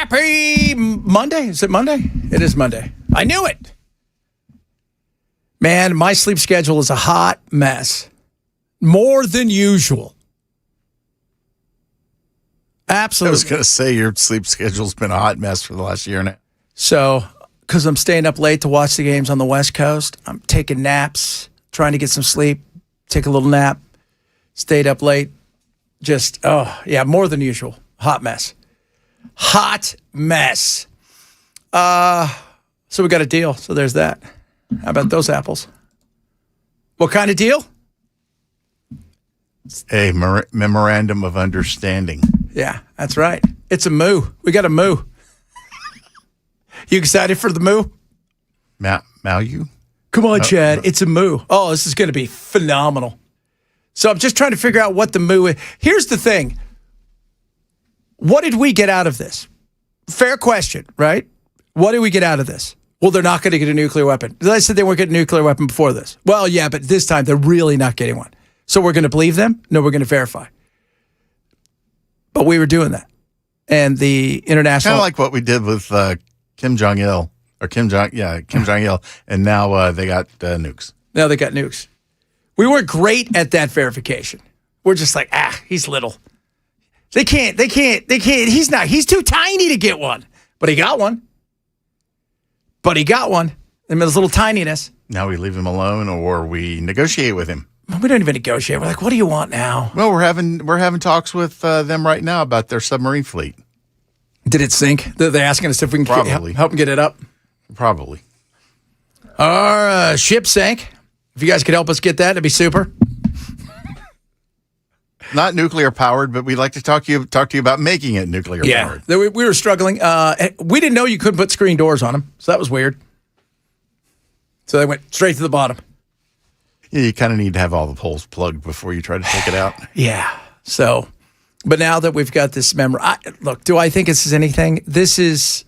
Happy Monday. Is it Monday? It is Monday. I knew it. Man, my sleep schedule is a hot mess. More than usual. Absolutely. I was going to say your sleep schedule's been a hot mess for the last year and a half. So, because I'm staying up late to watch the games on the West Coast, I'm taking naps, trying to get some sleep, take a little nap, stayed up late. Just, more than usual. Hot mess. Hot mess. So we got a deal. So there's that. How about those apples? What kind of deal? A memorandum of understanding. Yeah, that's right. It's a moo. We got a moo. You excited for the moo? You? Come on, Chad. It's a moo. Oh, this is going to be phenomenal. So I'm just trying to figure out what the moo is. Here's the thing. What did we get out of this? Fair question, right? What did we get out of this? Well, they're not going to get a nuclear weapon. I said they weren't getting a nuclear weapon before this. Well, yeah, but this time they're really not getting one. So we're going to believe them? No, we're going to verify. But we were doing that. And the international... Kind of like what we did with Kim Jong-il. Kim Jong-il. And now they got nukes. Now they got nukes. We weren't great at that verification. We're just like, he's little. They can't. He's too tiny to get one. But he got one. In his little tininess. Now we leave him alone or we negotiate with him. We don't even negotiate. We're like, what do you want now? Well, we're having talks with them right now about their submarine fleet. Did it sink? They're asking us if we can help them get it up? Probably. Our ship sank. If you guys could help us get that, it'd be super. Not nuclear powered, but we'd like to talk to you about making it nuclear powered. Yeah, we were struggling. We didn't know you couldn't put screen doors on them, so that was weird. So they went straight to the bottom. Yeah, you kind of need to have all the holes plugged before you try to take it out. Yeah. So, but now that we've got this memory, look, do I think this is anything? This is.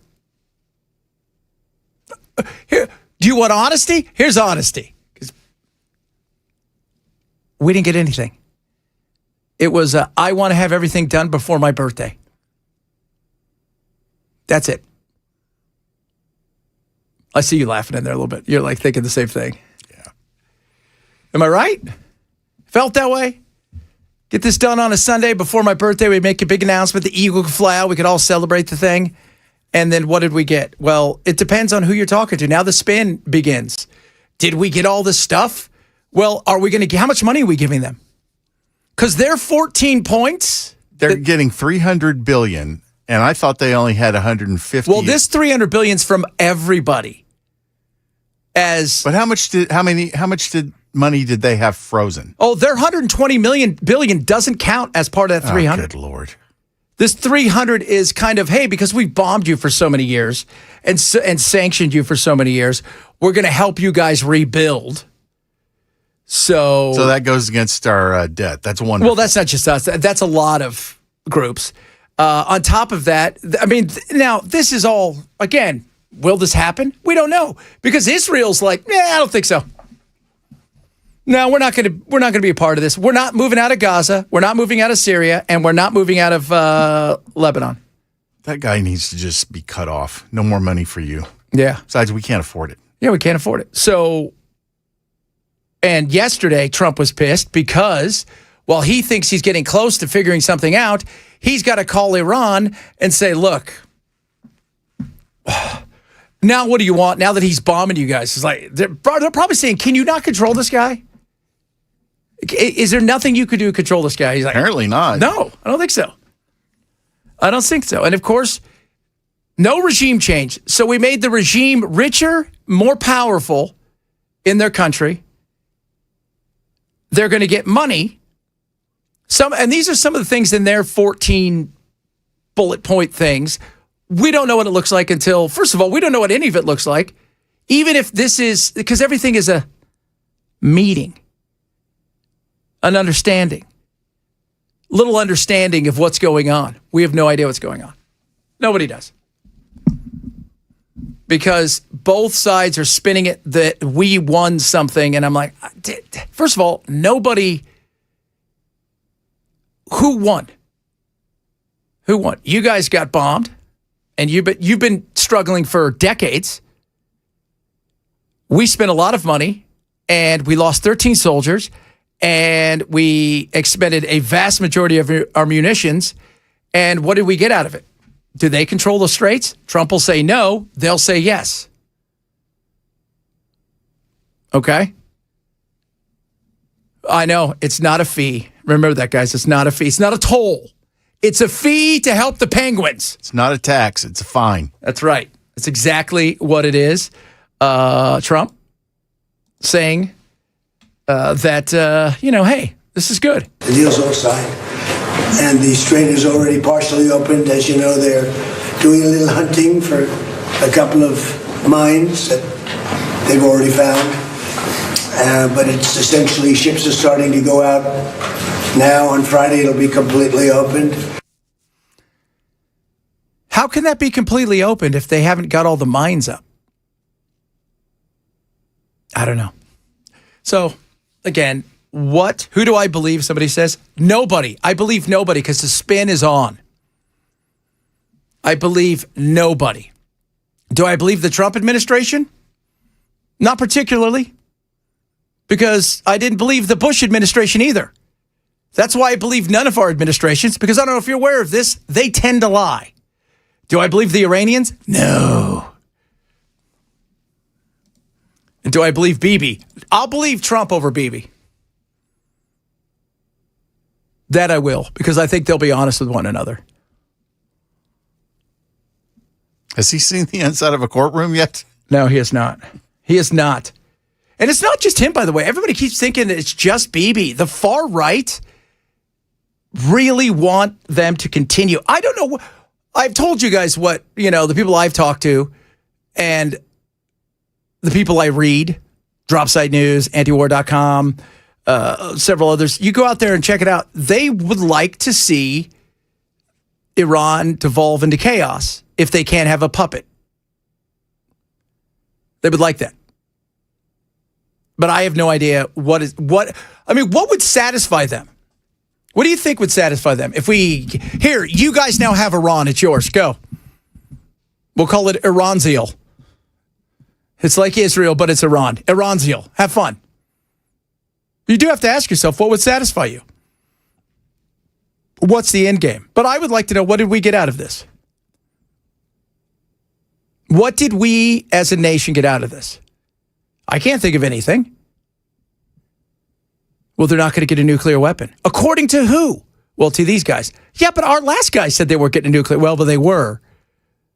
Here, do you want honesty? Here's honesty. We didn't get anything. It was, I want to have everything done before my birthday. That's it. I see you laughing in there a little bit. You're like thinking the same thing. Yeah. Am I right? Felt that way? Get this done on a Sunday before my birthday. We make a big announcement. The eagle could fly out. We could all celebrate the thing. And then what did we get? Well, it depends on who you're talking to. Now the spin begins. Did we get all this stuff? Well, are we going to get, how much money are we giving them? Because they're 14 points. They're getting $300 billion, and I thought they only had 150. Well, this $300 billion's from everybody. But how much money did they have frozen? Oh, their 120 billion doesn't count as part of that 300. Oh, good Lord. This 300 is kind of, hey, because we've bombed you for so many years and sanctioned you for so many years, we're going to help you guys rebuild. So that goes against our debt. That's wonderful. Well, that's not just us. That's a lot of groups. On top of that, I mean, now this is all, again, will this happen? We don't know. Because Israel's like, I don't think so. No, we're not going to be a part of this. We're not moving out of Gaza. We're not moving out of Syria, and we're not moving out of Lebanon. That guy needs to just be cut off. No more money for you. Yeah. Besides, we can't afford it. Yeah, we can't afford it. So, and yesterday, Trump was pissed because while he thinks he's getting close to figuring something out, he's got to call Iran and say, look, now what do you want? Now that he's bombing you guys, it's like they're probably saying, can you not control this guy? Is there nothing you could do to control this guy? He's like, apparently not. No, I don't think so. I don't think so. And of course, no regime change. So we made the regime richer, more powerful in their country. They're going to get money. And these are some of the things in their 14 bullet point things. We don't know what it looks like until, first of all, we don't know what any of it looks like. Even if this is, because everything is a meeting, an understanding, little understanding of what's going on. We have no idea what's going on. Nobody does. Because both sides are spinning it that we won something. And I'm like, first of all, nobody, who won? Who won? You guys got bombed. and you've been struggling for decades. We spent a lot of money, and we lost 13 soldiers, and we expended a vast majority of our munitions. And what did we get out of it? Do they control the straits? Trump will say no. They'll say yes. Okay? I know. It's not a fee. Remember that, guys. It's not a fee. It's not a toll. It's a fee to help the penguins. It's not a tax. It's a fine. That's right. That's exactly what it is. Trump saying that, hey, this is good. The deal's all signed. And the strait is already partially opened. As you know, they're doing a little hunting for a couple of mines that they've already found. But it's essentially, ships are starting to go out now. On Friday, it'll be completely opened. How can that be completely opened if they haven't got all the mines up? I don't know. So, again, who do I believe? Somebody says, nobody. I believe nobody because the spin is on. I believe nobody. Do I believe the Trump administration? Not particularly. Because I didn't believe the Bush administration either. That's why I believe none of our administrations, because I don't know if you're aware of this, they tend to lie. Do I believe the Iranians? No. And do I believe Bibi? I'll believe Trump over Bibi. That I will, because I think they'll be honest with one another. Has he seen the inside of a courtroom yet? No, he has not. He has not. And it's not just him, by the way. Everybody keeps thinking that it's just Bibi. The far right really want them to continue. I don't know. I've told you guys what, the people I've talked to and the people I read, Dropsite News, antiwar.com, several others. You go out there and check it out. They would like to see Iran devolve into chaos if they can't have a puppet. They would like that. But I have no idea what would satisfy them? What do you think would satisfy them? If here, you guys now have Iran, it's yours, go. We'll call it Iranzeal. It's like Israel, but it's Iran. Iranzeal, have fun. You do have to ask yourself, what would satisfy you? What's the end game? But I would like to know, what did we get out of this? What did we as a nation get out of this? I can't think of anything. Well, they're not going to get a nuclear weapon. According to who? Well, to these guys. Yeah, but our last guy said they weren't getting a nuclear. Well, but they were.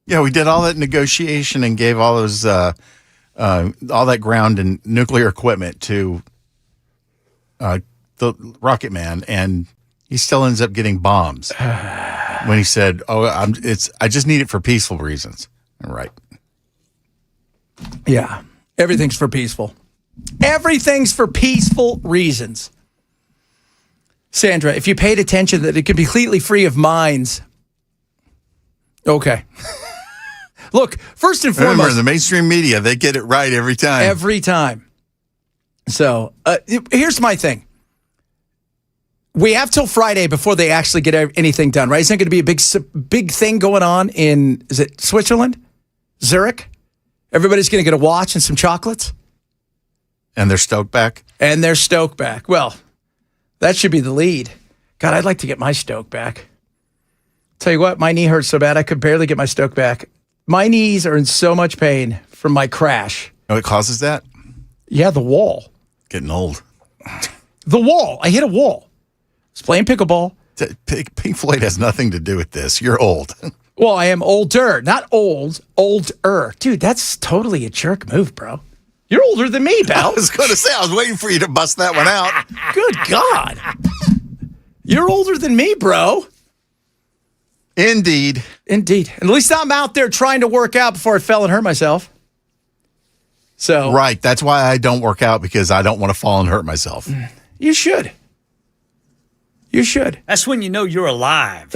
Yeah, we did all that negotiation and gave all those all that ground and nuclear equipment to the Rocket Man, and he still ends up getting bombs. When he said, I just need it for peaceful reasons." Right. Yeah. Everything's for peaceful. Everything's for peaceful reasons. Sandra, if you paid attention that it could be completely free of mines. Okay. Look, first and foremost. Remember, the mainstream media, they get it right every time. Every time. So here's my thing. We have till Friday before they actually get anything done, right? Isn't it going to be a big thing going on in, is it Switzerland? Zurich? Everybody's going to get a watch and some chocolates. And they're stoked back? And they're stoked back. Well, that should be the lead. God, I'd like to get my stoke back. Tell you what, my knee hurts so bad I could barely get my stoke back. My knees are in so much pain from my crash. Oh, it causes that? Yeah, the wall. Getting old. The wall. I hit a wall. I was playing pickleball. Pink Floyd has nothing to do with this. You're old. Well, I am older. Not old, older. Dude, that's totally a jerk move, bro. You're older than me, pal. I was going to say, I was waiting for you to bust that one out. Good God. You're older than me, bro. Indeed. Indeed. And at least I'm out there trying to work out before I fell and hurt myself. So right. That's why I don't work out, because I don't want to fall and hurt myself. You should. You should. That's when you know you're alive.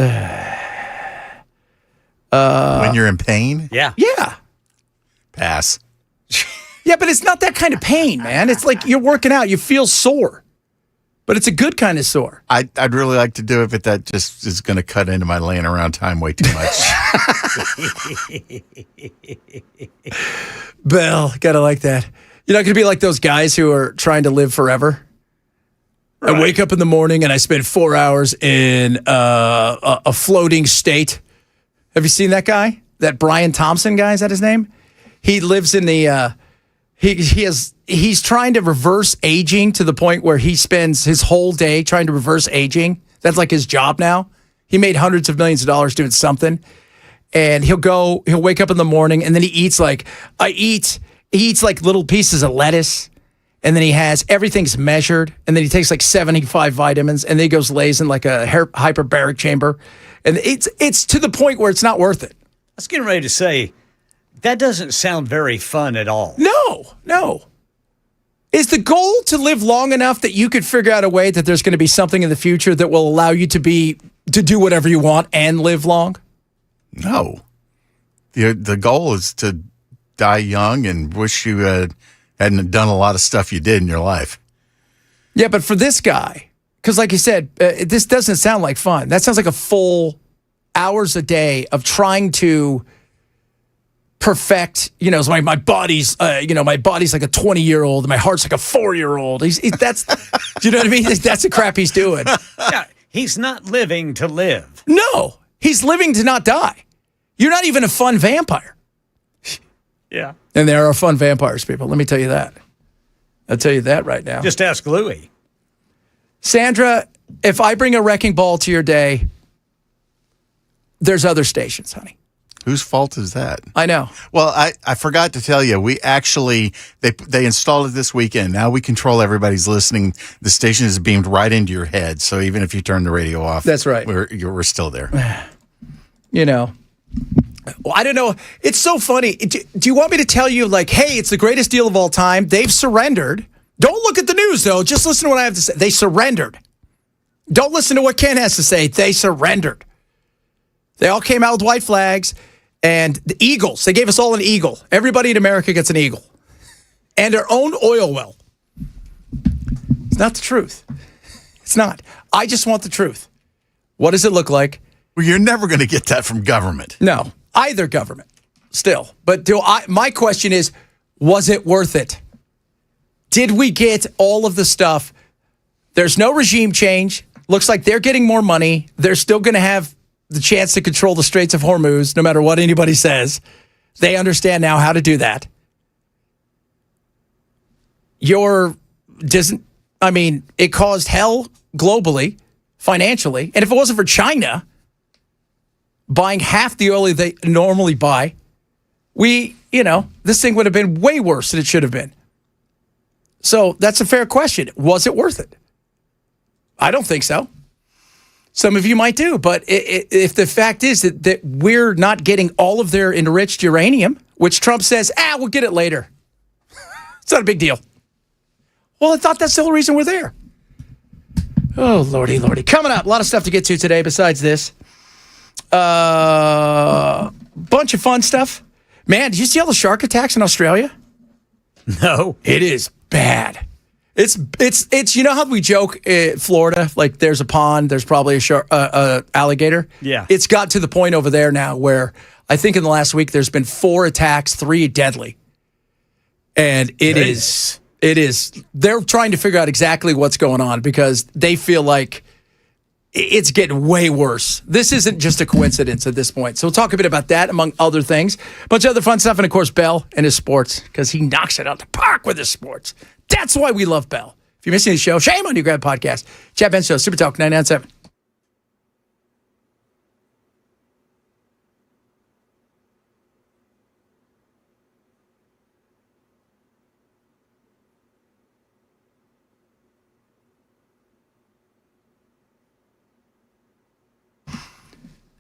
When you're in pain? Yeah. Yeah. Pass. Yeah, but it's not that kind of pain, man. It's like you're working out. You feel sore. But it's a good kind of sore. I'd really like to do it, but that just is going to cut into my laying around time way too much. Bell, gotta like that. You're not gonna be like those guys who are trying to live forever. Right. I wake up in the morning and I spend 4 hours in a floating state. Have you seen that guy? That Brian Thompson guy, is that his name? He lives in the he's trying to reverse aging to the point where he spends his whole day trying to reverse aging. That's like his job now. He made hundreds of millions of dollars doing something. And he'll wake up in the morning and then he eats he eats like little pieces of lettuce. And then he has everything's measured. And then he takes like 75 vitamins and then he lays in like a hyperbaric chamber. And it's to the point where it's not worth it. I was getting ready to say, that doesn't sound very fun at all. No. Is the goal to live long enough that you could figure out a way that there's going to be something in the future that will allow you to do whatever you want and live long? No. The goal is to die young and wish you hadn't done a lot of stuff you did in your life. Yeah, but for this guy, because like you said, this doesn't sound like fun. That sounds like a full hours a day of trying to perfect, my body's, my body's like a 20-year-old and my heart's like a 4-year-old. Do you know what I mean? That's the crap he's doing. Yeah, he's not living to live. No, he's living to not die. You're not even a fun vampire. Yeah. And there are fun vampires, people. Let me tell you that. I'll tell you that right now. Just ask Louie. Sandra, if I bring a wrecking ball to your day, there's other stations, honey. Whose fault is that? I know. Well, I forgot to tell you, we actually, they installed it this weekend. Now we control everybody's listening. The station is beamed right into your head. So even if you turn the radio off. That's right. We're still there. Well, I don't know. It's so funny. Do you want me to tell you, like, hey, it's the greatest deal of all time? They've surrendered. Don't look at the news, though. Just listen to what I have to say. They surrendered. Don't listen to what Ken has to say. They surrendered. They all came out with white flags. And the eagles, they gave us all an eagle. Everybody in America gets an eagle. And their own oil well. It's not the truth. It's not. I just want the truth. What does it look like? Well, you're never going to get that from government. No, either government, still. But my question is, was it worth it? Did we get all of the stuff? There's no regime change. Looks like they're getting more money. They're still going to have the chance to control the Straits of Hormuz, no matter what anybody says. They understand now how to do that. It caused hell globally, financially. And if it wasn't for China buying half the oil they normally buy, this thing would have been way worse than it should have been. So that's a fair question. Was it worth it? I don't think so. Some of you might do, but if the fact is that we're not getting all of their enriched uranium, which Trump says, we'll get it later. It's not a big deal. Well, I thought that's the whole reason we're there. Oh, Lordy. Coming up, a lot of stuff to get to today besides this. Bunch of fun stuff. Man, did you see all the shark attacks in Australia? No. It is bad. It's you know how we joke Florida, like there's a pond, there's probably a alligator. Yeah. It's got to the point over there now where I think in the last week there's been 4 attacks, 3 deadly. And it is they're trying to figure out exactly what's going on because they feel like it's getting way worse. This isn't just a coincidence at this point. So we'll talk a bit about that, among other things. A bunch of other fun stuff, and of course, Bell and his sports, because he knocks it out the park with his sports. That's why we love Bell. If you're missing the show, shame on you, Grab Podcast. Chad Ben Show, Super Talk 99.7.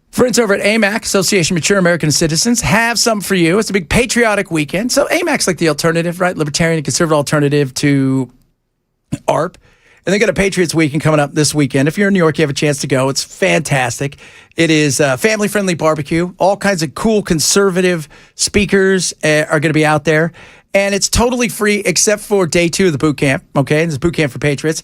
Friends over at AMAC, Association of Mature American Citizens, have some for you. It's a big patriotic weekend. So AMAC's like the alternative, right? Libertarian and conservative alternative to ARP. And they got a Patriots weekend coming up this weekend. If you're in New York, you have a chance to go. It's fantastic. It is a family-friendly barbecue. All kinds of cool conservative speakers are going to be out there. And it's totally free except for day 2 of the boot camp. Okay, this is boot camp for Patriots.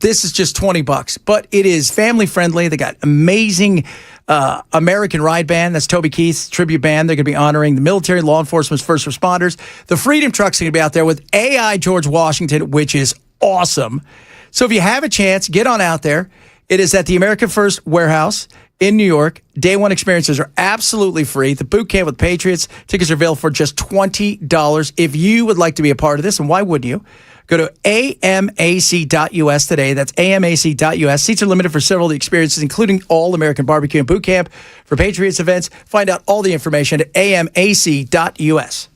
This is just $20, but it is family friendly. They got amazing American Ride Band. That's Toby Keith's tribute band. They're going to be honoring the military, law enforcement, first responders. The Freedom Truck's going to be out there with AI George Washington, which is awesome. So if you have a chance, get on out there. It is at the America First Warehouse in New York. Day one experiences are absolutely free. The boot camp with Patriots tickets are available for just $20. If you would like to be a part of this, and why wouldn't you? Go to amac.us today. That's amac.us. Seats are limited for several of the experiences, including All American Barbecue and Boot Camp for Patriots events. Find out all the information at amac.us.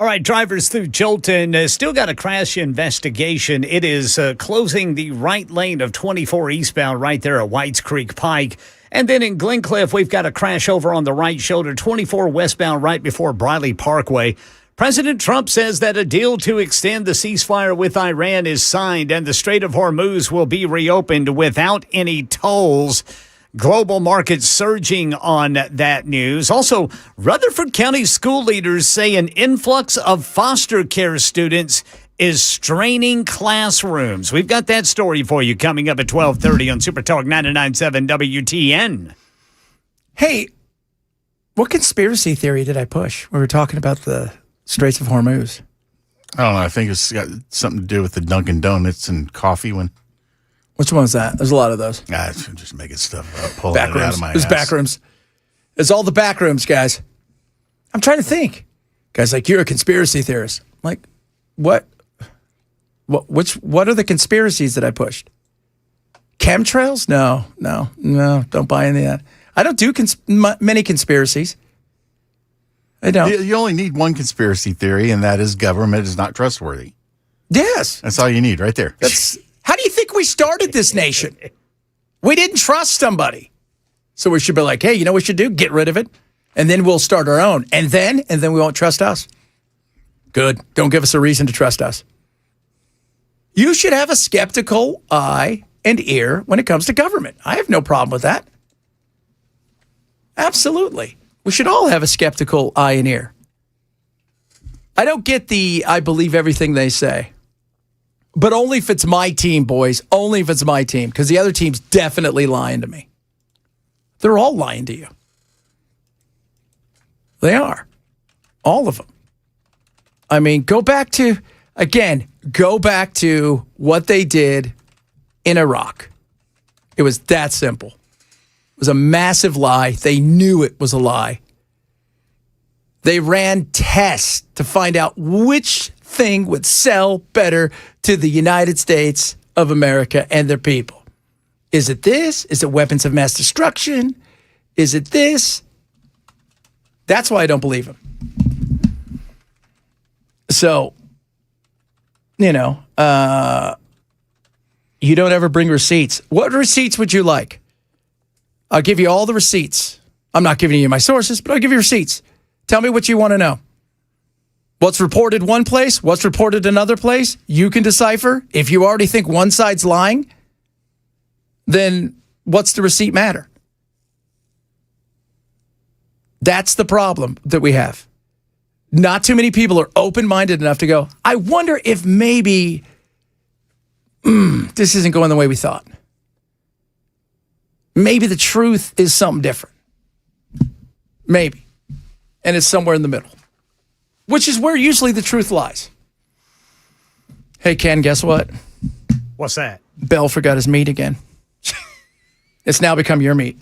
All right, drivers through Jolton still got a crash investigation. It is closing the right lane of 24 eastbound right there at Whites Creek Pike. And then in Glencliff, we've got a crash over on the right shoulder, 24 westbound right before Briley Parkway. President Trump says that a deal to extend the ceasefire with Iran is signed and the Strait of Hormuz will be reopened without any tolls. Global markets surging on that news. Also, Rutherford County school leaders say an influx of foster care students is straining classrooms. We've got that story for you coming up at 12:30 on Super Talk 99.7 WTN. Hey, what conspiracy theory did I push? We were talking about the Straits of Hormuz. I don't know. I think it's got something to do with the Dunkin' Donuts and coffee one. Which one was that? There's a lot of those. I'm just making stuff up, pulling it out of my ass. It's back rooms. It's all the back rooms, guys. I'm trying to think. Guys, like, you're a conspiracy theorist. I'm like, what are the conspiracies that I pushed? Chemtrails? No, don't buy any of that. I don't do many conspiracies. I don't. You only need one conspiracy theory, and that is government is not trustworthy. Yes. That's all you need right there. How do you think we started this nation? We didn't trust somebody. So we should be like, hey, you know what we should do? Get rid of it. And then we'll start our own. And then we won't trust us. Good. Don't give us a reason to trust us. You should have a skeptical eye and ear when it comes to government. I have no problem with that. Absolutely. We should all have a skeptical eye and ear. I don't get I believe everything they say. But only if it's my team, boys. Only if it's my team, because the other team's definitely lying to me. They're all lying to you. They are. All of them. I mean, go back to what they did in Iraq. It was that simple. It was a massive lie. They knew it was a lie. They ran tests to find out which thing would sell better to the United States of America and their people. Is it this? Is it weapons of mass destruction? Is it this? That's why I don't believe him. So, you don't ever bring receipts. What receipts would you like? I'll give you all the receipts. I'm not giving you my sources, but I'll give you receipts. Tell me what you want to know. What's reported one place? What's reported another place? You can decipher. If you already think one side's lying, then what's the receipt matter? That's the problem that we have. Not too many people are open-minded enough to go, I wonder if maybe this isn't going the way we thought. Maybe the truth is something different. Maybe. And it's somewhere in the middle, which is where usually the truth lies. Hey, Ken, guess what? What's that? Bell forgot his meat again. It's now become your meat.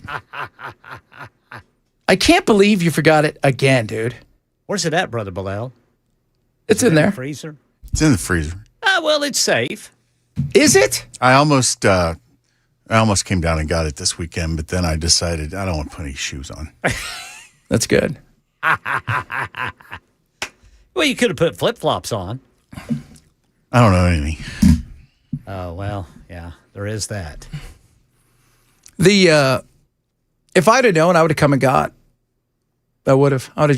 I can't believe you forgot it again, dude. Where's it at, Brother Bilal? It's in there. The freezer? It's in the freezer. Well, it's safe. Is it? I almost came down and got it this weekend, but then I decided I don't want to put any shoes on. That's good. Well, you could have put flip-flops on. I don't know anything. Oh, well, yeah, there is that. If I'd have known, I would have come and got. I would have. I'd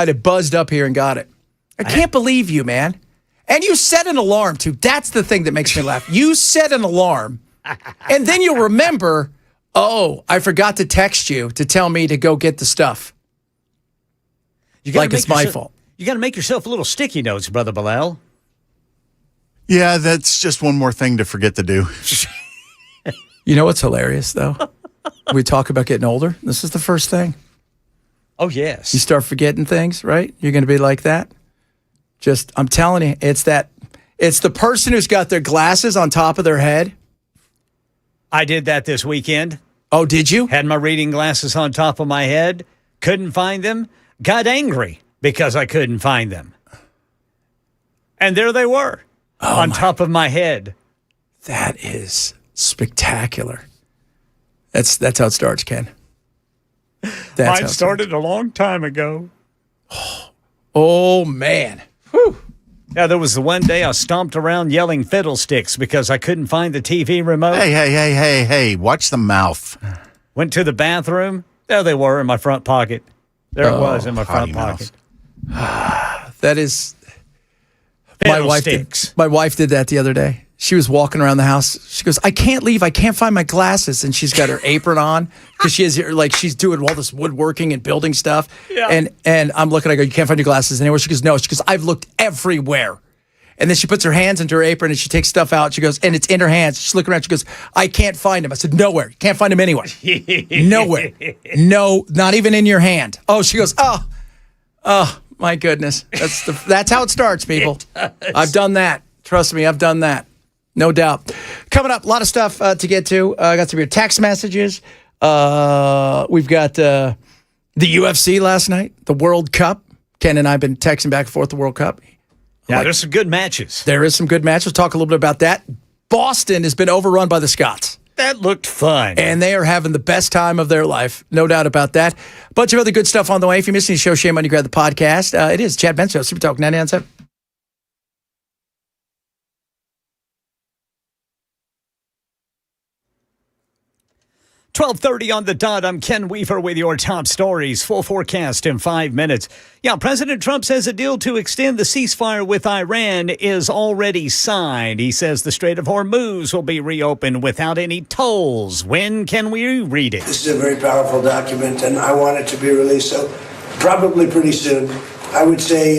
have buzzed up here and got it. I can't believe you, man. And you set an alarm, too. That's the thing that makes me laugh. You set an alarm, and then you'll remember, oh, I forgot to text you to tell me to go get the stuff. Like it's my fault. You got to make yourself a little sticky notes, Brother Bilal. Yeah, that's just one more thing to forget to do. You know what's hilarious, though? We talk about getting older. This is the first thing. Oh, yes. You start forgetting things, right? You're going to be like that. I'm telling you, it's the person who's got their glasses on top of their head. I did that this weekend. Oh, did you? Had my reading glasses on top of my head. Couldn't find them. Got angry because I couldn't find them. And there they were on top of my head. That is spectacular. That's how it starts, Ken. Mine started a long time ago. Oh, man. Whew. Yeah, there was the one day I stomped around yelling fiddlesticks because I couldn't find the TV remote. Hey, watch the mouth. Went to the bathroom. There they were in my front pocket. There it was in my front pocket. That is... My wife did that the other day. She was walking around the house. She goes, I can't leave. I can't find my glasses. And she's got her apron on because she's doing all this woodworking and building stuff. Yeah. And I'm looking, I go, you can't find your glasses anywhere? She goes, no. She goes, I've looked everywhere. And then she puts her hands into her apron and she takes stuff out. She goes, and it's in her hands. She's looking around. She goes, I can't find them. I said, nowhere. You can't find them anywhere. Nowhere. No, not even in your hand. Oh, she goes, oh, my goodness. That's how it starts, people. I've done that. Trust me, I've done that. No doubt. Coming up, a lot of stuff to get to. I got some of your text messages. We've got the UFC last night, the World Cup. Ken and I have been texting back and forth the World Cup. Yeah, there's some good matches. There is some good matches. Talk a little bit about that. Boston has been overrun by the Scots. That looked fun. And they are having the best time of their life. No doubt about that. Bunch of other good stuff on the way. If you missed any show, shame on you. Grab the podcast. It is Chad BENSON, Super Talk 99.7. 12:30 on the dot. I'm Ken Weaver with your top stories. Full forecast in 5 minutes. Yeah, President Trump says a deal to extend the ceasefire with Iran is already signed. He says the Strait of Hormuz will be reopened without any tolls. When can we read it? This is a very powerful document, and I want it to be released, so probably pretty soon. I would say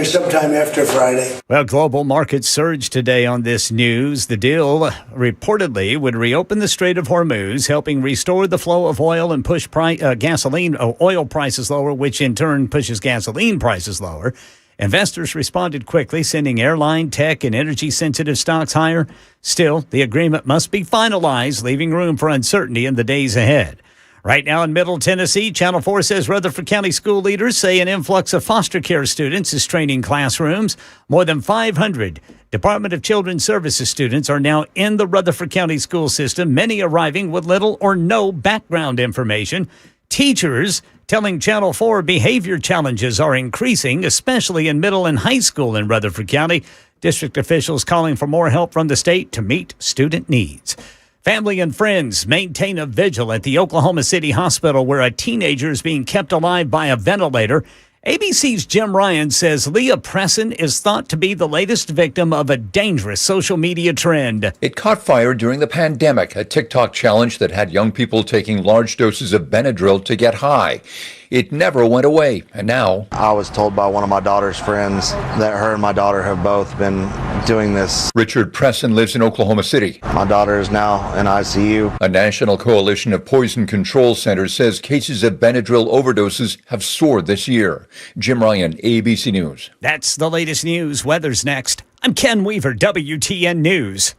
sometime after Friday. Well, global markets surged today on this news. The deal reportedly would reopen the Strait of Hormuz, helping restore the flow of oil and push oil prices lower, which in turn pushes gasoline prices lower. Investors responded quickly, sending airline, tech, and energy-sensitive stocks higher. Still, the agreement must be finalized, leaving room for uncertainty in the days ahead. Right now in Middle Tennessee, Channel 4 says Rutherford County school leaders say an influx of foster care students is straining classrooms. More than 500 Department of Children's Services students are now in the Rutherford County school system, many arriving with little or no background information. Teachers telling Channel 4 behavior challenges are increasing, especially in middle and high school in Rutherford County. District officials calling for more help from the state to meet student needs. Family and friends maintain a vigil at the Oklahoma City Hospital where a teenager is being kept alive by a ventilator. ABC's Jim Ryan says Leah Presson is thought to be the latest victim of a dangerous social media trend. It caught fire during the pandemic, a TikTok challenge that had young people taking large doses of Benadryl to get high. It never went away, and now I was told by one of my daughter's friends that her and my daughter have both been doing this. Richard Presson lives in Oklahoma City. My daughter is now in ICU. A national coalition of poison control centers says cases of Benadryl overdoses have soared this year. Jim Ryan, ABC News. That's the latest news. Weather's next. I'm Ken Weaver, WTN News.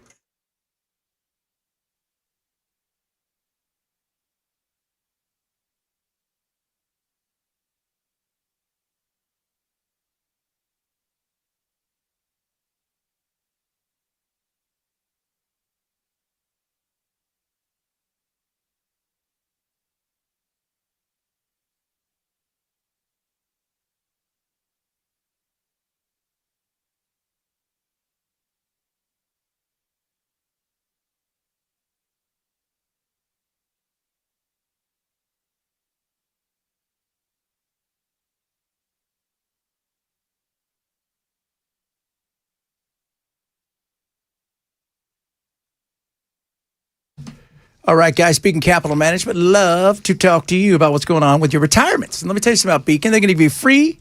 All right, guys, Beacon Capital Management, love to talk to you about what's going on with your retirements. And let me tell you something about Beacon. They're going to give you a free,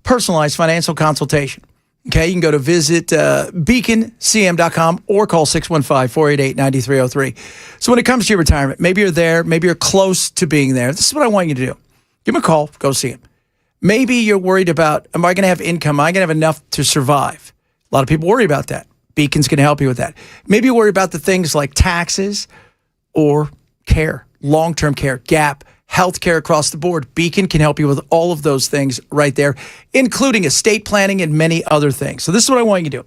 personalized financial consultation. Okay, you can go to visit beaconcm.com or call 615-488-9303. So when it comes to your retirement, maybe you're there, maybe you're close to being there. This is what I want you to do. Give them a call, go see them. Maybe you're worried about, am I going to have income? Am I going to have enough to survive? A lot of people worry about that. Beacon's going to help you with that. Maybe you worry about the things like taxes, or care, long-term care, gap, health care across the board. Beacon can help you with all of those things right there, including estate planning and many other things. So this is what I want you to do.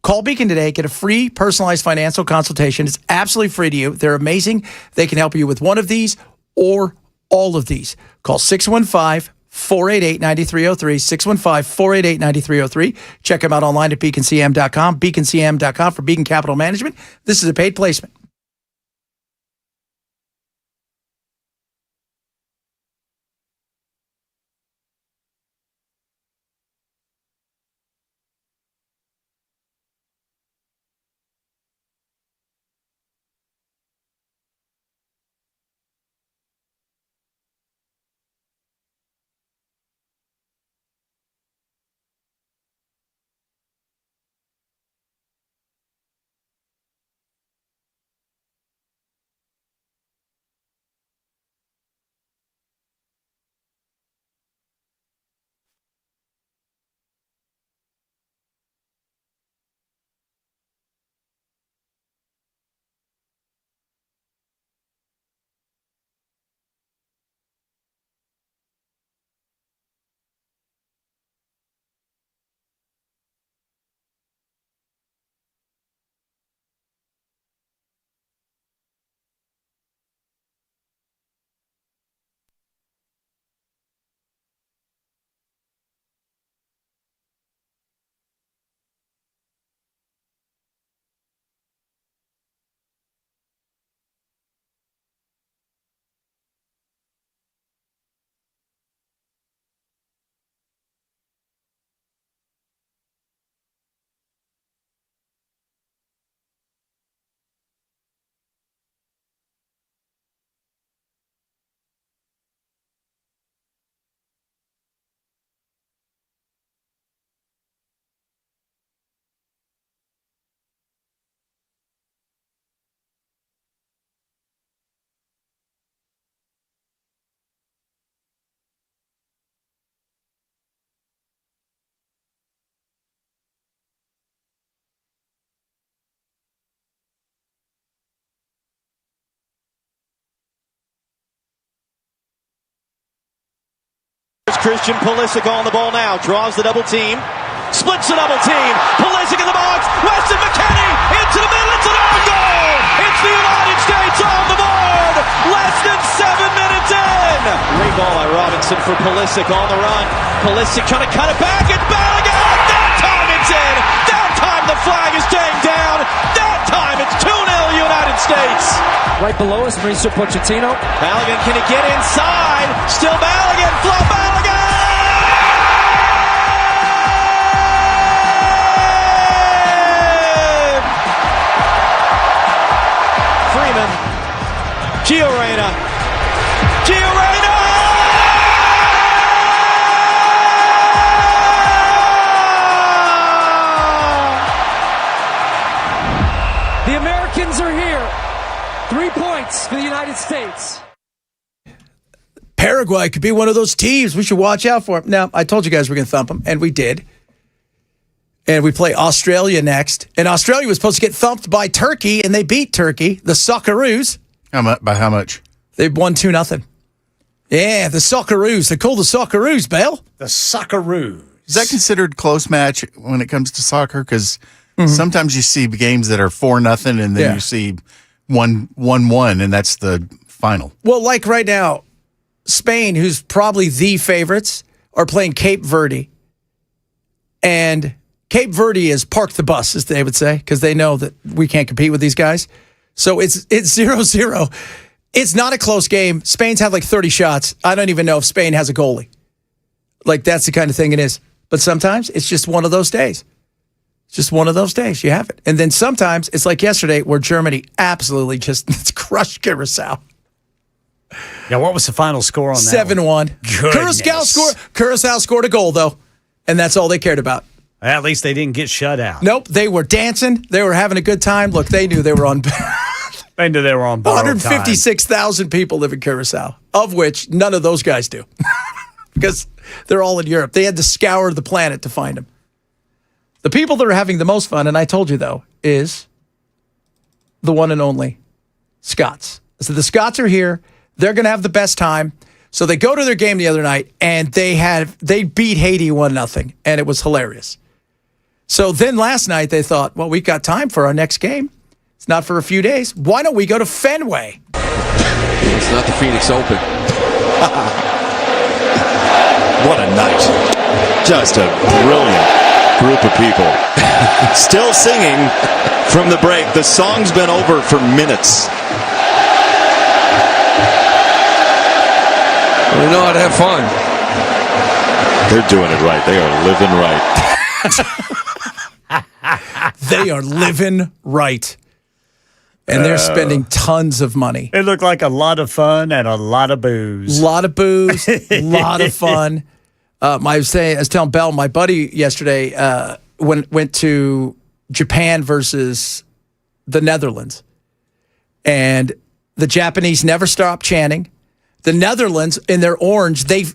Call Beacon today. Get a free personalized financial consultation. It's absolutely free to you. They're amazing. They can help you with one of these or all of these. Call 615-488-9303, 615-488-9303. Check them out online at beaconcm.com, beaconcm.com for Beacon Capital Management. This is a paid placement. Christian Pulisic on the ball now. Draws the double team. Splits the double team. Pulisic in the box. Weston McKennie into the middle. It's an own goal. It's the United States on the board. Less than 7 minutes in. Great ball by Robinson for Pulisic on the run. Pulisic trying to cut it back. It's Balogun. That time it's in. That time the flag is staying down. That time it's 2-0 United States. Right below us, Mauricio Pochettino. Balogun, can he get inside? Still Balogun. Flo Balogun. Freeman. Gio Reyna. Gio Reyna! The Americans are here. 3 points for the United States. Paraguay could be one of those teams we should watch out for. Now, I told you guys we're going to thump them, and we did. And we play Australia next. And Australia was supposed to get thumped by Turkey, and they beat Turkey, the Socceroos. By how much? They won 2-0. Yeah, the Socceroos. They're called the Socceroos, Bale. The Socceroos. Is that considered close match when it comes to soccer? Because sometimes you see games that are 4-0, and then you see 1-1, and that's the final. Well, like right now, Spain, who's probably the favorites, are playing Cape Verde. And Cape Verde is park the bus, as they would say, because they know that we can't compete with these guys. So it's 0-0. It's not a close game. Spain's had like 30 shots. I don't even know if Spain has a goalie. Like, that's the kind of thing it is. But sometimes it's just one of those days. It's just one of those days. You have it. And then sometimes it's like yesterday where Germany absolutely just crushed Curacao. Yeah, what was the final score on that? 7-1. Curacao scored a goal, though. And that's all they cared about. At least they didn't get shut out. Nope, they were dancing. They were having a good time. Look, they knew they were on. They knew they were on borrowed 156,000 people live in Curacao, of which none of those guys do, because they're all in Europe. They had to scour the planet to find them. The people that are having the most fun, and I told you though, is the one and only Scots. So the Scots are here. They're going to have the best time. So they go to their game the other night, and they beat Haiti 1-0, and it was hilarious. So then last night they thought, well, we got time for our next game. It's not for a few days. Why don't we go to Fenway? It's not the Phoenix Open. What a night. Just a brilliant group of people. Still singing from the break. The song's been over for minutes. They know how to have fun. They're doing it right. They are living right. They are living right. And they're spending tons of money. It looked like a lot of fun and a lot of booze. A lot of booze, a lot of fun. I was telling Belle, my buddy yesterday went to Japan versus the Netherlands. And the Japanese never stopped chanting. The Netherlands, in their orange, they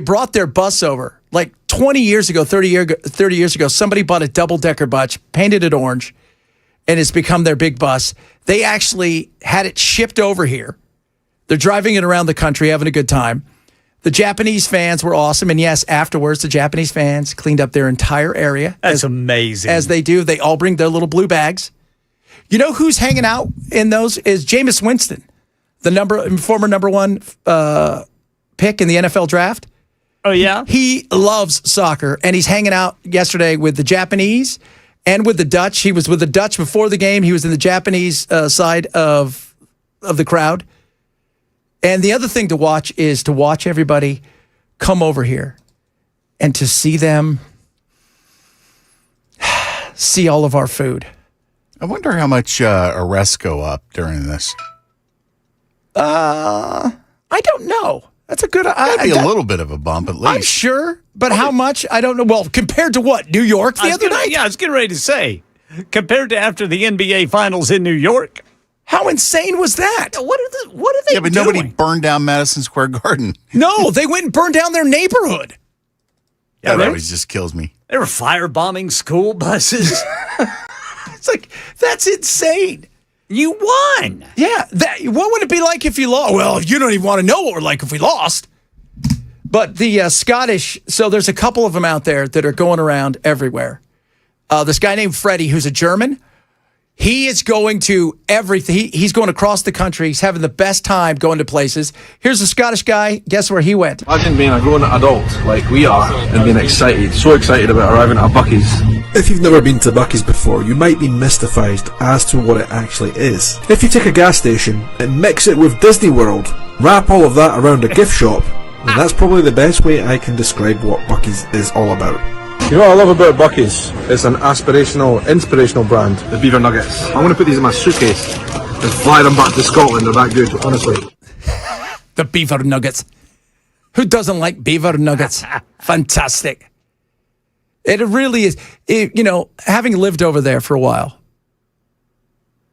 brought their bus over. Like 20 years ago, 30 years ago, somebody bought a double-decker bus, painted it orange, and it's become their big bus. They actually had it shipped over here. They're driving it around the country, having a good time. The Japanese fans were awesome. And yes, afterwards, the Japanese fans cleaned up their entire area. That's amazing. As they do. They all bring their little blue bags. You know who's hanging out in those is Jameis Winston, the former number one pick in the NFL draft. Oh, yeah? He loves soccer, and he's hanging out yesterday with the Japanese and with the Dutch. He was with the Dutch before the game. He was in the Japanese side of the crowd. And the other thing to watch is to watch everybody come over here and to see them see all of our food. I wonder how much arrests go up during this. I don't know. That's a good. Maybe a little bit of a bump at least. I'm sure, but how much? I don't know. Well, compared to what? New York the other night? Yeah, I was getting ready to say. Compared to after the NBA Finals in New York. How insane was that? What are they Yeah, but doing? nobody burned down Madison Square Garden. No, they went and burned down their neighborhood. Yeah, that always just kills me. They were firebombing school buses. It's like, that's insane. You won. Yeah. What would it be like if you lost? Well, you don't even want to know what we're like if we lost. But the Scottish, so there's a couple of them out there that are going around everywhere. This guy named Freddie, who's a German, he is going to everything. He's going across the country. He's having the best time going to places. Here's a Scottish guy. Guess where he went? Imagine being a grown adult like we are and being so excited about arriving at a Bucky's. If you've never been to Bucky's before, you might be mystified as to what it actually is. If you take a gas station and mix it with Disney World, wrap all of that around a gift shop, and that's probably the best way I can describe what Bucky's is all about. You know what I love about Bucky's? It's an inspirational brand, the beaver nuggets. I'm going to put these in my suitcase and fly them back to Scotland. They're that good, honestly. The beaver nuggets. Who doesn't like beaver nuggets? Fantastic. It really is. Having lived over there for a while,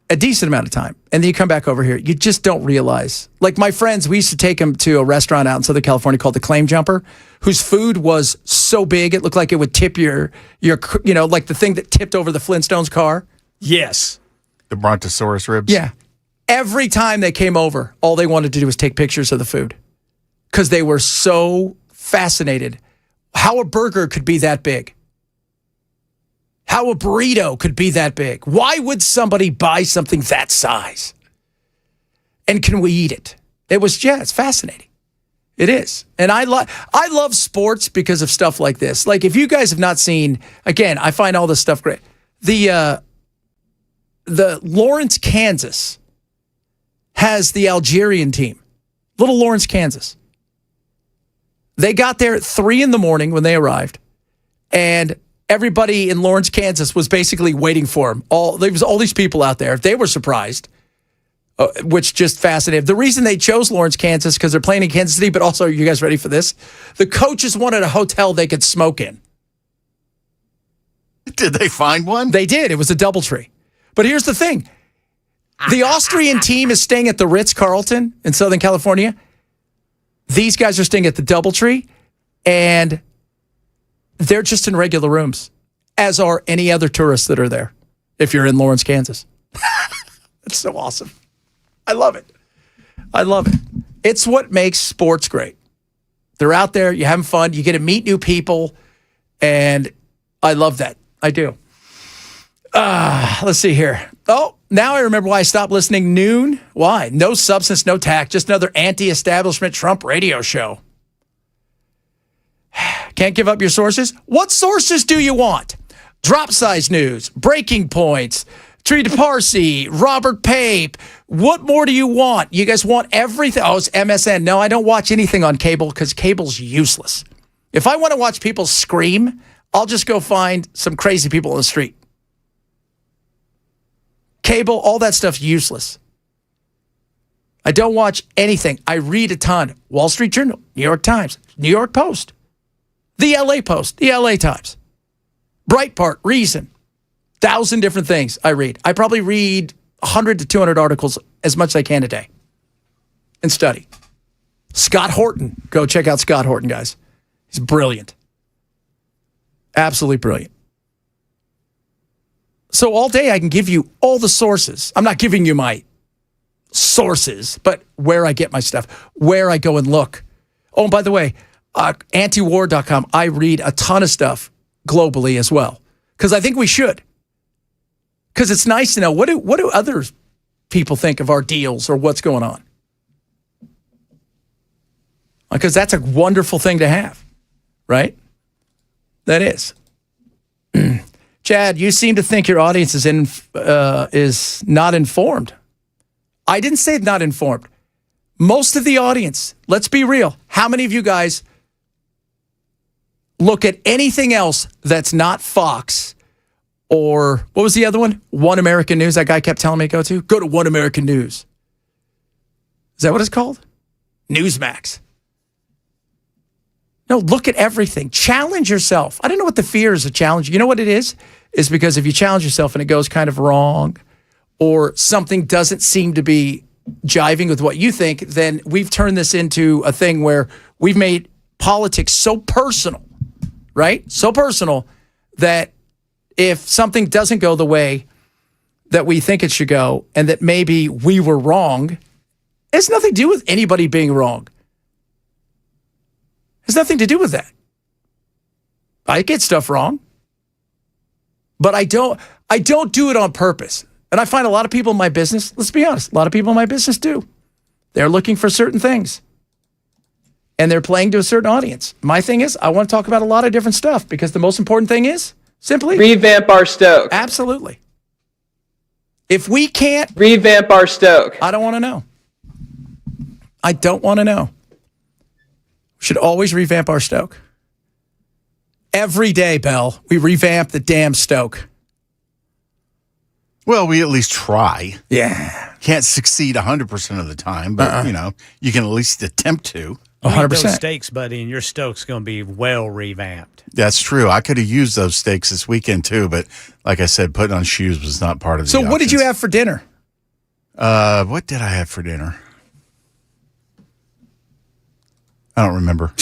a decent amount of time, and then you come back over here, you just don't realize. Like my friends, we used to take them to a restaurant out in Southern California called the Claim Jumper, whose food was so big it looked like it would tip your like the thing that tipped over the Flintstones car. Yes. The Brontosaurus ribs. Yeah. Every time they came over, all they wanted to do was take pictures of the food because they were so fascinated how a burger could be that big. How a burrito could be that big. Why would somebody buy something that size? And can we eat it? It's fascinating. It is. And I love sports because of stuff like this. Like if you guys have not seen, again, I find all this stuff great. The Lawrence, Kansas has the Algerian team. Little Lawrence, Kansas. They got there at 3 a.m. when they arrived. And everybody in Lawrence, Kansas was basically waiting for him. There was all these people out there. They were surprised, which just fascinated. The reason they chose Lawrence, Kansas, because they're playing in Kansas City, but also, are you guys ready for this? The coaches wanted a hotel they could smoke in. Did they find one? They did. It was a DoubleTree. But here's the thing. The Austrian team is staying at the Ritz-Carlton in Southern California. These guys are staying at the DoubleTree, and they're just in regular rooms, as are any other tourists that are there, if you're in Lawrence, Kansas. It's so awesome. I love it. I love it. It's what makes sports great. They're out there, you're having fun, you get to meet new people, and I love that. I do. Let's see here. Oh, now I remember why I stopped listening noon. Why? No substance, no tact, just another anti-establishment Trump radio show. Can't give up your sources? What sources do you want? Drop Size News, Breaking Points, Tree to Parsi, Robert Pape. What more do you want? You guys want everything? Oh, it's MSN. No, I don't watch anything on cable because cable's useless. If I want to watch people scream, I'll just go find some crazy people on the street. Cable, all that stuff's useless. I don't watch anything. I read a ton. Wall Street Journal, New York Times, New York Post, the LA Post, the LA Times, Breitbart, Reason, 1,000 different things I read. I probably read 100 to 200 articles as much as I can a day and study. Scott Horton. Go check out Scott Horton, guys. He's brilliant. Absolutely brilliant. So all day I can give you all the sources. I'm not giving you my sources, but where I get my stuff, where I go and look. Oh, and by the way, antiwar.com, I read a ton of stuff globally as well, because I think we should. Because it's nice to know, what do other people think of our deals or what's going on? Because that's a wonderful thing to have, right? That is. Chad, you seem to think your audience is not informed. I didn't say not informed. Most of the audience, let's be real, how many of you guys look at anything else that's not Fox or, what was the other one? One American News, that guy kept telling me to go to? Go to One American News. Is that what it's called? Newsmax. No, look at everything. Challenge yourself. I don't know what the fear is of challenge. You know what it is? It's because if you challenge yourself and it goes kind of wrong or something doesn't seem to be jiving with what you think, then we've turned this into a thing where we've made politics so personal, right? So personal that if something doesn't go the way that we think it should go and that maybe we were wrong, it's nothing to do with anybody being wrong. Has nothing to do with that. I get stuff wrong, but I don't do it on purpose. And I find a lot of people in my business, let's be honest, a lot of people in my business do. They're looking for certain things. And they're playing to a certain audience. My thing is, I want to talk about a lot of different stuff because the most important thing is simply revamp our Stoke. Absolutely. If we can't revamp our Stoke, I don't want to know. I don't want to know. We should always revamp our Stoke. Every day, Bell, we revamp the damn Stoke. Well, we at least try. Yeah. Can't succeed 100% of the time, but, you can at least attempt to. 100%. Those steaks, buddy, and your Stoke's going to be well revamped. That's true. I could have used those steaks this weekend, too, but like I said, putting on shoes was not part of the So what did you options. have for dinner? What did I have for dinner? I don't remember.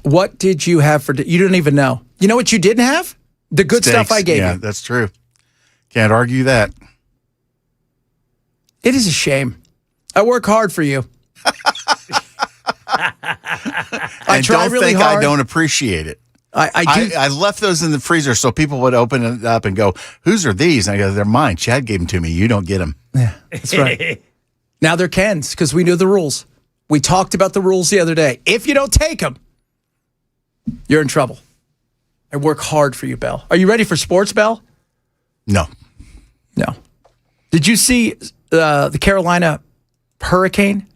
What did you have for dinner? You don't even know. You know what you didn't have? The good Steaks. stuff I gave you. Yeah, that's true. Can't argue that. It is a shame. I work hard for you. I try really hard. I don't appreciate it. I do. I left those in the freezer so people would open it up and go, "Whose are these?" And I go, "They're mine. Chad gave them to me. You don't get them." Yeah, that's right. Now they're Ken's because we knew the rules. We talked about the rules the other day. If you don't take them, you're in trouble. I work hard for you, Bell. Are you ready for sports, Bell? No. No. Did you see the Carolina Hurricane?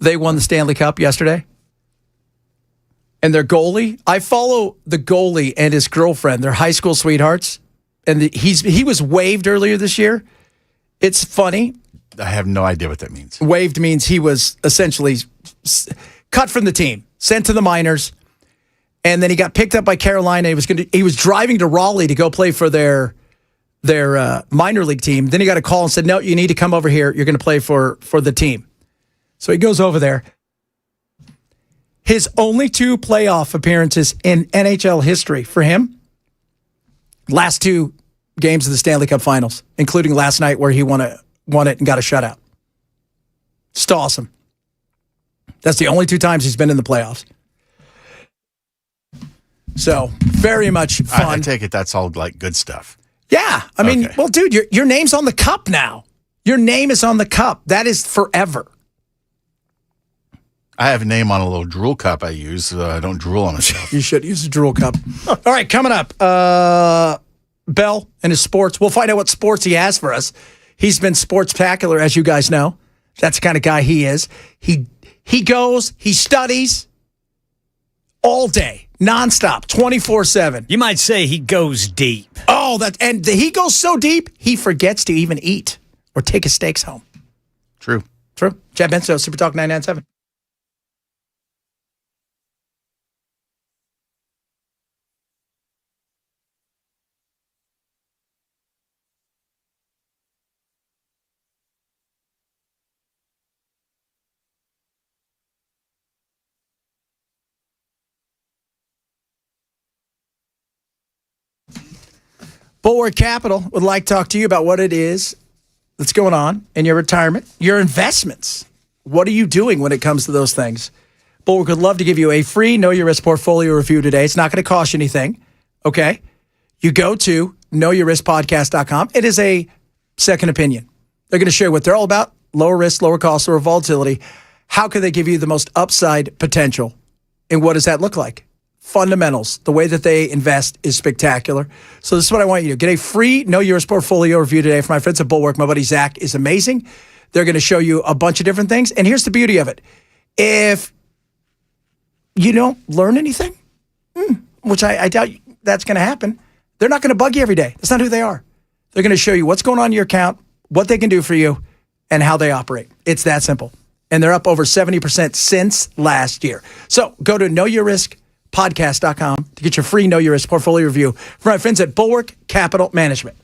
They won the Stanley Cup yesterday. And their goalie, I follow the goalie and his girlfriend. They're high school sweethearts. And he was waived earlier this year. It's funny. I have no idea what that means. Waived means he was essentially cut from the team, sent to the minors. And then he got picked up by Carolina. He was driving to Raleigh to go play for their minor league team. Then he got a call and said, "No, you need to come over here. You're going to play for the team." So he goes over there. His only 2 playoff appearances in NHL history for him, last 2 games of the Stanley Cup Finals, including last night where he won it and got a shutout. Just awesome. That's the only 2 times he's been in the playoffs. So, very much fun. I take it that's all like good stuff. Yeah. I mean, Okay. well, dude, your name's on the cup now. Your name is on the cup. That is forever. I have a name on a little drool cup I use. I don't drool on myself. You should use a drool cup. All right, coming up, Bell and his sports. We'll find out what sports he has for us. He's been sports-tacular, as you guys know. That's the kind of guy he is. He goes, he studies all day, nonstop, 24/7. You might say he goes deep. Oh, he goes so deep, he forgets to even eat or take his steaks home. True. Chad Benso, Super Talk 997. Bulwark Capital would like to talk to you about what it is that's going on in your retirement, your investments. What are you doing when it comes to those things? Bulwark would love to give you a free Know Your Risk portfolio review today. It's not going to cost you anything, okay? You go to knowyourriskpodcast.com. It is a second opinion. They're going to show you what they're all about, lower risk, lower cost, lower volatility. How can they give you the most upside potential? And what does that look like? Fundamentals, the way that they invest is spectacular. So this is what I want you to do. Get a free Know Your Risk portfolio review today from my friends at Bulwark. My buddy Zach is amazing. They're going to show you a bunch of different things. And here's the beauty of it. If you don't learn anything, which I doubt that's going to happen, they're not going to bug you every day. That's not who they are. They're going to show you what's going on in your account, what they can do for you, and how they operate. It's that simple. And they're up over 70% since last year. So go to knowyourriskpodcast.com to get your free Know Your Risk portfolio review from my friends at Bulwark Capital Management.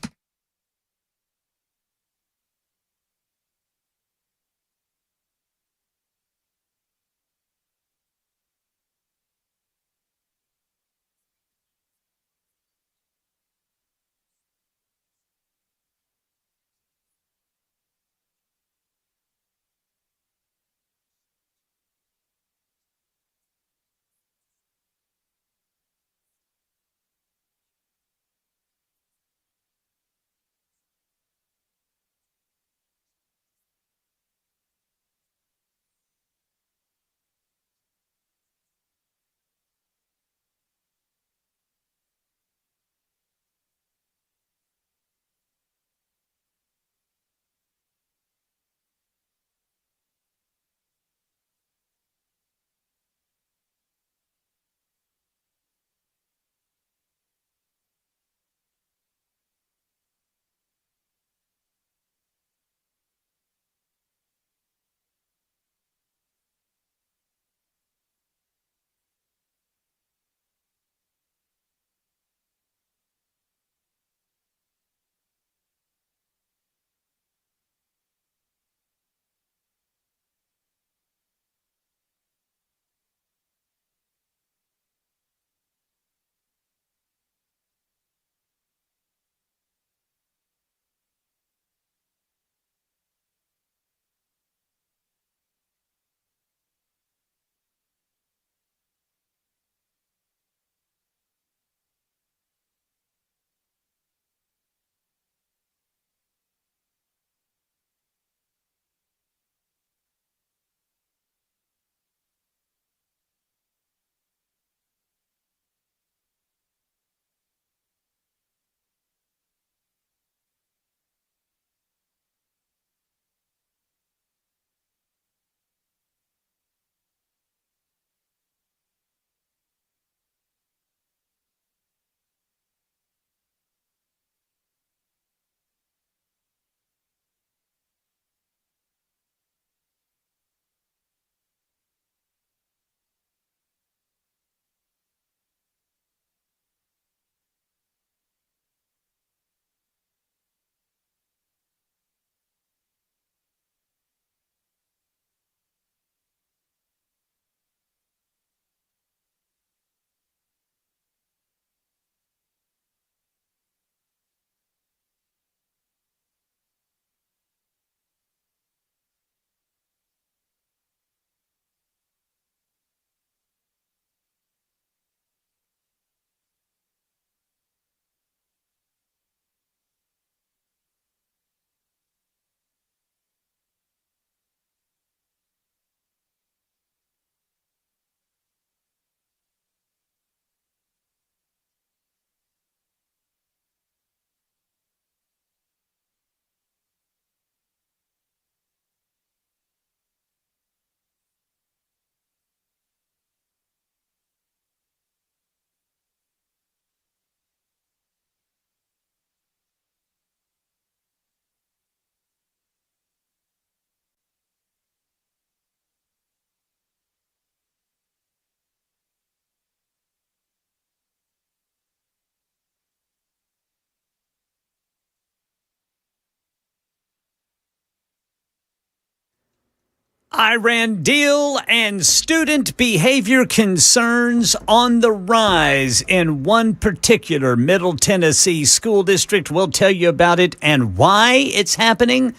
Iran deal and student behavior concerns on the rise in one particular Middle Tennessee school district. We'll tell you about it and why it's happening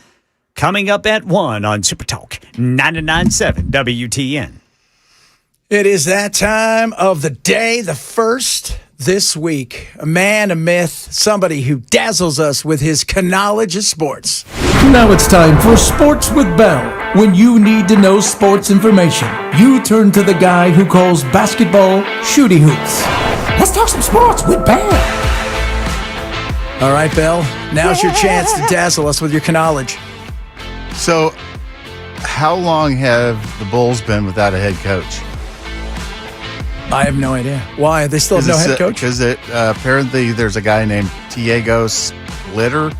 coming up at 1 on Super Talk 99.7 WTN. It is that time of the day, the first this week. A man, a myth, somebody who dazzles us with his knowledge of sports. Now it's time for Sports with Bell. When you need to know sports information, you turn to the guy who calls basketball shooty hoops. Let's talk some sports with Bell. All right, Bell, now's your chance to dazzle us with your knowledge. So, how long have the Bulls been without a head coach? I have no idea. Why? They still have no head coach? Because apparently there's a guy named Diego Splitter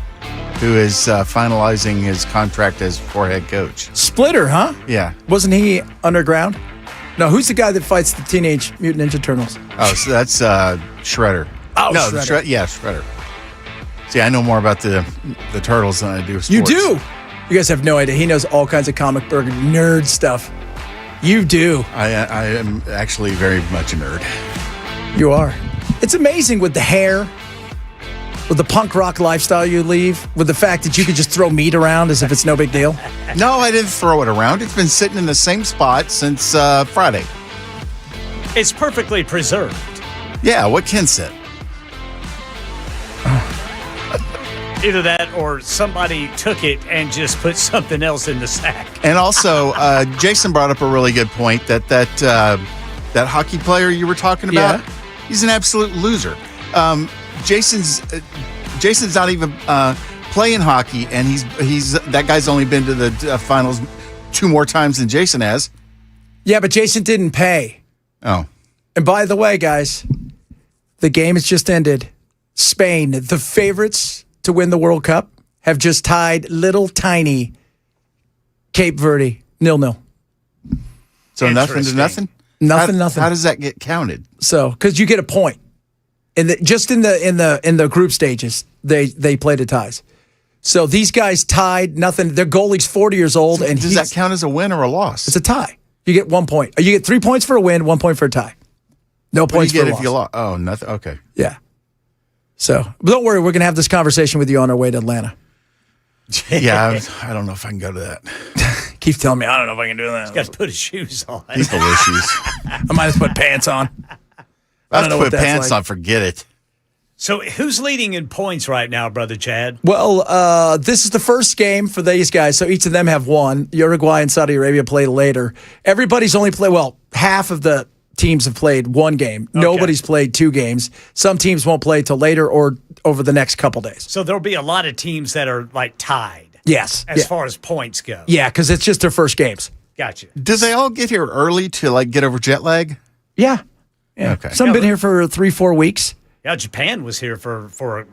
who is finalizing his contract as for head coach. Splitter, huh? Yeah. Wasn't he underground? No, who's the guy that fights the Teenage Mutant Ninja Turtles? Oh, so that's Shredder. Oh, no, Shredder. Shredder. See, I know more about the Turtles than I do sports. You do? You guys have no idea. He knows all kinds of comic book nerd stuff. You do. I am actually very much a nerd. You are. It's amazing with the hair, with the punk rock lifestyle you lead, with the fact that you could just throw meat around as if it's no big deal. No, I didn't throw it around. It's been sitting in the same spot since Friday. It's perfectly preserved. Yeah, what can sit? Either that or somebody took it and just put something else in the sack. And also, Jason brought up a really good point that hockey player you were talking about, he's an absolute loser. Jason's not even playing hockey, and he's that guy's only been to the finals 2 more times than Jason has. Yeah, but Jason didn't pay. Oh. And by the way, guys, the game has just ended. Spain, the favorites to win the World Cup, have just tied little tiny Cape Verde 0-0. So nothing to nothing? Nothing. How does that get counted? So, because you get a point. Just in the group stages, they played at ties. So these guys tied nothing. Their goalie's 40 years old, and does that count as a win or a loss? It's a tie. You get 1 point. You get 3 points for a win, 1 point for a tie. No points for a loss. If you lost? Oh, nothing. Okay. Yeah. So don't worry, we're going to have this conversation with you on our way to Atlanta. Yeah, I don't know if I can go to that. Keith telling me I don't know if I can do that. He's got to put his shoes on. People issues. I might have to put pants on. I have to put pants on. Forget it. So who's leading in points right now, Brother Chad? Well, this is the first game for these guys, so each of them have won. Uruguay and Saudi Arabia play later. Everybody's only played, half of the teams have played 1 game. Okay. Nobody's played 2 games. Some teams won't play till later or over the next couple days. So there'll be a lot of teams that are like tied. Yes. As far as points go. Yeah, because it's just their first games. Gotcha. Do they all get here early to get over jet lag? Yeah. Okay. Some been here for 3-4 weeks. Yeah, Japan was here for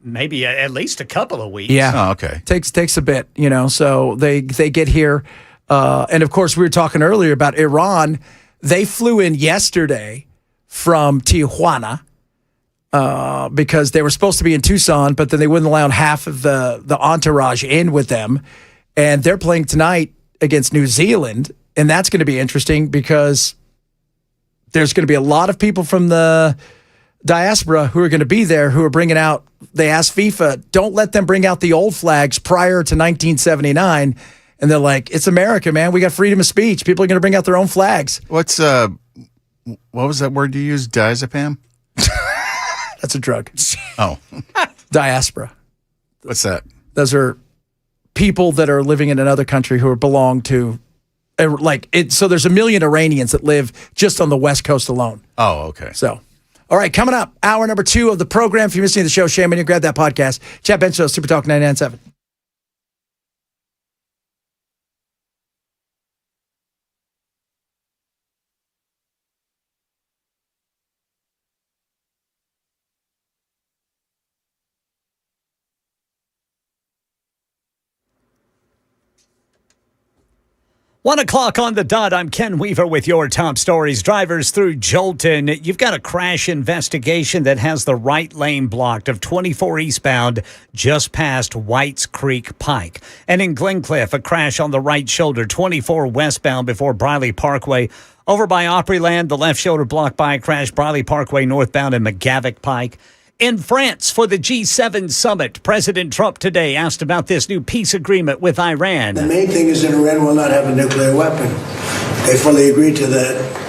maybe at least a couple of weeks. Yeah. Oh, okay. Takes a bit, So they get here, and of course we were talking earlier about Iran. They flew in yesterday from Tijuana because they were supposed to be in Tucson, but then they wouldn't allow half of the entourage in with them, and they're playing tonight against New Zealand, and that's going to be interesting because there's going to be a lot of people from the diaspora who are going to be there who are bringing out, they asked FIFA, don't let them bring out the old flags prior to 1979. And they're like, it's America, man. We got freedom of speech. People are going to bring out their own flags. What was that word you used? Diazepam? That's a drug. Oh. Diaspora. What's that? Those are people that are living in another country who belong to, so there's 1 million Iranians that live just on the West Coast alone. Oh, okay. So, all right, coming up, hour number 2 of the program. If you're missing the show, shame on you. Grab that podcast. Chad BENSON, Super Talk 99.7. 1 o'clock on the dot. I'm Ken Weaver with your top stories. Drivers through Jolton. You've got a crash investigation that has the right lane blocked of 24 eastbound just past Whites Creek Pike. And in Glencliff, a crash on the right shoulder, 24 westbound before Briley Parkway. Over by Opryland, the left shoulder blocked by a crash, Briley Parkway northbound and McGavick Pike. In France for the G7 summit, President Trump today asked about this new peace agreement with Iran. The main thing is that Iran will not have a nuclear weapon. They fully agreed to that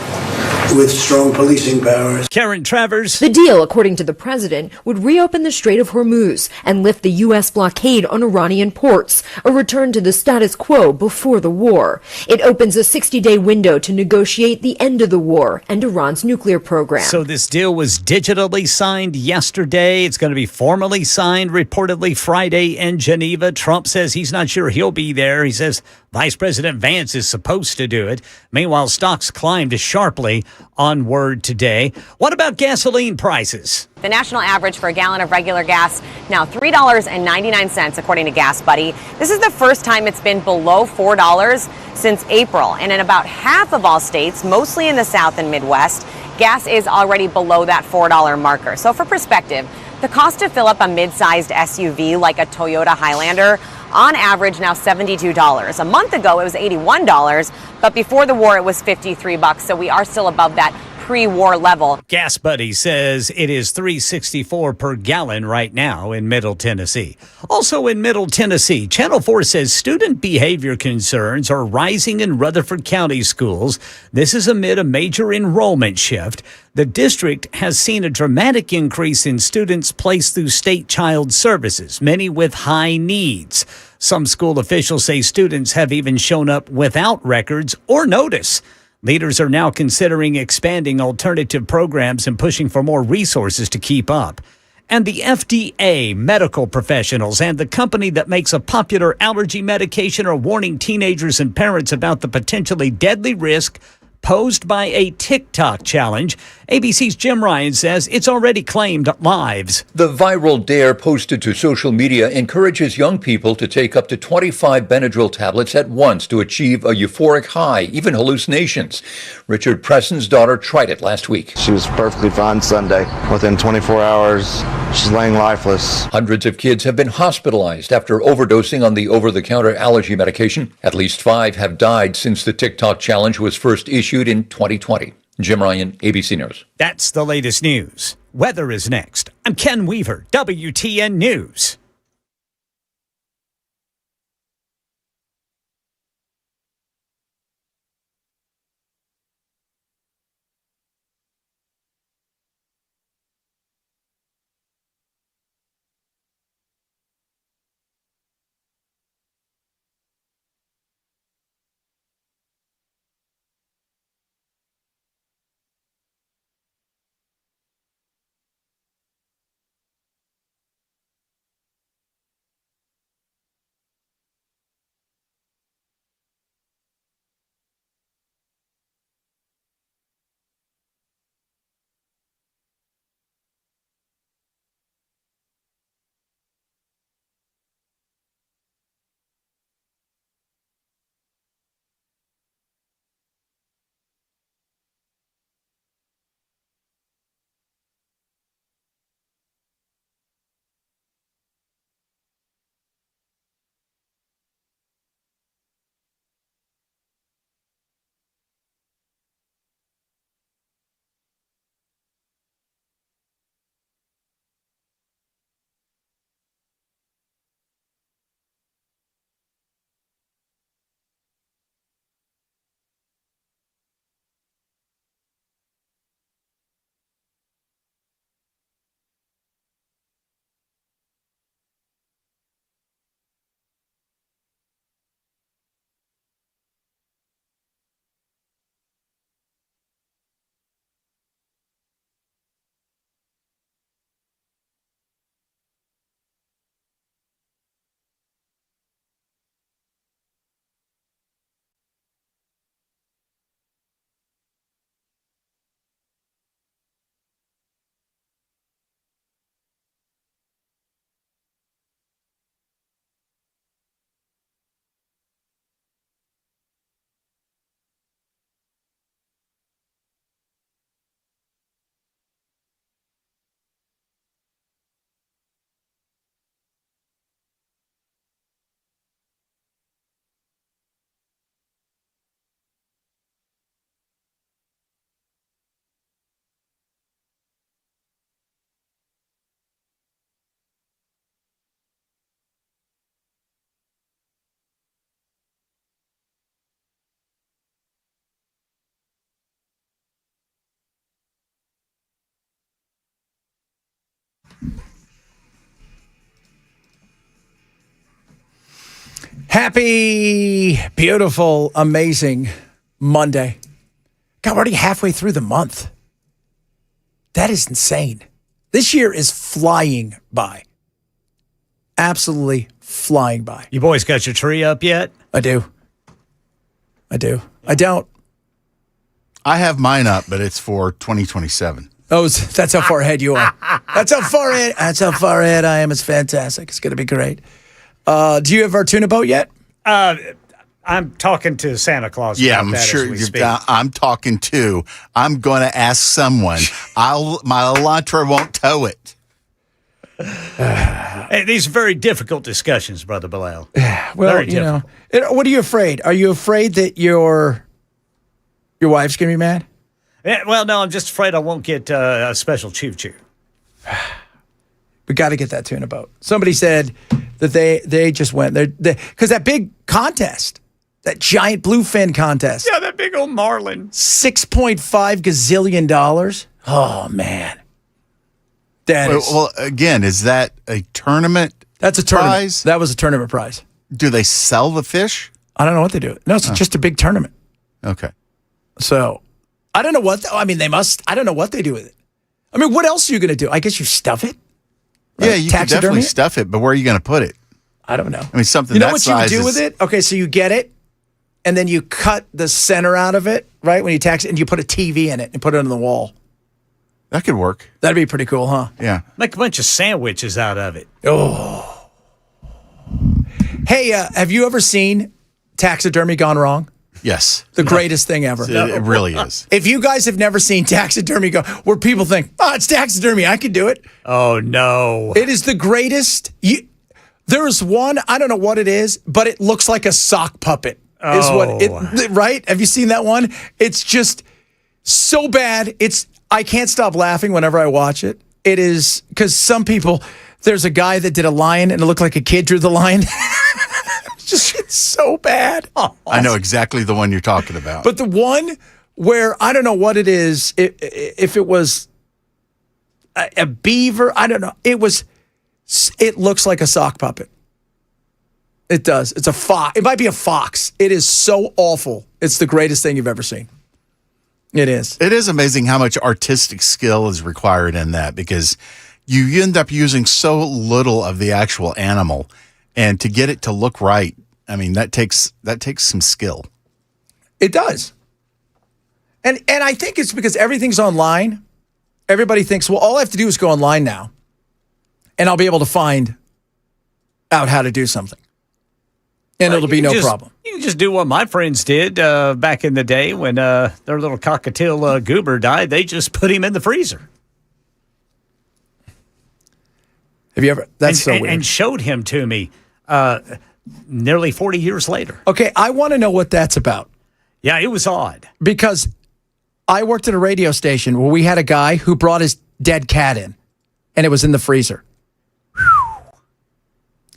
with strong policing powers. Karen Travers. The deal, according to the president, would reopen the Strait of Hormuz and lift the U.S. blockade on Iranian ports, a return to the status quo before the war. It opens a 60-day window to negotiate the end of the war and Iran's nuclear program. So this deal was digitally signed yesterday. It's going to be formally signed reportedly Friday in Geneva. Trump says he's not sure he'll be there. He says Vice President Vance is supposed to do it. Meanwhile, stocks climbed sharply on Word today. What about gasoline prices? The national average for a gallon of regular gas now $3.99, according to Gas Buddy. This is the first time it's been below $4 since April. And in about half of all states, mostly in the South and Midwest, gas is already below that $4 marker. So for perspective, the cost to fill up a mid-sized SUV like a Toyota Highlander, on average now $72. A month ago, it was $81, but before the war, it was $53. So we are still above that pre-war level. Gas Buddy says it is $3.64 per gallon right now in Middle Tennessee. Also in Middle Tennessee, Channel 4 says student behavior concerns are rising in Rutherford County schools. This is amid a major enrollment shift. The district has seen a dramatic increase in students placed through state child services, many with high needs. Some school officials say students have even shown up without records or notice. Leaders are now considering expanding alternative programs and pushing for more resources to keep up. And the FDA, medical professionals, and the company that makes a popular allergy medication are warning teenagers and parents about the potentially deadly risk posed by a TikTok challenge. ABC's Jim Ryan says it's already claimed lives. The viral dare posted to social media encourages young people to take up to 25 Benadryl tablets at once to achieve a euphoric high, even hallucinations. Richard Preston's daughter tried it last week. She was perfectly fine Sunday. Within 24 hours, she's laying lifeless. Hundreds of kids have been hospitalized after overdosing on the over-the-counter allergy medication. At least 5 have died since the TikTok challenge was first issued in 2020. Jim Ryan, ABC News. That's the latest news. Weather is next. I'm Ken Weaver, WTN News. Happy, beautiful, amazing Monday. God, we're already halfway through the month. That is insane. This year is flying by. Absolutely flying by. You boys got your tree up yet? I do. I don't. I have mine up, but it's for 2027. Oh, that's how far ahead you are. That's how far ahead I am. It's fantastic. It's going to be great. Do you have our tuna boat yet? I'm talking to Santa Claus. Yeah, about I'm that sure as we you're. speak. I'm talking too. I'm going to ask someone. My Elantra won't tow it. Hey, these are very difficult discussions, Brother Bilal. Well, Very difficult. what are you afraid? Are you afraid that your wife's going to be mad? Yeah, well, no, I'm just afraid I won't get a special choo-choo. We got to get that tuna boat. Somebody said that they just went there because that big contest, that giant bluefin contest. Yeah, that big old marlin. $6.5 gazillion. Oh man, Well, again, is that a tournament? That's a tournament prize? That was a tournament prize. Do they sell the fish? I don't know what they do. No, it's just a big tournament. Okay. So I don't know what. I mean, they must. I don't know what they do with it. I mean, what else are you going to do? I guess you stuff it. Yeah, you can definitely it? stuff it, but where are you going to put it? I don't know. I mean, something You know that what you size do with it? Okay, so you get it, and then you cut the center out of it, right? When you tax it, and you put a TV in it and put it on the wall. That could work. That'd be pretty cool, huh? Yeah. Make a bunch of sandwiches out of it. Oh. Hey, have you ever seen taxidermy gone wrong? Yes. The greatest thing ever. It really is. If you guys have never seen taxidermy go, where people think, oh, it's taxidermy, I can do it. Oh, no. It is the greatest. There's one, I don't know what it is, but it looks like a sock puppet. Right? Have you seen that one? It's just so bad. I can't stop laughing whenever I watch it. It is, because some people, there's a guy that did a lion and it looked like a kid drew the lion. It's so bad. I know exactly the one you're talking about. But the one where I don't know what it is, if it was a beaver, I don't know. It looks like a sock puppet. It does. It's a fox. It might be a fox. It is so awful. It's the greatest thing you've ever seen. It is. It is amazing how much artistic skill is required in that, because you end up using so little of the actual animal, and to get it to look right, I mean, that takes some skill. It does. And I think it's because everything's online. Everybody thinks, well, all I have to do is go online now, and I'll be able to find out how to do something. And it'll be no problem. You can just do what my friends did back in the day when their little cockatiel goober died. They just put him in the freezer. Have you ever? That's so weird. And showed him to me nearly 40 years later. Okay, I want to know what that's about. Yeah, it was odd. Because I worked at a radio station where we had a guy who brought his dead cat in, and it was in the freezer.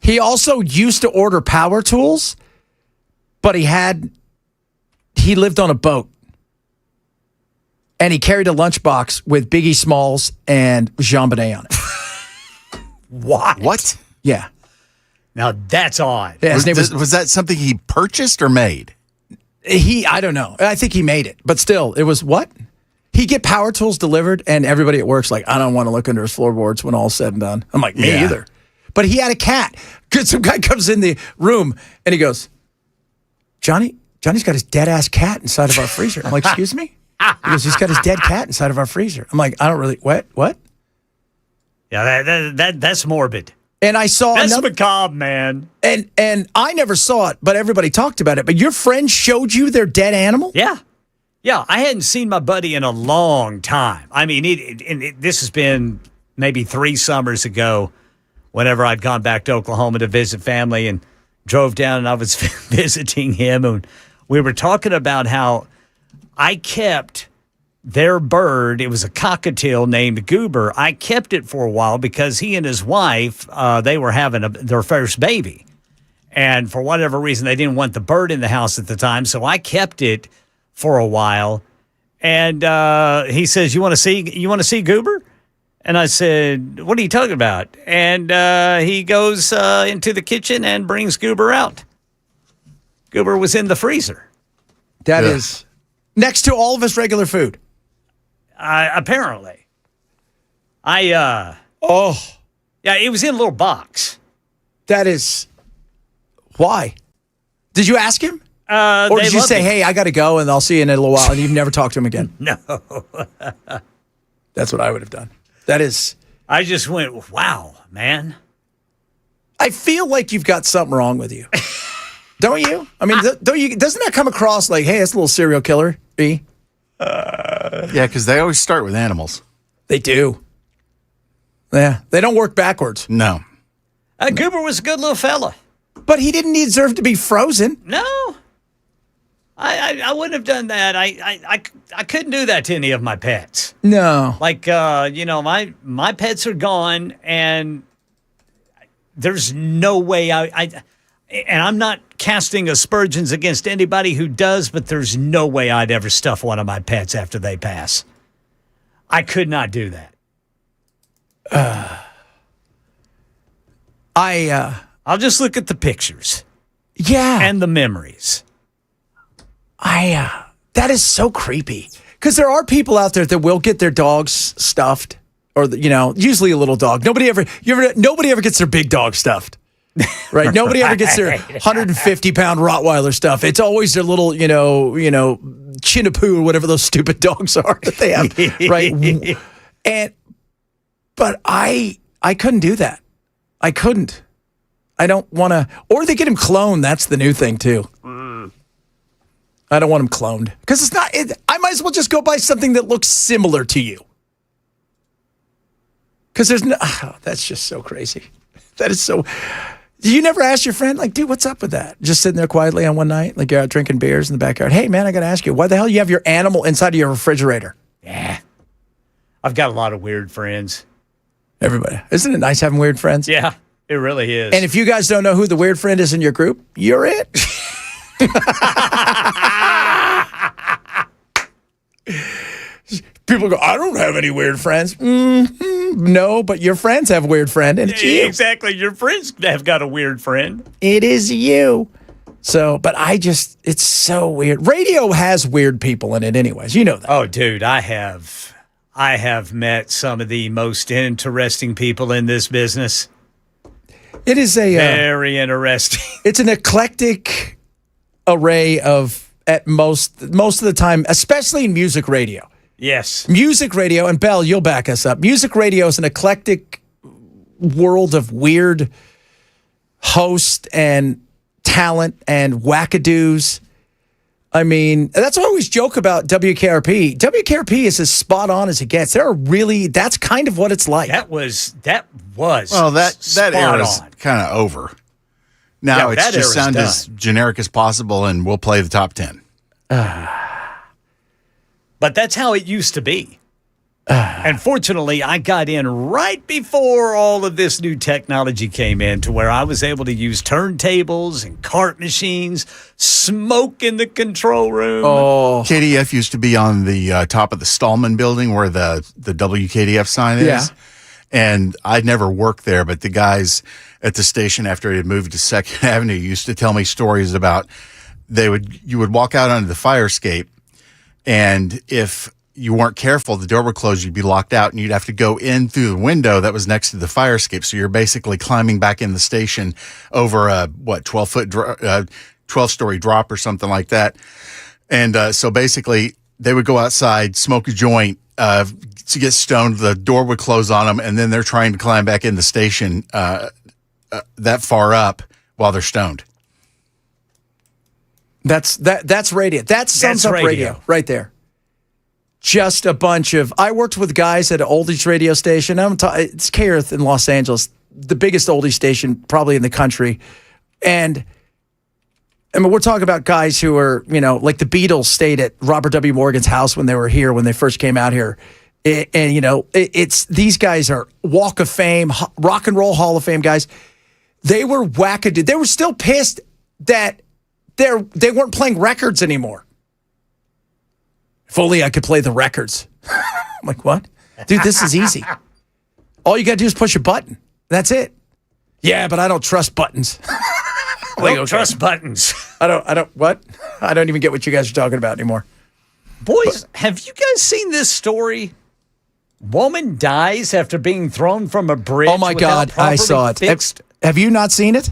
He also used to order power tools, but he lived on a boat. And he carried a lunchbox with Biggie Smalls and Jean Bonnet on it. What? Yeah. Now that's odd. Yeah, was that something he purchased or made? I don't know. I think he made it. But still, it was what? He'd get power tools delivered, and everybody at work's like, I don't want to look under his floorboards when all's said and done. I'm like, me either. But he had a cat. Some guy comes in the room, and he goes, Johnny's got his dead-ass cat inside of our freezer. I'm like, excuse me? He goes, he's got his dead cat inside of our freezer. I'm like, I don't really, what? Yeah, that's morbid. And I saw that's macabre, man. And I never saw it, but everybody talked about it. But your friend showed you their dead animal? Yeah. Yeah, I hadn't seen my buddy in a long time. I mean, this has been maybe 3 summers ago, whenever I'd gone back to Oklahoma to visit family and drove down and I was visiting him. And we were talking about how I kept their bird. It was a cockatiel named Goober. I kept it for a while because he and his wife, they were having their first baby. And for whatever reason, they didn't want the bird in the house at the time. So I kept it for a while. And he says, you want to see Goober? And I said, what are you talking about? And he goes into the kitchen and brings Goober out. Goober was in the freezer. That is next to all of his regular food. Apparently. Yeah, it was in a little box. That is why. Did you ask him? Or did you say, hey, I got to go and I'll see you in a little while, and you've never talked to him again? No. That's what I would have done. That is. I just went, wow, man. I feel like you've got something wrong with you. Don't you? I mean, doesn't that come across like, hey, that's a little serial killer, E? Yeah, because they always start with animals. They do. Yeah, they don't work backwards. No. Goober was a good little fella. But he didn't deserve to be frozen. No. I wouldn't have done that. I couldn't do that to any of my pets. No. Like, my pets are gone, and there's no way and I'm not casting aspersions against anybody who does, but there's no way I'd ever stuff one of my pets after they pass. I could not do that. I'll just look at the pictures. Yeah. And the memories. That is so creepy. Because there are people out there that will get their dogs stuffed, or usually a little dog. Nobody ever gets their big dog stuffed, right? Nobody ever gets their 150-pound Rottweiler stuff. It's always their little, Chinapoo or whatever those stupid dogs are that they have, right? But I couldn't do that. I couldn't. I don't want to. Or they get him cloned. That's the new thing too. I don't want him cloned because it's not. I might as well just go buy something that looks similar to you. Because there's no. Oh, that's just so crazy. That is so. You never ask your friend, like, dude, what's up with that? Just sitting there quietly on one night, like you're out drinking beers in the backyard. Hey, man, I got to ask you, why the hell you have your animal inside of your refrigerator? Yeah. I've got a lot of weird friends. Everybody. Isn't it nice having weird friends? Yeah, it really is. And if you guys don't know who the weird friend is in your group, you're it. People go, I don't have any weird friends. No, but your friends have a weird friend, and it's you. Exactly. Your friends have got a weird friend. It is you. So, but it's so weird. Radio has weird people in it anyways. You know that. Oh, dude, I have met some of the most interesting people in this business. It is very interesting. It's an eclectic array of, at most of the time, especially in music radio. Yes. Music radio, and Bell, you'll back us up. Music radio is an eclectic world of weird hosts and talent and wackadoos. I mean, that's what I always joke about WKRP. WKRP is as spot on as it gets. That's kind of what it's like. That was well, that era's kind of over. Now it's just sound as generic as possible, and we'll play the top 10. But that's how it used to be. And fortunately, I got in right before all of this new technology came in, to where I was able to use turntables and cart machines, smoke in the control room. Oh, KDF used to be on the top of the Stallman building where the WKDF sign is. Yeah. And I'd never worked there, but the guys at the station, after it had moved to 2nd Avenue, used to tell me stories about you would walk out onto the fire escape, and if you weren't careful, the door would close, you'd be locked out, and you'd have to go in through the window that was next to the fire escape. So you're basically climbing back in the station over a 12-story drop or something like that. And so basically they would go outside, smoke a joint, to get stoned. The door would close on them, and then they're trying to climb back in the station that far up while they're stoned. That's radio. That sums up radio right there. Just a bunch of. I worked with guys at an oldies radio station. It's KRF in Los Angeles, the biggest oldies station probably in the country, and I mean, we're talking about guys who are, like the Beatles stayed at Robert W. Morgan's house when they were here, when they first came out here. It's these guys are Walk of Fame, Rock and Roll Hall of Fame guys. They were wackadoo. They were still pissed that they weren't playing records anymore. If only I could play the records. I'm like, what? Dude, this is easy. All you got to do is push a button. That's it. Yeah, but I don't trust buttons. Don't trust buttons. I don't even get what you guys are talking about anymore. Boys, have you guys seen this story? Woman dies after being thrown from a bridge. Oh my God, I saw it. Fixed. Have you not seen it?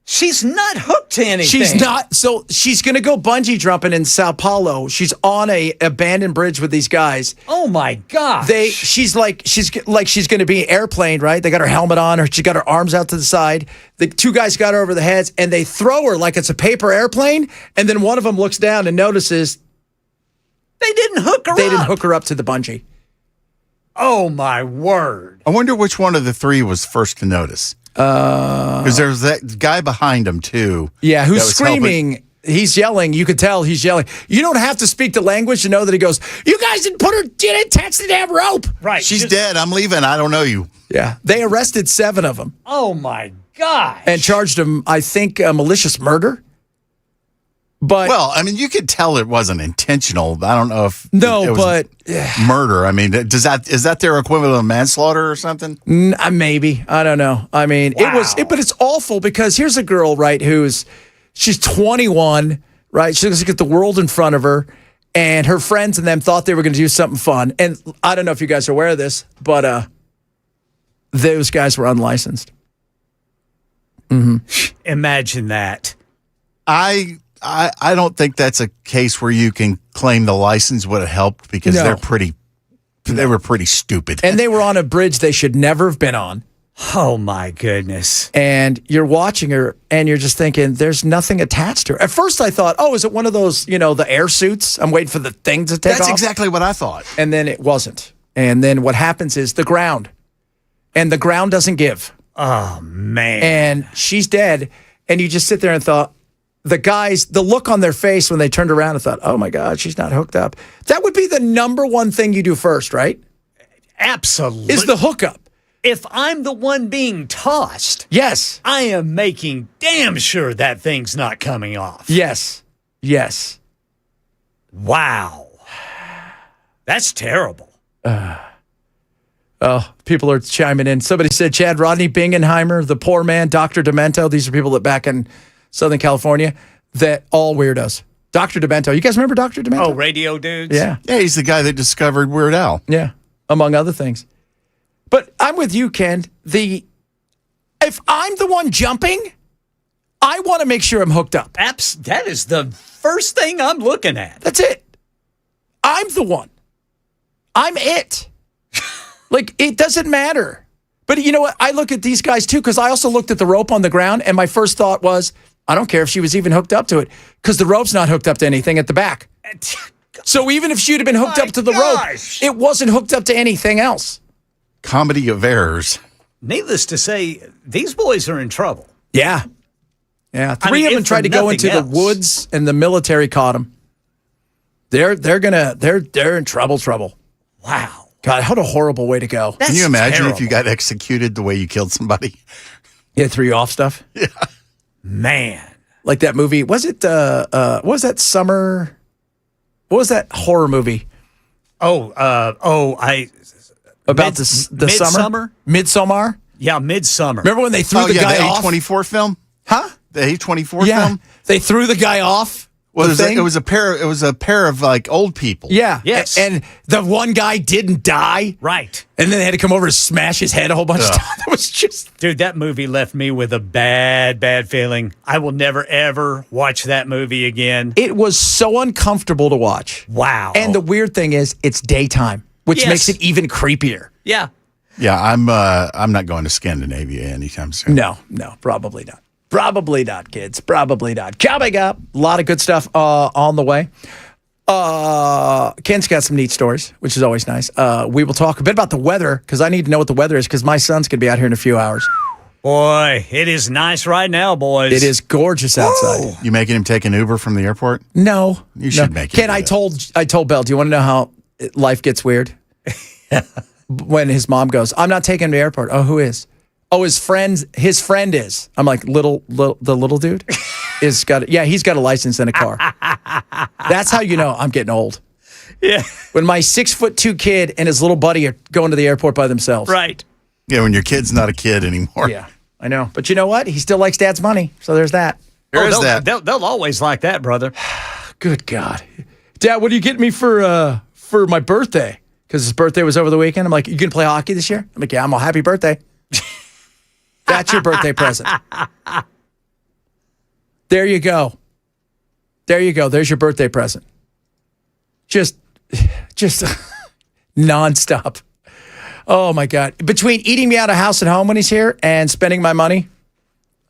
She's not hooked to anything. She's not. So she's going to go bungee jumping in Sao Paulo. She's on a abandoned bridge with these guys. Oh my God. She's going to be airplane, right? They got her helmet on, or she got her arms out to the side. The two guys got her over the heads, and they throw her like it's a paper airplane. And then one of them looks down and notices they didn't hook her up. They didn't hook her up to the bungee. Oh my word. I wonder which one of the three was first to notice. Because there's that guy behind him too. Yeah, who's screaming. He's yelling. You could tell he's yelling. You don't have to speak the language to know that he goes, you guys didn't attach the damn rope. Right. She's dead. I'm leaving. I don't know you. Yeah. They arrested 7 of them. Oh my God. And charged them, I think, malicious murder. But well, I mean, you could tell it wasn't intentional. I don't know if it was but murder. I mean, is that their equivalent of manslaughter or something? Maybe. I don't know. I mean, but it's awful because here's a girl, right, she's 21, right? She looks like the world in front of her, and her friends and them thought they were going to do something fun. And I don't know if you guys are aware of this, but those guys were unlicensed. Mm-hmm. Imagine that. I don't think that's a case where you can claim the license would have helped because they were pretty stupid. And they were on a bridge they should never have been on. Oh my goodness. And you're watching her and you're just thinking there's nothing attached to her. At first I thought, oh, is it one of those, the air suits? I'm waiting for the thing to take off. That's exactly what I thought. And then it wasn't. And then what happens is the ground. And the ground doesn't give. Oh man. And she's dead. And you just sit there and thought, the look on their face when they turned around and thought, oh my God, she's not hooked up. That would be the number one thing you do first, right? Absolutely. Is the hookup. If I'm the one being tossed, yes, I am making damn sure that thing's not coming off. Yes. Yes. Wow. That's terrible. People are chiming in. Somebody said Chad Rodney Bingenheimer, the poor man, Dr. Demento. These are people that back in Southern California, that all weirdos. Dr. Demento. You guys remember Dr. Demento? Oh, radio dudes? Yeah. Yeah, he's the guy that discovered Weird Al. Yeah, among other things. But I'm with you, Ken. If I'm the one jumping, I want to make sure I'm hooked up. That is the first thing I'm looking at. That's it. I'm the one. I'm it. It doesn't matter. But you know what? I look at these guys too, because I also looked at the rope on the ground, and my first thought was, I don't care if she was even hooked up to it, because the rope's not hooked up to anything at the back. So even if she'd have been hooked up to the rope, it wasn't hooked up to anything else. Comedy of errors. Needless to say, these boys are in trouble. Yeah. Yeah. Three of them tried to go into the woods, and the military caught them. They're in trouble. Wow. God, what a horrible way to go. Can you imagine if you got executed the way you killed somebody? Yeah, threw you off stuff? Yeah. Man. Like that movie. Was it, what was that summer? What was that horror movie? About the summer? Midsommar? Yeah, Midsommar. Remember when they threw the guy off? The A24 film? Huh? The A24 film? They threw the guy off. Well, it was a pair of like old people. Yeah. Yes. And the one guy didn't die. Right. And then they had to come over and smash his head a whole bunch of times. That was just... Dude, that movie left me with a bad feeling. I will never, ever watch that movie again. It was so uncomfortable to watch. Wow. And the weird thing is, it's daytime, which makes it even creepier. Yeah. Yeah, I'm not going to Scandinavia anytime soon. No, probably not. Probably not, kids. Probably not. Coming up, a lot of good stuff on the way. Ken's got some neat stories, which is always nice. We will talk a bit about the weather, because I need to know what the weather is, because my son's going to be out here in a few hours. Boy, it is nice right now, boys. It is gorgeous outside. Whoa. You making him take an Uber from the airport? No. You should make it. Ken, I told Belle, do you want to know how life gets weird? When his mom goes, I'm not taking him to the airport. Oh, who is? Oh, his friend is. I'm like, the little dude he's got a license and a car. That's how you know I'm getting old. Yeah. When my 6'2" kid and his little buddy are going to the airport by themselves. Right. Yeah, when your kid's not a kid anymore. Yeah, I know. But you know what? He still likes dad's money. So there's that. There's that. They'll always like that, brother. Good God. Dad, what are you getting me for my birthday? Because his birthday was over the weekend. I'm like, you going to play hockey this year? I'm like, yeah, I'm all happy birthday. That's your birthday present. There you go. There you go. There's your birthday present. Just nonstop. Oh, my God. Between eating me out of house and home when he's here and spending my money,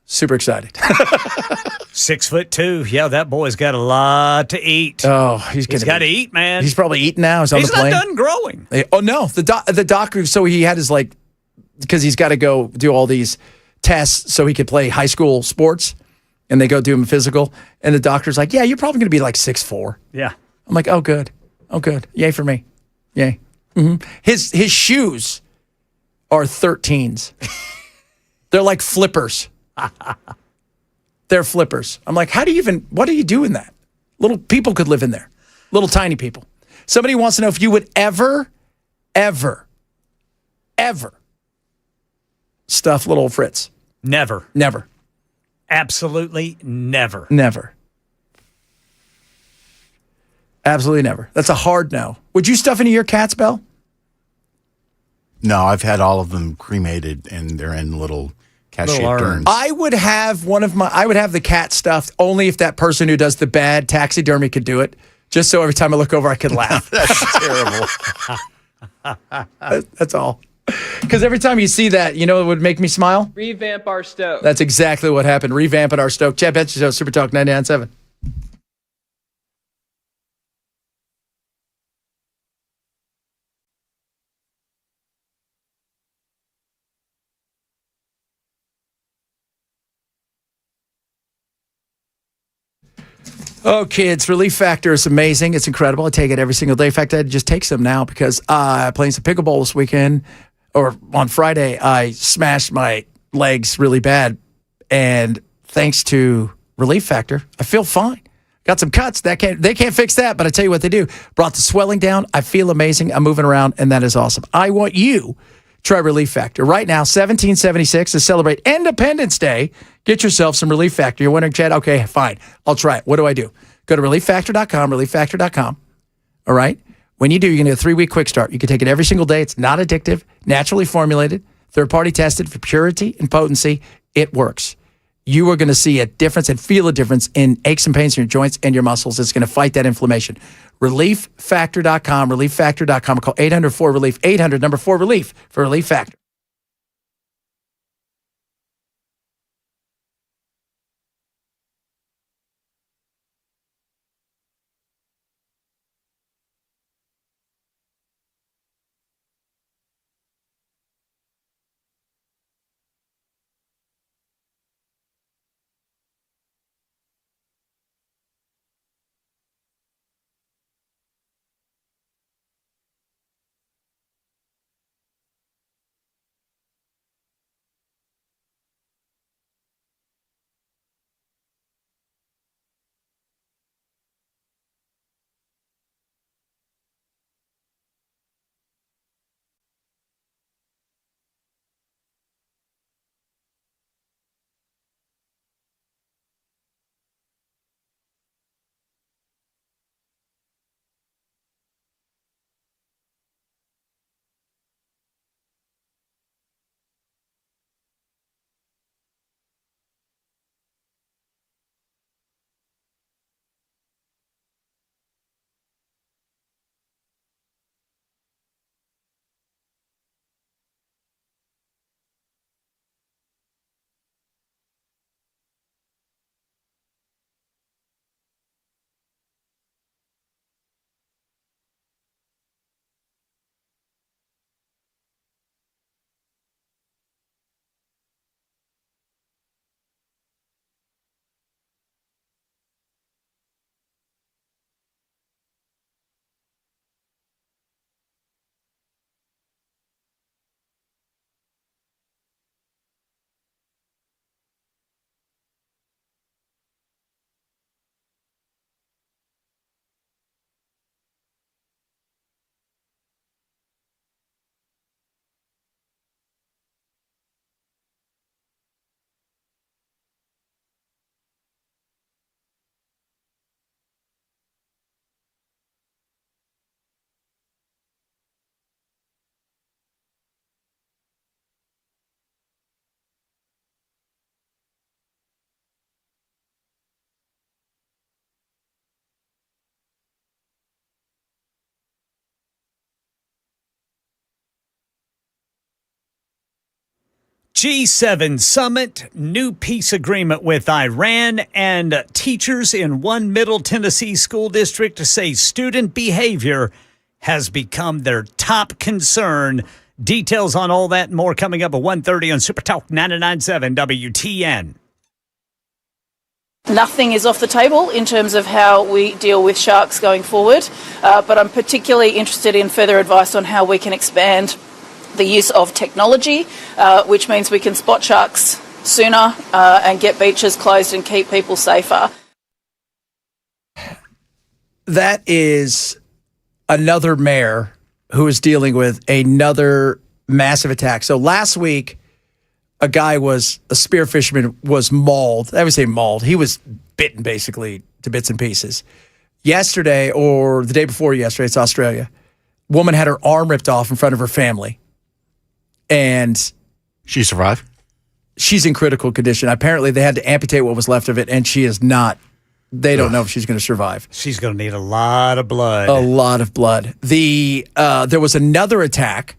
super excited. 6'2". Yeah, that boy's got a lot to eat. Oh, he's got to eat, man. He's probably eating now. He's on the plane. Not done growing. Oh, no. The doctor, so he had his, because he's got to go do all these tests so he could play high school sports, and they go do him a physical, and the doctor's like, yeah, you're probably going to be like 6'4". Yeah. I'm like, oh, good. Oh, good. Yay for me. Yay. Mm-hmm. His shoes are 13s. They're like flippers. They're flippers. I'm like, what do you do in that? Little people could live in there. Little tiny people. Somebody wants to know if you would ever stuff little Fritz. Never. Never. Absolutely never. Never. Absolutely never. That's a hard no. Would you stuff any of your cats, Belle? No, I've had all of them cremated, and they're in little cat-shaped urns. I would have the cat stuffed only if that person who does the bad taxidermy could do it. Just so every time I look over, I could laugh. That's terrible. That's all. Because every time you see that, you know it would make me smile? Revamp our stove. That's exactly what happened. Revamping our stove. Chad Benson Show, Super Talk 99.7. Oh, kids, Relief Factor is amazing. It's incredible. I take it every single day. In fact, I just take some now because playing some pickleball this weekend, or on Friday, I smashed my legs really bad. And thanks to Relief Factor, I feel fine. Got some cuts. They can't fix that, but I tell you what they do. Brought the swelling down. I feel amazing. I'm moving around, and that is awesome. I want you try Relief Factor. Right now, $17.76 to celebrate Independence Day. Get yourself some Relief Factor. You're wondering, Chad, okay, fine. I'll try it. What do I do? Go to relieffactor.com, relieffactor.com. All right? When you do, you're going to get a 3-week quick start. You can take it every single day. It's not addictive, naturally formulated, third-party tested for purity and potency. It works. You are going to see a difference and feel a difference in aches and pains in your joints and your muscles. It's going to fight that inflammation. Relieffactor.com, relieffactor.com. Call 800-4RELIEF, 800-4RELIEF for Relief Factor. G7 summit, new peace agreement with Iran, and teachers in one Middle Tennessee school district say student behavior has become their top concern. Details on all that and more coming up at 1:30 on Super Talk 99.7 WTN. Nothing is off the table in terms of how we deal with sharks going forward, but I'm particularly interested in further advice on how we can expand the use of technology, which means we can spot sharks sooner and get beaches closed and keep people safer. That is another mayor who is dealing with another massive attack. So last week, a spear fisherman was mauled. I would say mauled. He was bitten basically to bits and pieces. Yesterday, or the day before yesterday, it's Australia, woman had her arm ripped off in front of her family. And she survived? She's in critical condition. Apparently, they had to amputate what was left of it, and she is not. They don't know if she's going to survive. She's going to need a lot of blood. A lot of blood. There was another attack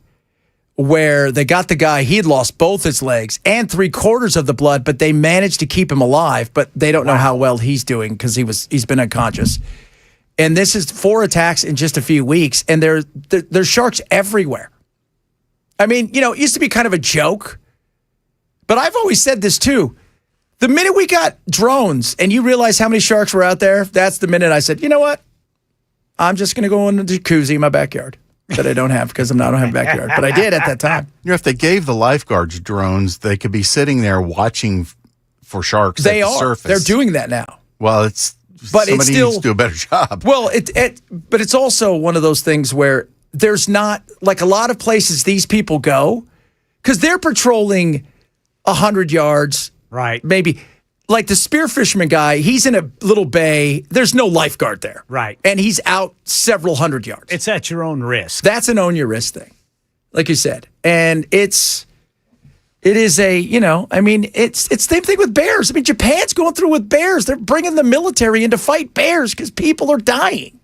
where they got the guy, he had lost both his legs and 3/4 of the blood, but they managed to keep him alive, but they don't know how well he's doing because he's been unconscious. And this is 4 attacks in just a few weeks, and there's sharks everywhere. I mean, it used to be kind of a joke, but I've always said this too. The minute we got drones and you realize how many sharks were out there, that's the minute I said, you know what? I'm just going to go in the jacuzzi in my backyard that I don't have because I don't have a backyard. But I did at that time. If they gave the lifeguards drones, they could be sitting there watching for sharks they at the are. surface. They're doing that now. Well, somebody needs to do a better job. Well, but it's also one of those things where there's not, like a lot of places these people go, because they're patrolling 100 yards. Right. Maybe. Like the spear fisherman guy, he's in a little bay. There's no lifeguard there. Right. And he's out several hundred yards. It's at your own risk. That's an own your risk thing, like you said. And it is it's the same thing with bears. I mean, Japan's going through with bears. They're bringing the military in to fight bears because people are dying.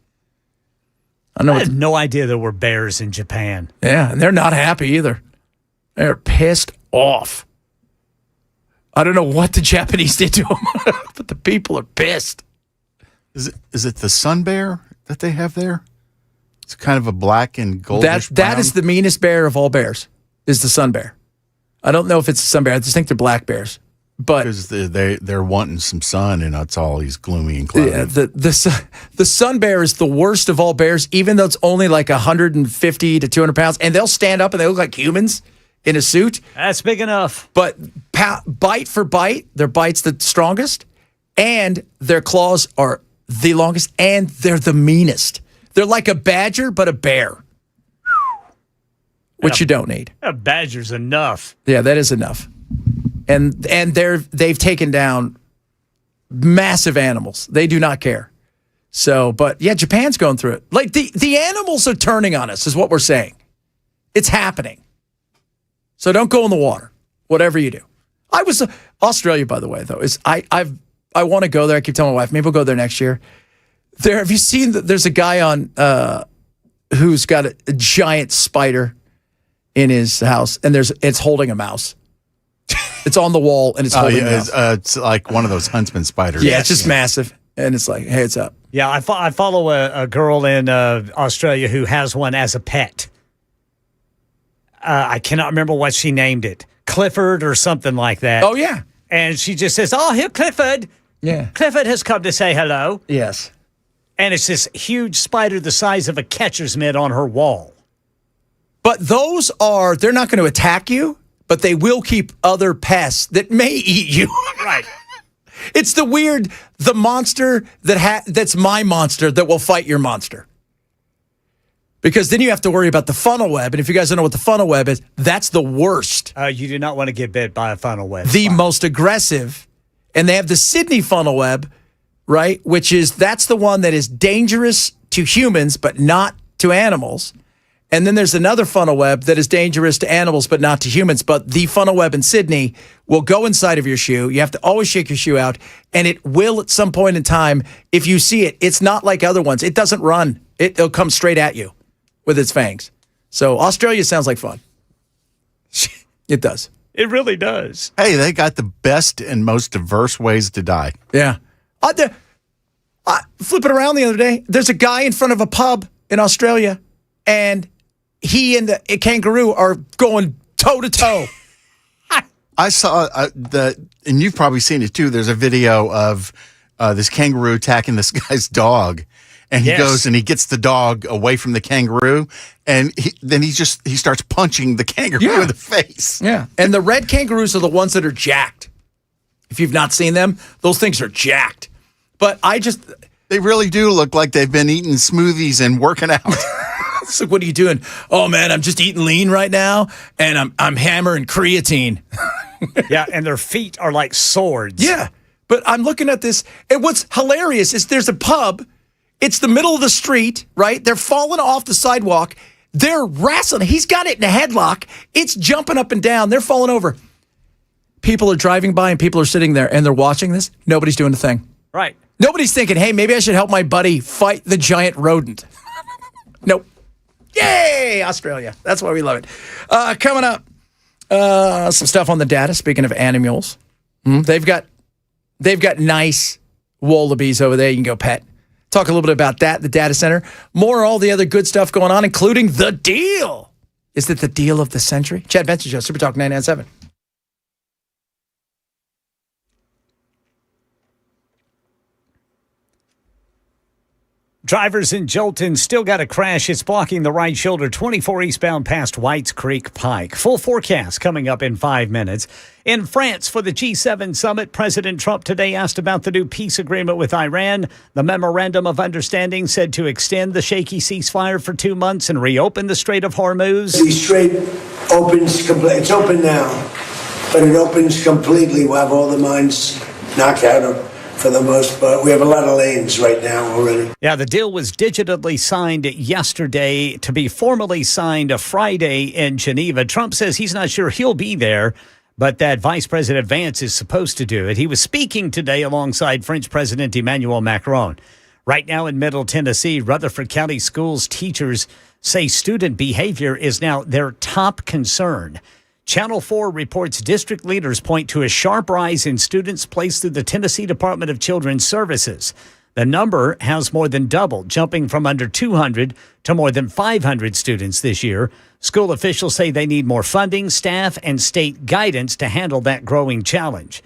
I had no idea there were bears in Japan. Yeah, and they're not happy either. They're pissed off. I don't know what the Japanese did to them, but the people are pissed. Is it the sun bear that they have there? It's kind of a black and goldish brown. That is the meanest bear of all bears, is the sun bear. I don't know if it's the sun bear. I just think they're black bears. But because they're wanting some sun, and that's all he's gloomy and cloudy. Yeah, the sun bear is the worst of all bears, even though it's only like 150 to 200 pounds, and they'll stand up and they look like humans in a suit. That's big enough. But bite for bite, their bite's the strongest, and their claws are the longest, and they're the meanest. They're like a badger, but a bear, which you don't need. A badger's enough. Yeah, that is enough. And they've taken down massive animals. They do not care. So, but yeah, Japan's going through it. Like the animals are turning on us, is what we're saying. It's happening. So don't go in the water, whatever you do. Australia, by the way, though, is I want to go there. I keep telling my wife, maybe we'll go there next year. Have you seen that? There's a guy on who's got a giant spider in his house, and it's holding a mouse. It's on the wall, and it's holding a mouse. It's like one of those huntsman spiders. Yeah, it's just massive, and it's like, hey, it's up. Yeah, I follow a girl in Australia who has one as a pet. I cannot remember what she named it. Clifford or something like that. Oh, yeah. And she just says, oh, here, Clifford. Yeah. Clifford has come to say hello. Yes. And it's this huge spider the size of a catcher's mitt on her wall. But they're not going to attack you, but they will keep other pests that may eat you. Right. It's the monster that's my monster that will fight your monster. Because then you have to worry about the funnel web. And if you guys don't know what the funnel web is, that's the worst. You do not want to get bit by a funnel web. The most aggressive. And they have the Sydney funnel web, right? That's the one that is dangerous to humans, but not to animals. And then there's another funnel web that is dangerous to animals, but not to humans. But the funnel web in Sydney will go inside of your shoe. You have to always shake your shoe out. And it will, at some point in time, if you see it, it's not like other ones. It doesn't run. It'll come straight at you with its fangs. So Australia sounds like fun. It does. It really does. Hey, they got the best and most diverse ways to die. Yeah. Flipping around the other day, there's a guy in front of a pub in Australia, and he and a kangaroo are going toe-to-toe. I saw and you've probably seen it too. There's a video of this kangaroo attacking this guy's dog, and he goes and he gets the dog away from the kangaroo, and then he starts punching the kangaroo in the face. Yeah, and the red kangaroos are the ones that are jacked. If you've not seen them, those things are jacked. But they really do look like they've been eating smoothies and working out. It's like, what are you doing? Oh man, I'm just eating lean right now, and I'm hammering creatine. Yeah, and their feet are like swords. Yeah, but I'm looking at this, and what's hilarious is there's a pub. It's the middle of the street, right? They're falling off the sidewalk. They're wrestling. He's got it in a headlock. It's jumping up and down. They're falling over. People are driving by, and people are sitting there, and they're watching this. Nobody's doing a thing. Right. Nobody's thinking, hey, maybe I should help my buddy fight the giant rodent. Nope. Yay, Australia. That's why we love it. Coming up, some stuff on the data. Speaking of animals, they've got nice wallabies over there. You can go pet. Talk a little bit about that, the data center. More, all the other good stuff going on, including the deal. Is it the deal of the century? Chad Benson Show, Super Talk 997. Drivers in Jolton still got a crash. It's blocking the right shoulder, 24 eastbound past Whites Creek Pike. Full forecast coming up in 5 minutes. In France for the G7 summit, President Trump today asked about the new peace agreement with Iran. The memorandum of understanding said to extend the shaky ceasefire for 2 months and reopen the Strait of Hormuz. The strait opens completely. It's open now, but it opens completely. We'll have all the mines knocked out for the most part. We have a lot of lanes right now already. Yeah, the deal was digitally signed yesterday to be formally signed Friday in Geneva. Trump says he's not sure he'll be there, but that Vice President Vance is supposed to do it. He was speaking today alongside French President Emmanuel Macron. Right now in Middle Tennessee, Rutherford County schools teachers say student behavior is now their top concern. Channel 4 reports district leaders point to a sharp rise in students placed through the Tennessee Department of Children's Services. The number has more than doubled, jumping from under 200 to more than 500 students this year. School officials say they need more funding, staff, and state guidance to handle that growing challenge.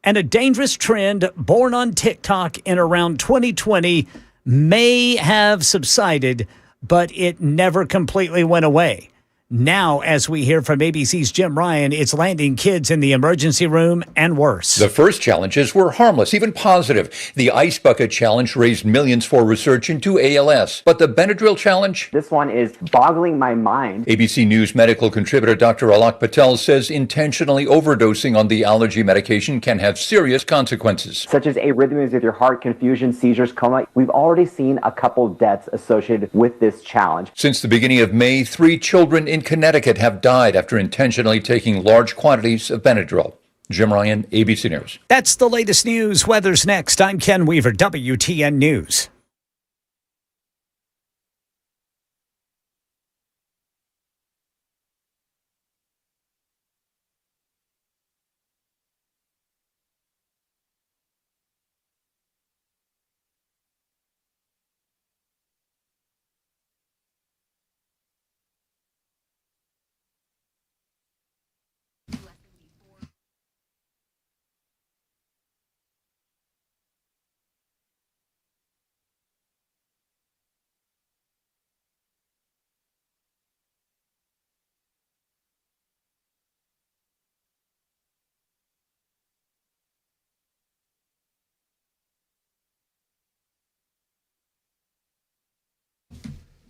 And a dangerous trend born on TikTok in around 2020 may have subsided, but it never completely went away. Now, as we hear from ABC's Jim Ryan, it's landing kids in the emergency room and worse. The first challenges were harmless, even positive. The Ice Bucket Challenge raised millions for research into ALS. But the Benadryl Challenge? This one is boggling my mind. ABC News medical contributor Dr. Alok Patel says intentionally overdosing on the allergy medication can have serious consequences. Such as arrhythmias with your heart, confusion, seizures, coma. We've already seen a couple deaths associated with this challenge. Since the beginning of May, 3 children in Connecticut have died after intentionally taking large quantities of Benadryl. Jim Ryan, ABC News. That's the latest news. Weather's next. I'm Ken Weaver, WTN News.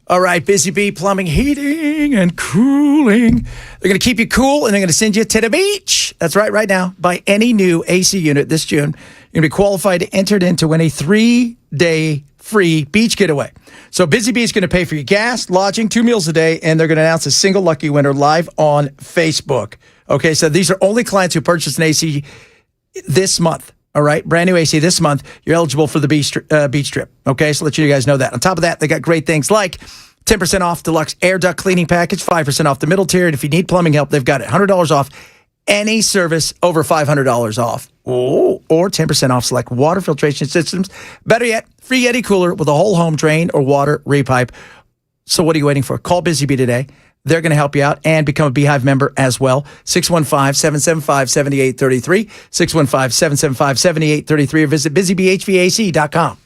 All right, Busy Bee Plumbing, Heating, and Cooling. They're going to keep you cool, and they're going to send you to the beach. That's right, right now. Buy any new AC unit this June. You're going to be qualified to enter into win a 3-day free beach getaway. So Busy Bee is going to pay for your gas, lodging, 2 meals a day, and they're going to announce a single lucky winner live on Facebook. Okay, so these are only clients who purchased an AC this month. All right, brand new AC this month. You're eligible for the beach trip. Okay, so let you guys know that. On top of that, they got great things like 10% off deluxe air duct cleaning package, 5% off the middle tier. And if you need plumbing help, they've got it. $100 off any service over $500 off. Or 10% off select water filtration systems. Better yet, free Yeti cooler with a whole home drain or water repipe. So what are you waiting for? Call Busy Bee today. They're going to help you out and become a Beehive member as well. 615-775-7833. 615-775-7833 or visit busybhvac.com.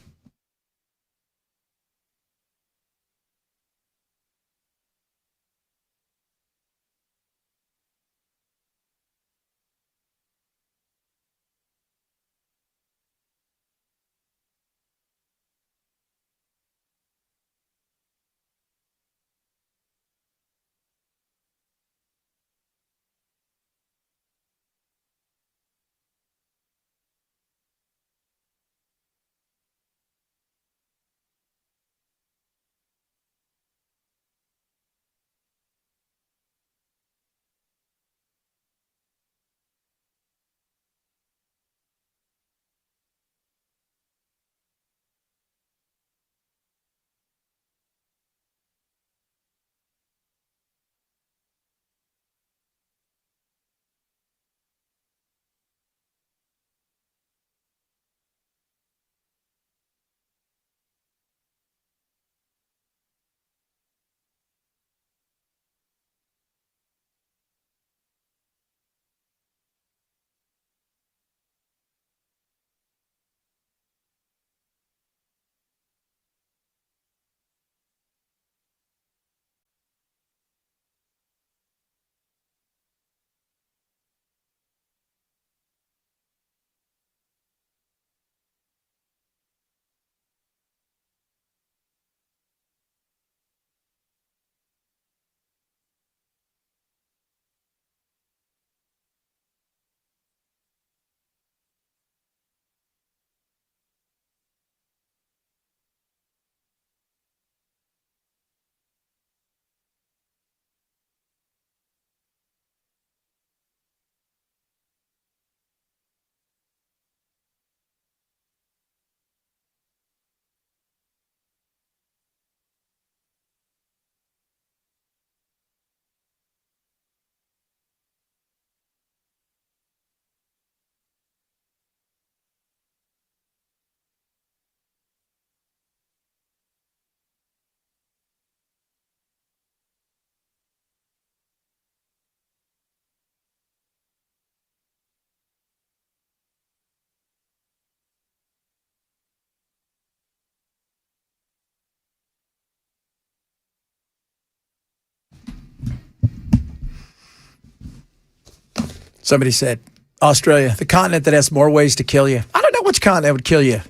Somebody said, Australia, the continent that has more ways to kill you. I don't know which continent would kill you.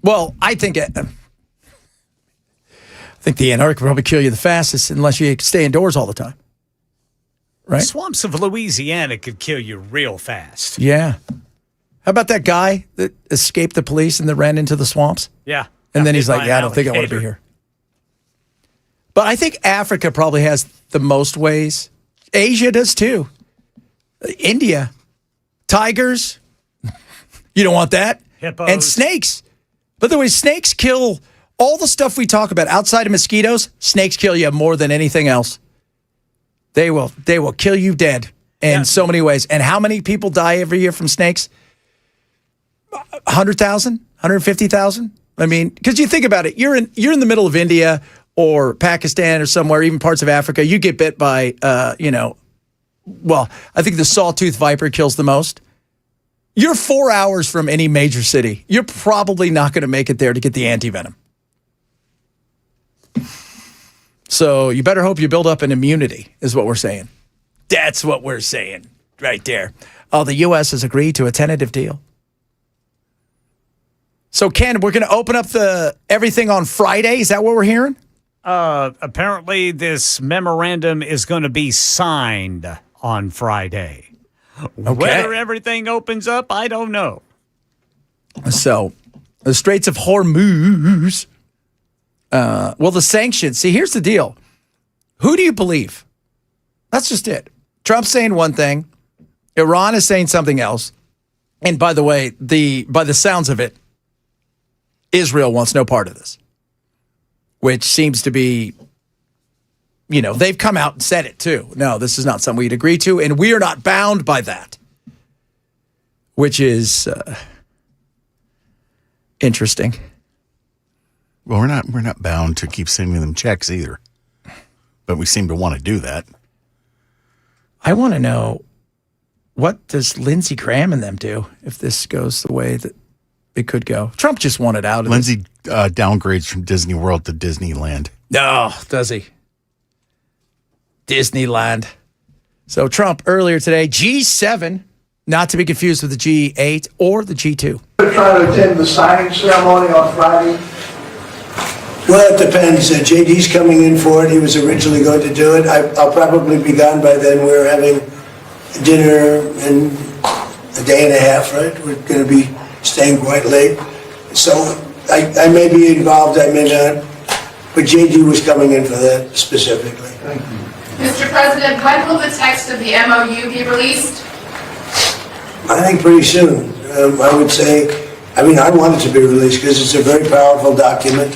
Well, I think the Antarctica would probably kill you the fastest unless you stay indoors all the time. Right? Swamps of Louisiana could kill you real fast. Yeah. How about that guy that escaped the police and then ran into the swamps? Yeah. And then he's like, I don't think I want to be here. But I think Africa probably has the most ways. Asia does too. India, tigers, you don't want that. Hippos. And snakes. By the way, snakes kill all the stuff we talk about outside of mosquitoes. Snakes kill you more than anything else. They will kill you dead in so many ways. And how many people die every year from snakes? 100,000, 150,000. I mean, because you think about it, you're in the middle of India or Pakistan or somewhere, even parts of Africa. You get bit by, well, I think the sawtooth viper kills the most. You're 4 hours from any major city. You're probably not going to make it there to get the antivenom. So you better hope you build up an immunity, is what we're saying. That's what we're saying right there. Oh, the U.S. has agreed to a tentative deal. So, Ken, we're going to open up everything on Friday. Is that what we're hearing? Apparently, this memorandum is going to be signed on Friday. Okay. Whether everything opens up, I don't know. So, the Straits of Hormuz. Well, the sanctions. See, here's the deal. Who do you believe? That's just it. Trump's saying one thing. Iran is saying something else. And by the way, by the sounds of it, Israel wants no part of this, which seems to be they've come out and said it too. No, this is not something we'd agree to, and we are not bound by that, which is interesting. Well, we're not bound to keep sending them checks either, but we seem to want to do that. I want to know, what does Lindsey Graham and them do if this goes the way that it could go? Trump just wanted out of Lindsey downgrades from Disney World to Disneyland. No, does he? Disneyland. So Trump earlier today, G7, not to be confused with the G8 or the G2. Try to attend the signing ceremony on Friday. Well, it depends. JD's coming in for it. He was originally going to do it. I'll probably be gone by then. We're having dinner in a day and a half, right? We're going to be staying quite late. So I may be involved, I may not. But JD was coming in for that specifically. Thank you. Mr. President, when will the text of the MOU be released? I think pretty soon. I would say, I want it to be released because it's a very powerful document.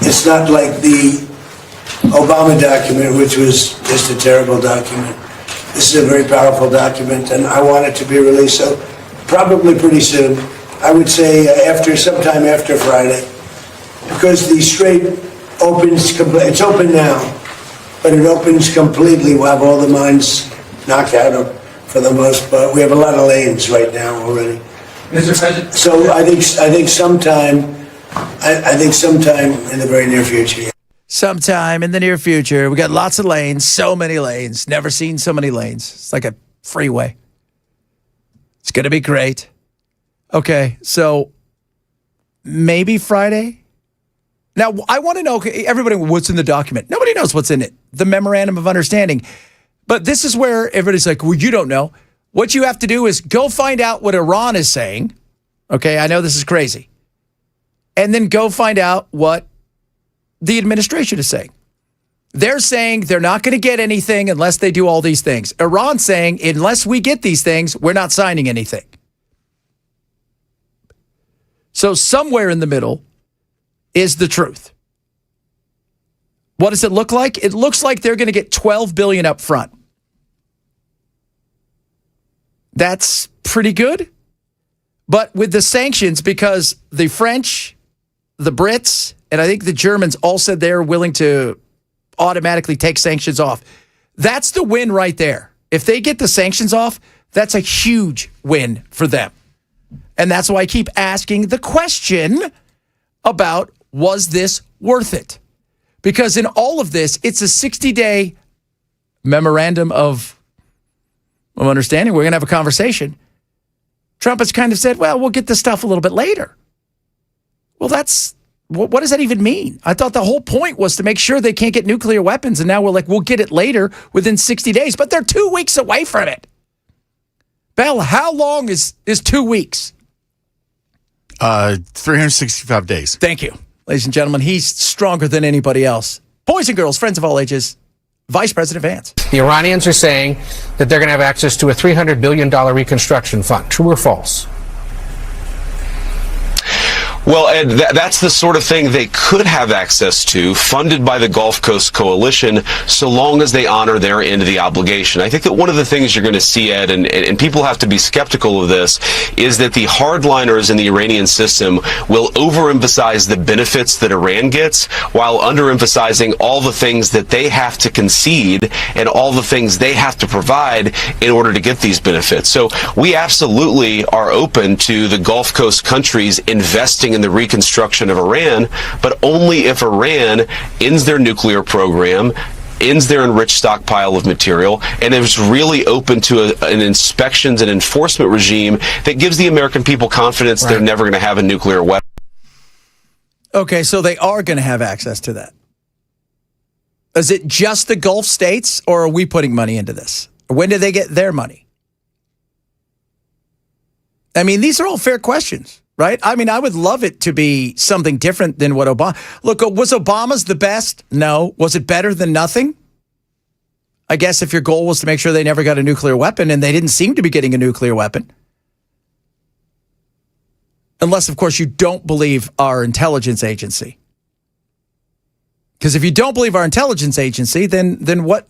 It's not like the Obama document, which was just a terrible document. This is a very powerful document, and I want it to be released, so probably pretty soon. I would say sometime after Friday, because the strait opens, it's open now, but it opens completely. We'll have all the mines knocked out for the most part. We have a lot of lanes right now already. Mr. President. So I think sometime in the very near future. Sometime in the near future. We got lots of lanes, so many lanes. Never seen so many lanes. It's like a freeway. It's going to be great. Okay, so maybe Friday? Now, I want to know, everybody, what's in the document? Nobody knows what's in it. The Memorandum of Understanding. But this is where everybody's like, well, you don't know. What you have to do is go find out what Iran is saying. Okay, I know this is crazy. And then go find out what the administration is saying. They're saying they're not going to get anything unless they do all these things. Iran's saying, unless we get these things, we're not signing anything. So somewhere in the middle is the truth. What does it look like? It looks like they're going to get $12 billion up front. That's pretty good. But with the sanctions, because the French, the Brits, and I think the Germans all said they're willing to automatically take sanctions off. That's the win right there. If they get the sanctions off, that's a huge win for them. And that's why I keep asking the question about, was this worth it? Because in all of this, it's a 60-day memorandum of understanding. We're going to have a conversation. Trump has kind of said, well, we'll get this stuff a little bit later. Well, what does that even mean? I thought the whole point was to make sure they can't get nuclear weapons, and now we're like, we'll get it later within 60 days, but they're 2 weeks away from it. Bell, how long is 2 weeks? 365 days. Thank you. Ladies and gentlemen, he's stronger than anybody else. Boys and girls, friends of all ages, Vice President Vance. The Iranians are saying that they're going to have access to a $300 billion reconstruction fund. True or false? Well, Ed, that's the sort of thing they could have access to, funded by the Gulf Coast Coalition, so long as they honor their end of the obligation. I think that one of the things you're going to see, Ed, and people have to be skeptical of this, is that the hardliners in the Iranian system will overemphasize the benefits that Iran gets, while underemphasizing all the things that they have to concede and all the things they have to provide in order to get these benefits. So we absolutely are open to the Gulf Coast countries investing in the reconstruction of Iran, but only if Iran ends their nuclear program, ends their enriched stockpile of material, and is really open to an inspections and enforcement regime that gives the American people confidence they're never going to have a nuclear weapon. Okay, so they are going to have access to that. Is it just the Gulf states, or are we putting money into this? When do they get their money? I mean, these are all fair questions. Right? I mean, I would love it to be something different than what Obama... Look, was Obama's the best? No. Was it better than nothing? I guess if your goal was to make sure they never got a nuclear weapon, and they didn't seem to be getting a nuclear weapon. Unless, of course, you don't believe our intelligence agency. Because if you don't believe our intelligence agency, then what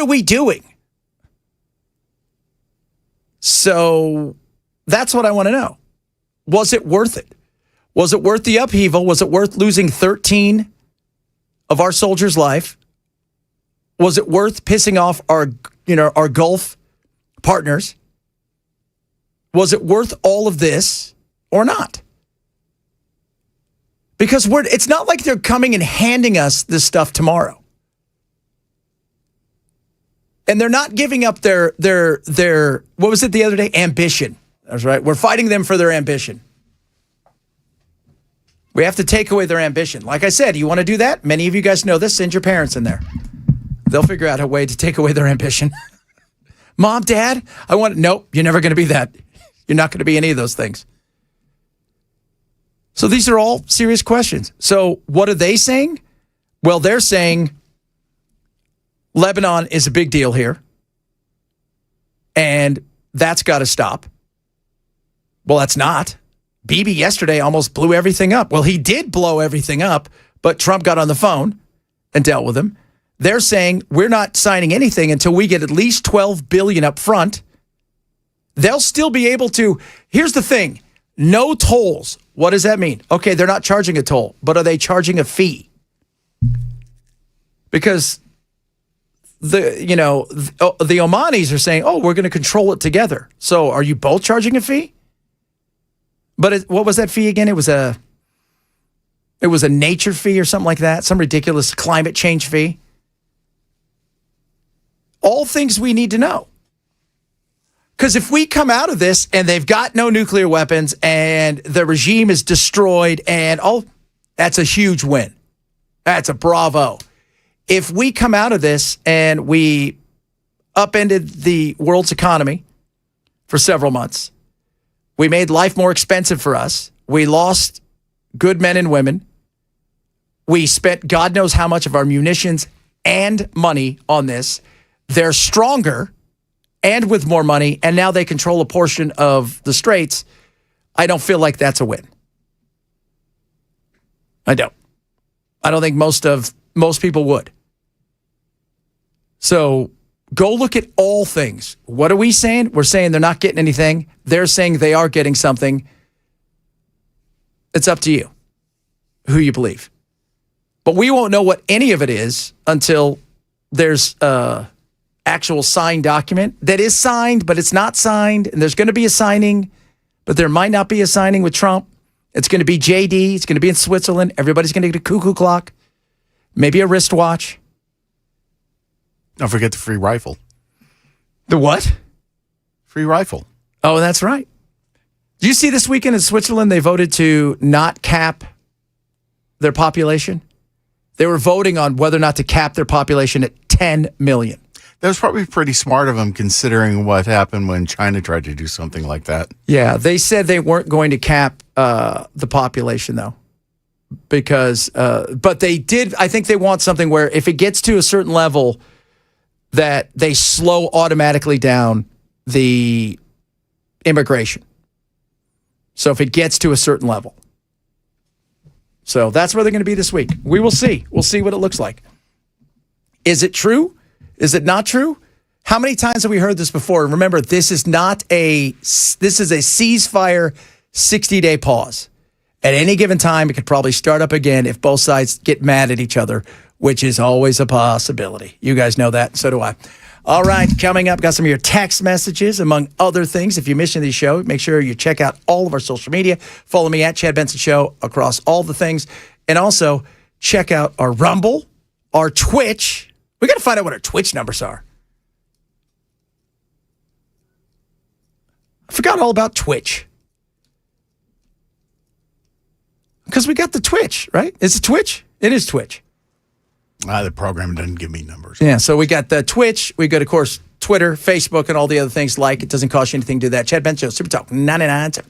are we doing? So that's what I want to know. Was it worth it? Was it worth the upheaval? Was it worth losing 13 of our soldiers' life? Was it worth pissing off our Gulf partners? Was it worth all of this or not? Because it's not like they're coming and handing us this stuff tomorrow. And they're not giving up their what was it the other day? Ambition. That's right. We're fighting them for their ambition. We have to take away their ambition. Like I said, you want to do that? Many of you guys know this. Send your parents in there. They'll figure out a way to take away their ambition. Mom, Dad, nope, you're never going to be that. You're not going to be any of those things. So these are all serious questions. So what are they saying? Well, they're saying Lebanon is a big deal here, and that's got to stop. Well, that's not. Bibi yesterday almost blew everything up. Well, he did blow everything up, but Trump got on the phone and dealt with him. They're saying we're not signing anything until we get at least $12 billion up front. They'll still be able to. Here's the thing. No tolls. What does that mean? Okay, they're not charging a toll, but are they charging a fee? Because the Omanis are saying, oh, we're going to control it together. So are you both charging a fee? But what was that fee again? It was a nature fee or something like that. Some ridiculous climate change fee. All things we need to know. Because if we come out of this and they've got no nuclear weapons and the regime is destroyed and that's a huge win. That's a bravo. If we come out of this and we upended the world's economy for several months, we made life more expensive for us. We lost good men and women. We spent God knows how much of our munitions and money on this. They're stronger and with more money, and now they control a portion of the straits. I don't feel like that's a win. I don't. I don't think most people would. So go look at all things. What are we saying? We're saying they're not getting anything. They're saying they are getting something. It's up to you who you believe. But we won't know what any of it is until there's actual signed document that is signed, but it's not signed. And there's going to be a signing, but there might not be a signing with Trump. It's going to be JD. It's going to be in Switzerland. Everybody's going to get a cuckoo clock, maybe a wristwatch. Don't forget the free rifle. The what? Free rifle. Oh, that's right. Do you see this weekend in Switzerland, they voted to not cap their population? They were voting on whether or not to cap their population at 10 million. That was probably pretty smart of them, considering what happened when China tried to do something like that. Yeah, they said they weren't going to cap the population, though, because, but they did. I think they want something where if it gets to a certain level, that they slow automatically down the immigration. So if it gets to a certain level. So that's where they're going to be this week. We will see. We'll see what it looks like. Is it true? Is it not true? How many times have we heard this before? Remember, this is a ceasefire 60-day pause. At any given time, it could probably start up again if both sides get mad at each other, which is always a possibility. You guys know that, so do I. All right, coming up, got some of your text messages, among other things. If you're missing the show, make sure you check out all of our social media. Follow me at Chad Benson Show across all the things. And also, check out our Rumble, our Twitch. We got to find out what our Twitch numbers are. I forgot all about Twitch. Because we got the Twitch, right? Is it Twitch? It is Twitch. The program doesn't give me numbers. Yeah, so we got the Twitch. We got, of course, Twitter, Facebook, and all the other things like. It doesn't cost you anything to do that. Chad Benson Show, Super Talk 99.7.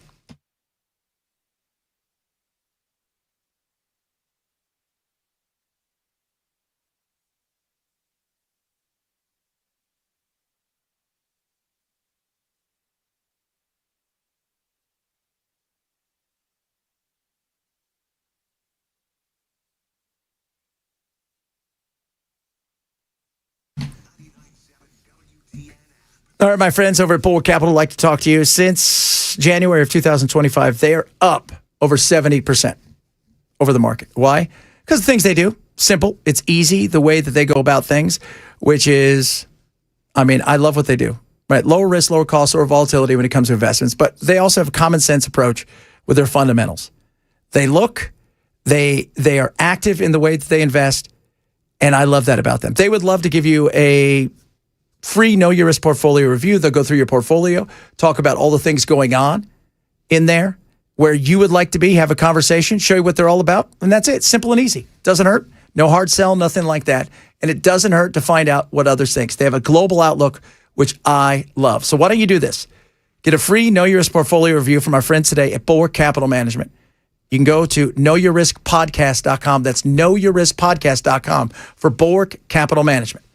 All right, my friends over at Bulwark Capital like to talk to you. Since January of 2025, they are up over 70% over the market. Why? Because the things they do, simple. It's easy the way that they go about things, which is, I love what they do. Right? Lower risk, lower cost, lower volatility when it comes to investments. But they also have a common sense approach with their fundamentals. They are active in the way that they invest, and I love that about them. They would love to give you a free Know Your Risk portfolio review. They'll go through your portfolio, talk about all the things going on in there where you would like to be, have a conversation, show you what they're all about, and that's it. Simple and easy. Doesn't hurt. No hard sell, nothing like that. And it doesn't hurt to find out what others think. They have a global outlook, which I love. So why don't you do this? Get a free Know Your Risk portfolio review from our friends today at Bulwark Capital Management. You can go to knowyourriskpodcast.com. That's knowyourriskpodcast.com for Bulwark Capital Management.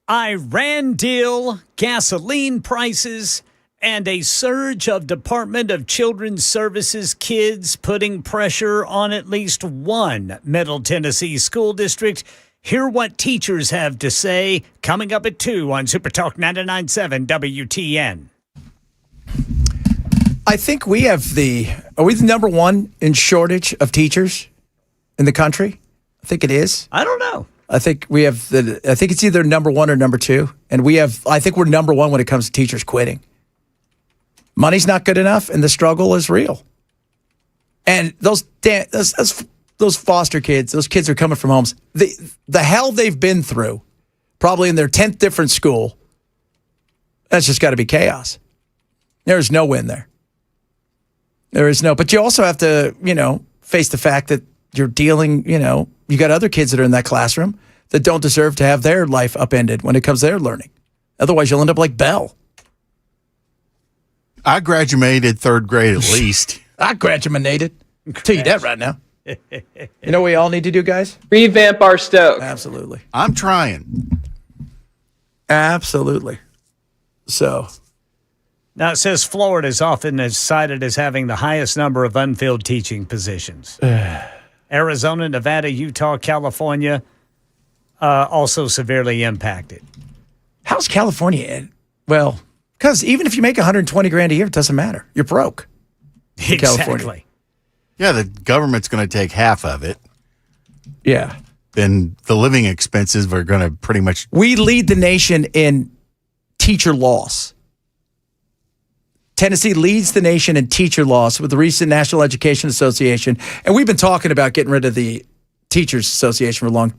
Iran deal, gasoline prices, And a surge of Department of Children's Services kids putting pressure on at least one Middle Tennessee school district. Hear what teachers have to say coming up at 2 on Super Talk 99.7 WTN. I think are we the number one in shortage of teachers in the country? I think it is. I don't know. I think it's either number one or number two. And I think we're number one when it comes to teachers quitting. Money's not good enough, and the struggle is real. And those foster kids, those kids are coming from homes. The hell they've been through, probably in their 10th different school, that's just got to be chaos. There's no win there. There is no. But you also have to, face the fact that you're dealing, you got other kids that are in that classroom that don't deserve to have their life upended when it comes to their learning. Otherwise, you'll end up like Bell. I graduated third grade at least. I graduated. I'll tell you that right now. You know what we all need to do, guys? Revamp our Stoke. Absolutely. I'm trying. Absolutely. So. Now, it says Florida is often cited as having the highest number of unfilled teaching positions. Arizona, Nevada, Utah, California, also severely impacted. How's California in? Well, because even if you make $120,000 a year, it doesn't matter. You're broke. Exactly. California. Yeah, the government's going to take half of it. Yeah. Then the living expenses are going to pretty much. We lead the nation in teacher loss. Tennessee leads the nation in teacher loss with the recent National Education Association. And we've been talking about getting rid of the Teachers Association for long.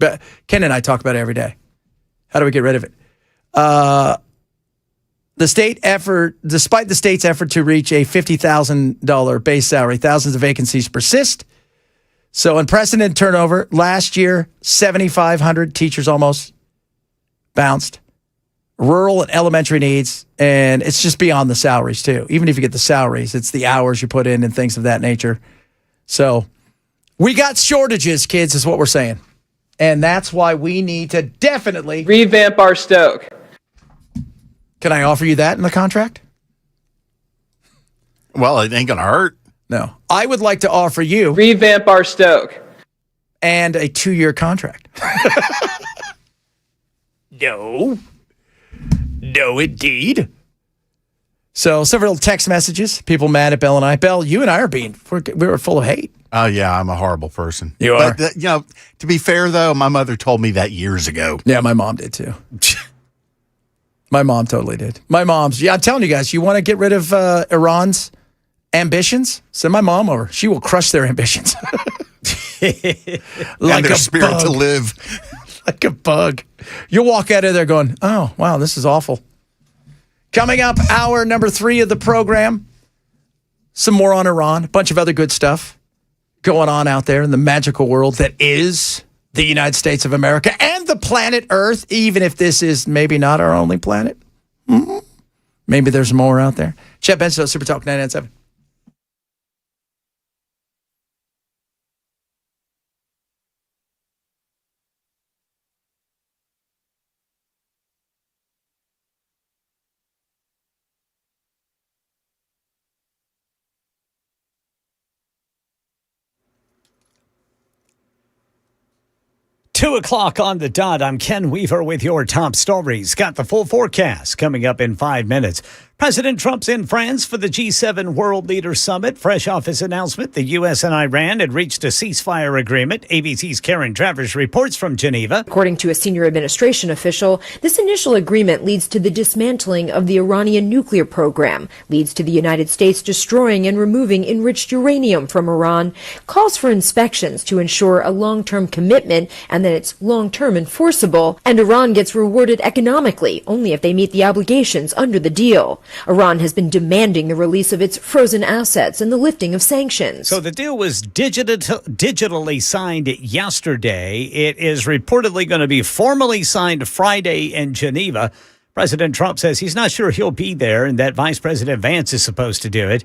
Ken and I talk about it every day. How do we get rid of it? Despite the state's effort to reach a $50,000 base salary, thousands of vacancies persist. So unprecedented turnover. Last year, 7,500 teachers almost bounced. Rural and elementary needs, and it's just beyond the salaries too. Even if you get the salaries, it's the hours you put in and things of that nature. So we got shortages, kids, is what we're saying. And that's why we need to definitely revamp our Stoke. Can I offer you that in the contract? Well, it ain't going to hurt. No. I would like to offer you revamp our Stoke and a 2-year contract. No, indeed. So several text messages. People mad at Bell and I. Bell, you and I we're full of hate. Oh, yeah, I'm a horrible person. You are? But, to be fair, though, my mother told me that years ago. Yeah, my mom did, too. My mom totally did. I'm telling you guys, you want to get rid of Iran's ambitions? Send my mom over. She will crush their ambitions. Like their spirit to live. Like a bug. You'll walk out of there going, oh, wow, this is awful. Coming up, hour number 3 of the program. Some more on Iran. A bunch of other good stuff going on out there in the magical world that is the United States of America and the planet Earth, even if this is maybe not our only planet. Mm-hmm. Maybe there's more out there. Chet Benson, Super Talk 997. Two o'clock on the dot. I'm Ken Weaver with your top stories. Got the full forecast coming up in 5 minutes. President Trump's in France for the G7 World Leaders Summit. Fresh off his announcement, the U.S. and Iran had reached a ceasefire agreement. ABC's Karen Travers reports from Geneva. According to a senior administration official, this initial agreement leads to the dismantling of the Iranian nuclear program, leads to the United States destroying and removing enriched uranium from Iran, calls for inspections to ensure a long-term commitment and that it's long-term enforceable, and Iran gets rewarded economically only if they meet the obligations under the deal. Iran has been demanding the release of its frozen assets and the lifting of sanctions. So the deal was digitally signed yesterday. It is reportedly going to be formally signed Friday in Geneva. President Trump says he's not sure he'll be there and that Vice President Vance is supposed to do it.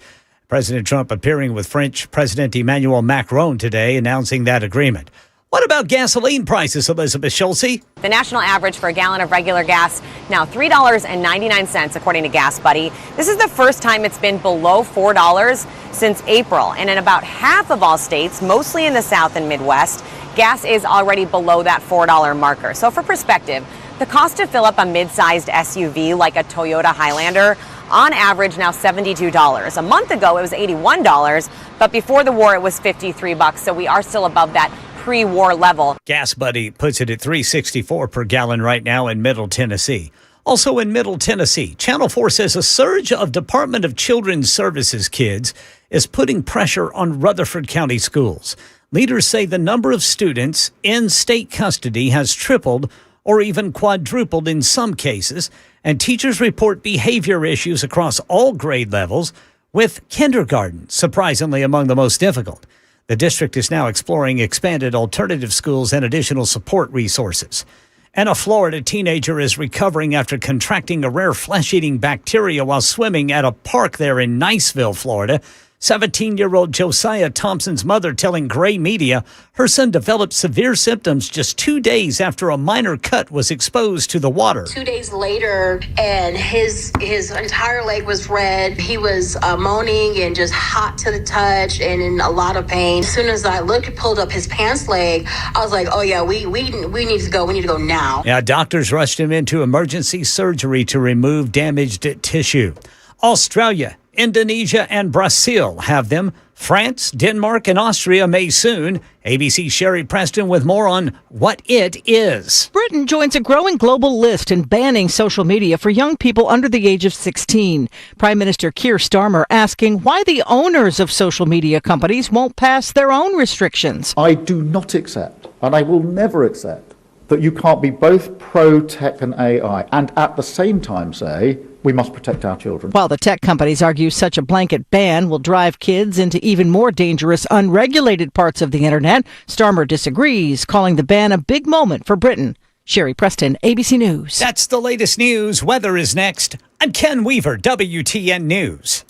President Trump appearing with French President Emmanuel Macron today announcing that agreement. What about gasoline prices, Elizabeth Schultze? The national average for a gallon of regular gas now $3.99, according to Gas Buddy. This is the first time it's been below $4 since April. And in about half of all states, mostly in the South and Midwest, gas is already below that $4 marker. So for perspective, the cost to fill up a mid-sized SUV like a Toyota Highlander, on average now $72. A month ago, it was $81, but before the war, it was $53. So we are still above that pre-war level. Gas Buddy puts it at $3.64 per gallon right now in Middle Tennessee. Also in Middle Tennessee, Channel 4 says a surge of Department of Children's Services kids is putting pressure on Rutherford County schools. Leaders say the number of students in state custody has tripled or even quadrupled in some cases, and teachers report behavior issues across all grade levels, with kindergarten surprisingly among the most difficult. The district is now exploring expanded alternative schools and additional support resources. And a Florida teenager is recovering after contracting a rare flesh-eating bacteria while swimming at a park there in Niceville, Florida. 17-year-old Josiah Thompson's mother telling Gray Media her son developed severe symptoms just 2 days after a minor cut was exposed to the water. 2 days later, and his entire leg was red. He was moaning and just hot to the touch and in a lot of pain. As soon as I pulled up his pants leg, I was like, oh yeah, we need to go. We need to go now. Yeah, doctors rushed him into emergency surgery to remove damaged tissue. Australia, Indonesia, and Brazil have them. France, Denmark, and Austria may soon. ABC's Sherry Preston with more on what it is. Britain joins a growing global list in banning social media for young people under the age of 16. Prime Minister Keir Starmer asking why the owners of social media companies won't pass their own restrictions. I do not accept, and I will never accept, that you can't be both pro-tech and AI and at the same time say we must protect our children. While the tech companies argue such a blanket ban will drive kids into even more dangerous, unregulated parts of the internet, Starmer disagrees, calling the ban a big moment for Britain. Sherry Preston, ABC News. That's the latest news. Weather is next. I'm Ken Weaver, WTN News.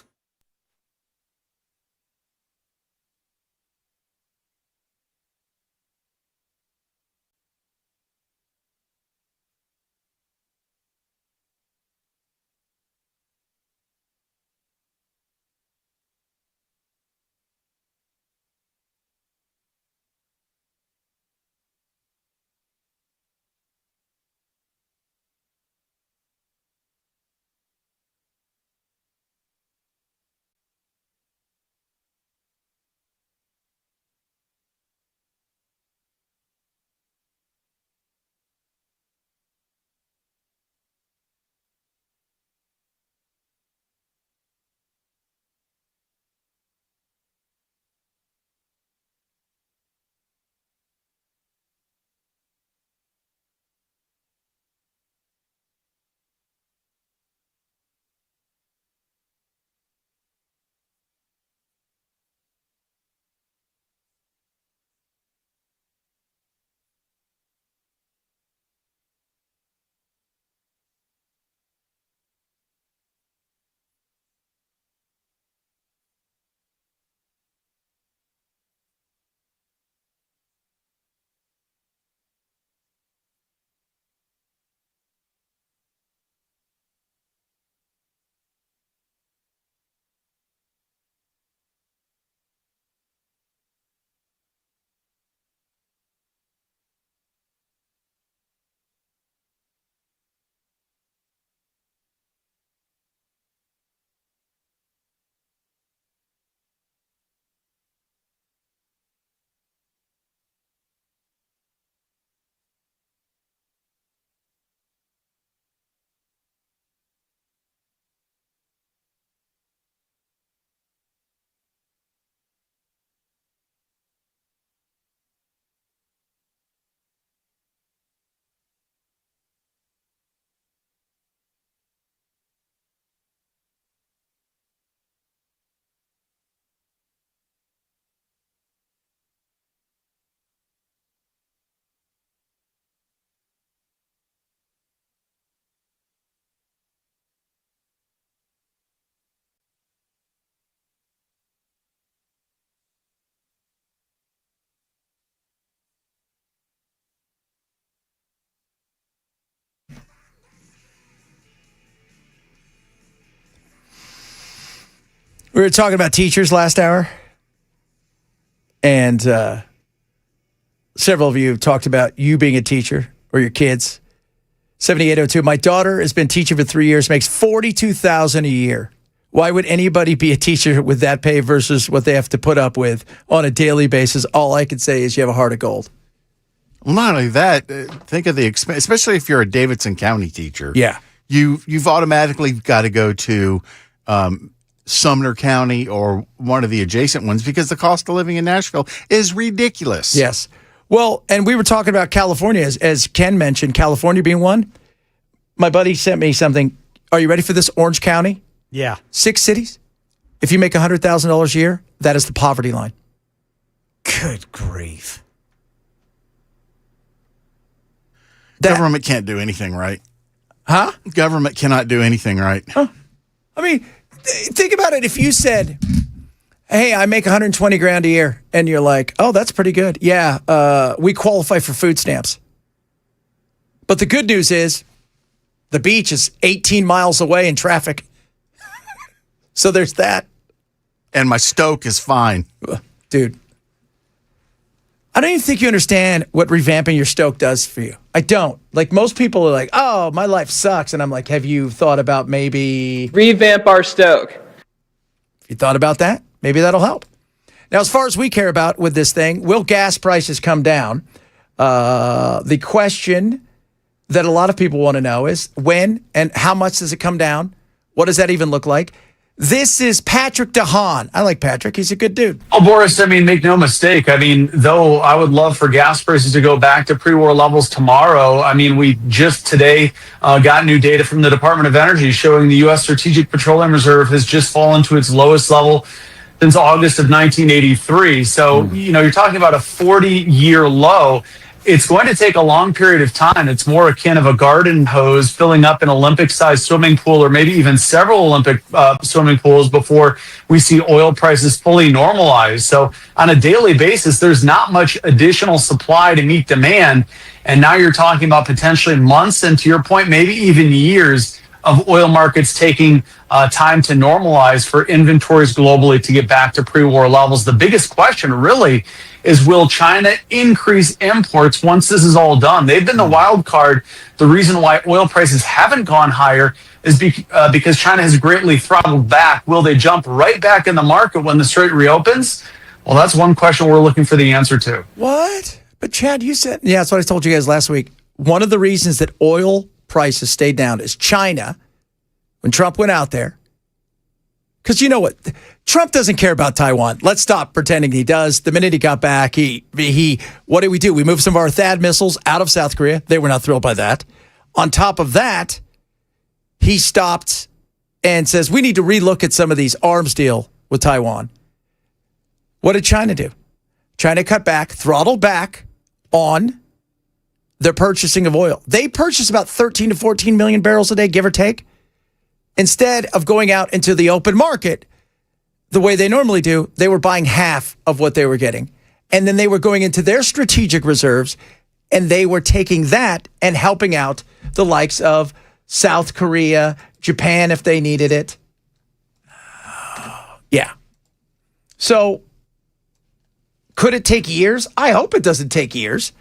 We were talking about teachers last hour, and several of you have talked about you being a teacher or your kids. 7802. My daughter has been teaching for 3 years, makes $42,000 a year. Why would anybody be a teacher with that pay versus what they have to put up with on a daily basis? All I can say is you have a heart of gold. Well, not only that, think of the expense, especially if you're a Davidson County teacher. Yeah. You've automatically got to go to Sumner County or one of the adjacent ones because the cost of living in Nashville is ridiculous. Yes. Well, and we were talking about California, as Ken mentioned, California being one. My buddy sent me something. Are you ready for this? Orange County? Yeah. 6 cities. If you make $100,000 a year, that is the poverty line. Good grief. Government can't do anything right. Huh? Government cannot do anything right. Huh. I mean, think about it. If you said, hey, I make $120,000 a year, and you're like, oh, that's pretty good. Yeah, we qualify for food stamps. But the good news is the beach is 18 miles away in traffic. So there's that. And my Stoke is fine. Dude, I don't even think you understand what revamping your Stoke does for you. I don't. Like, most people are like, oh, my life sucks. And I'm like, have you thought about maybe... Revamp our Stoke. If you thought about that, maybe that'll help. Now, as far as we care about with this thing, will gas prices come down? The question that a lot of people want to know is when and how much does it come down? What does that even look like? This is Patrick DeHaan. I like Patrick. He's a good dude. Oh, Boris, I mean, make no mistake. I mean, though I would love for gas prices to go back to pre-war levels tomorrow, I mean, we just today got new data from the Department of Energy showing the U.S. Strategic Petroleum Reserve has just fallen to its lowest level since August of 1983. So, you know, you're talking about a 40-year low. It's going to take a long period of time. It's more akin of a garden hose filling up an Olympic-sized swimming pool or maybe even several Olympic swimming pools before we see oil prices fully normalize. So on a daily basis, there's not much additional supply to meet demand. And now you're talking about potentially months and, to your point, maybe even years of oil markets taking time to normalize for inventories globally to get back to pre-war levels. The biggest question really is, will China increase imports once this is all done? They've been the wild card. The reason why oil prices haven't gone higher is because China has greatly throttled back. Will they jump right back in the market when the strait reopens? Well, that's one question we're looking for the answer to. What? But Chad, you said, yeah, that's what I told you guys last week. One of the reasons that oil prices stayed down is China, when Trump went out there. Because you know what? Trump doesn't care about Taiwan. Let's stop pretending he does. The minute he got back, what did we do? We moved some of our THAAD missiles out of South Korea. They were not thrilled by that. On top of that, he stopped and says, we need to relook at some of these arms deal with Taiwan. What did China do? China cut back, throttled back on their purchasing of oil. They purchase about 13 to 14 million barrels a day, give or take. Instead of going out into the open market the way they normally do, they were buying half of what they were getting. And then they were going into their strategic reserves, and they were taking that and helping out the likes of South Korea, Japan, if they needed it. Yeah. So could it take years? I hope it doesn't take years.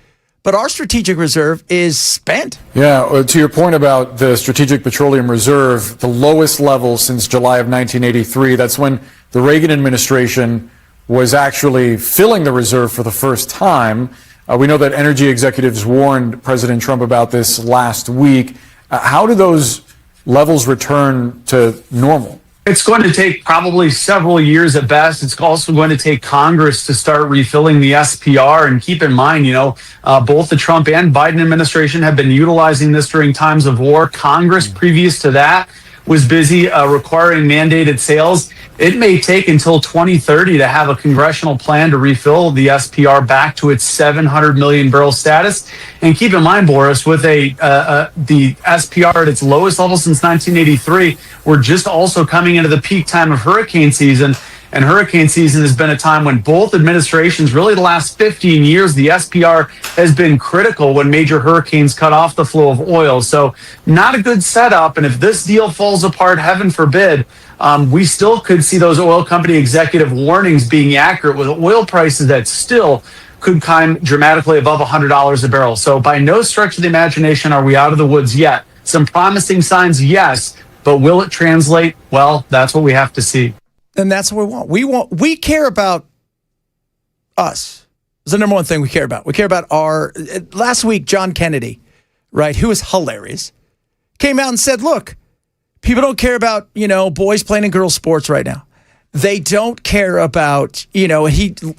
But our strategic reserve is spent. Yeah, to your point about the Strategic Petroleum Reserve, the lowest level since July of 1983. That's when the Reagan administration was actually filling the reserve for the first time. We know that energy executives warned President Trump about this last week. How do those levels return to normal? It's going to take probably several years at best. It's also going to take Congress to start refilling the SPR. And keep in mind, both the Trump and Biden administration have been utilizing this during times of war. Congress, previous to that, was busy requiring mandated sales. It may take until 2030 to have a congressional plan to refill the SPR back to its 700 million barrel status. And keep in mind, Boris, with the SPR at its lowest level since 1983, we're just also coming into the peak time of hurricane season. And hurricane season has been a time when both administrations, really the last 15 years, the SPR has been critical when major hurricanes cut off the flow of oil. So not a good setup. And if this deal falls apart, heaven forbid, we still could see those oil company executive warnings being accurate with oil prices that still could climb dramatically above $100 a barrel. So by no stretch of the imagination are we out of the woods yet. Some promising signs, yes, but will it translate? Well, that's what we have to see. And that's what we want. We care about us. It's the number one thing we care about. We care about last week, John Kennedy, right, who is hilarious, came out and said, look, people don't care about, boys playing in girls sports right now. They don't care about, he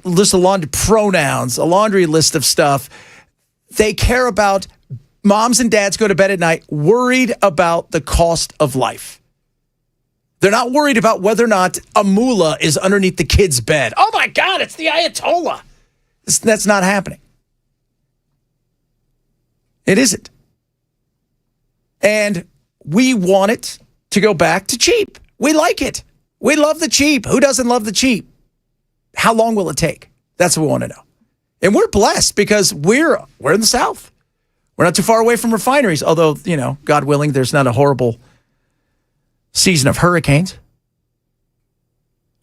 lists a laundry list of stuff. They care about moms and dads go to bed at night worried about the cost of life. They're not worried about whether or not a mullah is underneath the kid's bed. Oh my God, it's the Ayatollah. That's not happening. It isn't. And we want it to go back to cheap. We like it. We love the cheap. Who doesn't love the cheap? How long will it take? That's what we want to know. And we're blessed because we're in the South. We're not too far away from refineries, although, God willing, there's not a horrible season of hurricanes,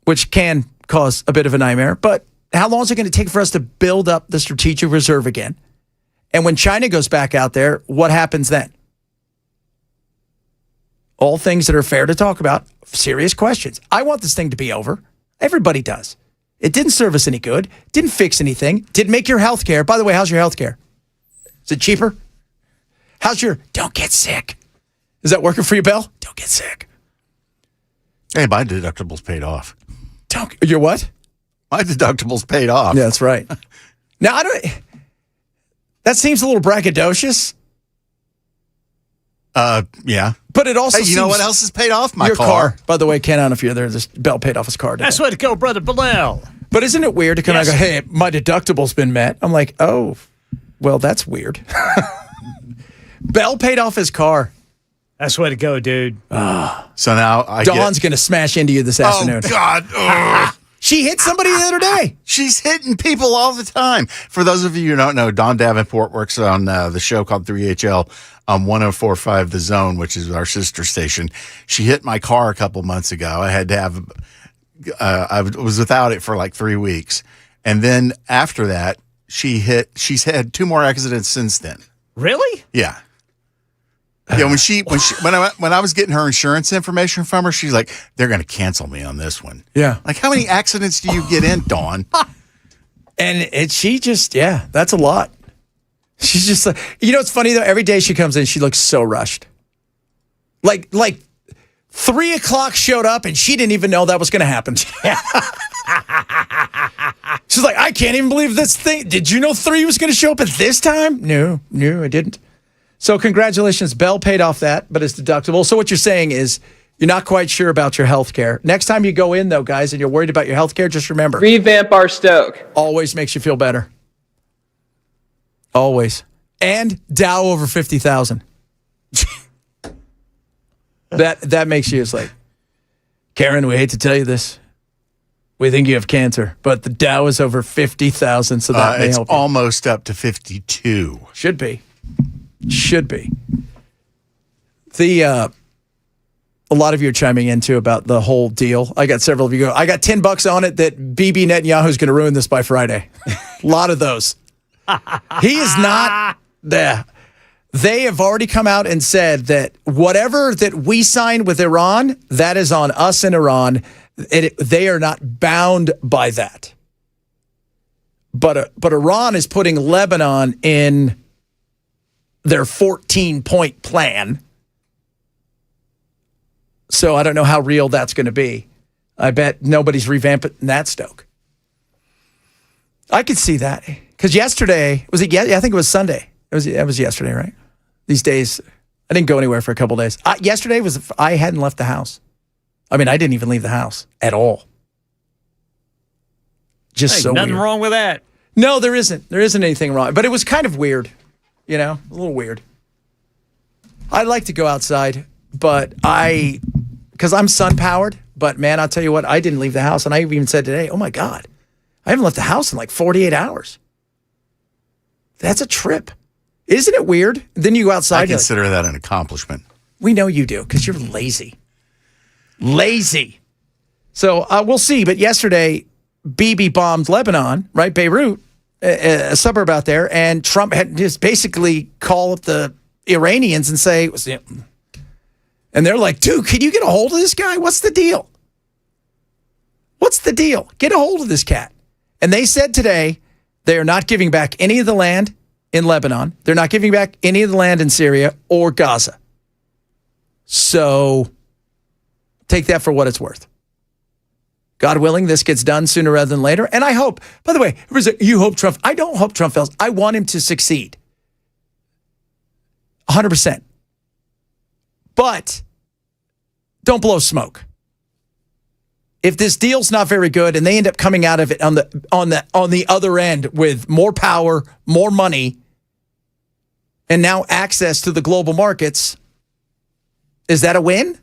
which can cause a bit of a nightmare. But how long is it going to take for us to build up the strategic reserve again? And when China goes back out there, what happens then? All things that are fair to talk about, serious questions. I want this thing to be over. Everybody does. It didn't serve us any good. Didn't fix anything. Didn't make your health care. By the way, how's your health care? Is it cheaper? Don't get sick. Is that working for you, Bill? Don't get sick. Hey, my deductible's paid off. Your what? My deductible's paid off. Yeah, that's right. Now, that seems a little braggadocious. Yeah. But it also seems... You know what else is paid off? My car. By the way, Ken, I don't know if you're there. This Bell paid off his car today. That's way to go, Brother Bilal. But isn't it weird to come out and go, hey, my deductible's been met? I'm like, oh, well, that's weird. Bell paid off his car. That's way to go, dude. So now Dawn's going to smash into you this afternoon. Oh, God. She hit somebody the other day. She's hitting people all the time. For those of you who don't know, Dawn Davenport works on the show called 3HL on 104.5 The Zone, which is our sister station. She hit my car a couple months ago. I had to have, I was without it for like 3 weeks. And then after that, she's had 2 more accidents since then. Really? Yeah. Yeah, when I was getting her insurance information from her, she's like, they're going to cancel me on this one. Yeah. Like, how many accidents do you get in, Dawn? And that's a lot. She's just like, it's funny though, every day she comes in, she looks so rushed. Like 3 o'clock showed up and she didn't even know that was going to happen. She's like, I can't even believe this thing. Did you know 3 was going to show up at this time? No, I didn't. So congratulations, Bell paid off that, but it's deductible. So what you're saying is you're not quite sure about your health care. Next time you go in, though, guys, and you're worried about your health care, just remember. Revamp our Stoke. Always makes you feel better. Always. And Dow over 50,000. That makes you, it's like, Karen, we hate to tell you this. We think you have cancer, but the Dow is over 50,000, so that may help you. It's almost up to 52. Should be. A lot of you are chiming in too about the whole deal. I got several of you go, I got $10 on it that Bibi Netanyahu's going to ruin this by Friday. A lot of those. He is not there. They have already come out and said that whatever that we signed with Iran, that is on us and Iran. They are not bound by that. But Iran is putting Lebanon in their 14-point plan. So I don't know how real that's going to be. I bet nobody's revamping that Stoke. I could see that. Because yesterday, was it? Yeah, I think it was Sunday. It was yesterday, right? These days, I didn't go anywhere for a couple days. Yesterday I hadn't left the house. I mean, I didn't even leave the house at all. Just so nothing weird. wrong with that. No, there isn't. There isn't anything wrong. But it was kind of weird. A little weird. I'd like to go outside, but because I'm sun-powered, but man, I'll tell you what, I didn't leave the house. And I even said today, oh my God, I haven't left the house in like 48 hours. That's a trip. Isn't it weird? Then you go outside. I consider that an accomplishment. We know you do because you're lazy. Lazy. So we'll see. But yesterday, Bibi bombed Lebanon, right? Beirut, a suburb out there. And Trump had just basically call up the Iranians and say, and they're like, dude, can you get a hold of this guy? What's the deal? What's the deal? Get a hold of this cat. And they said today they are not giving back any of the land in Lebanon. They're not giving back any of the land in Syria or Gaza. So take that for what it's worth. God willing, this gets done sooner rather than later. And I hope, by the way, you hope Trump, I don't hope Trump fails. I want him to succeed. 100%. But don't blow smoke. If this deal's not very good and they end up coming out of it on the other end with more power, more money, and now access to the global markets, is that a win?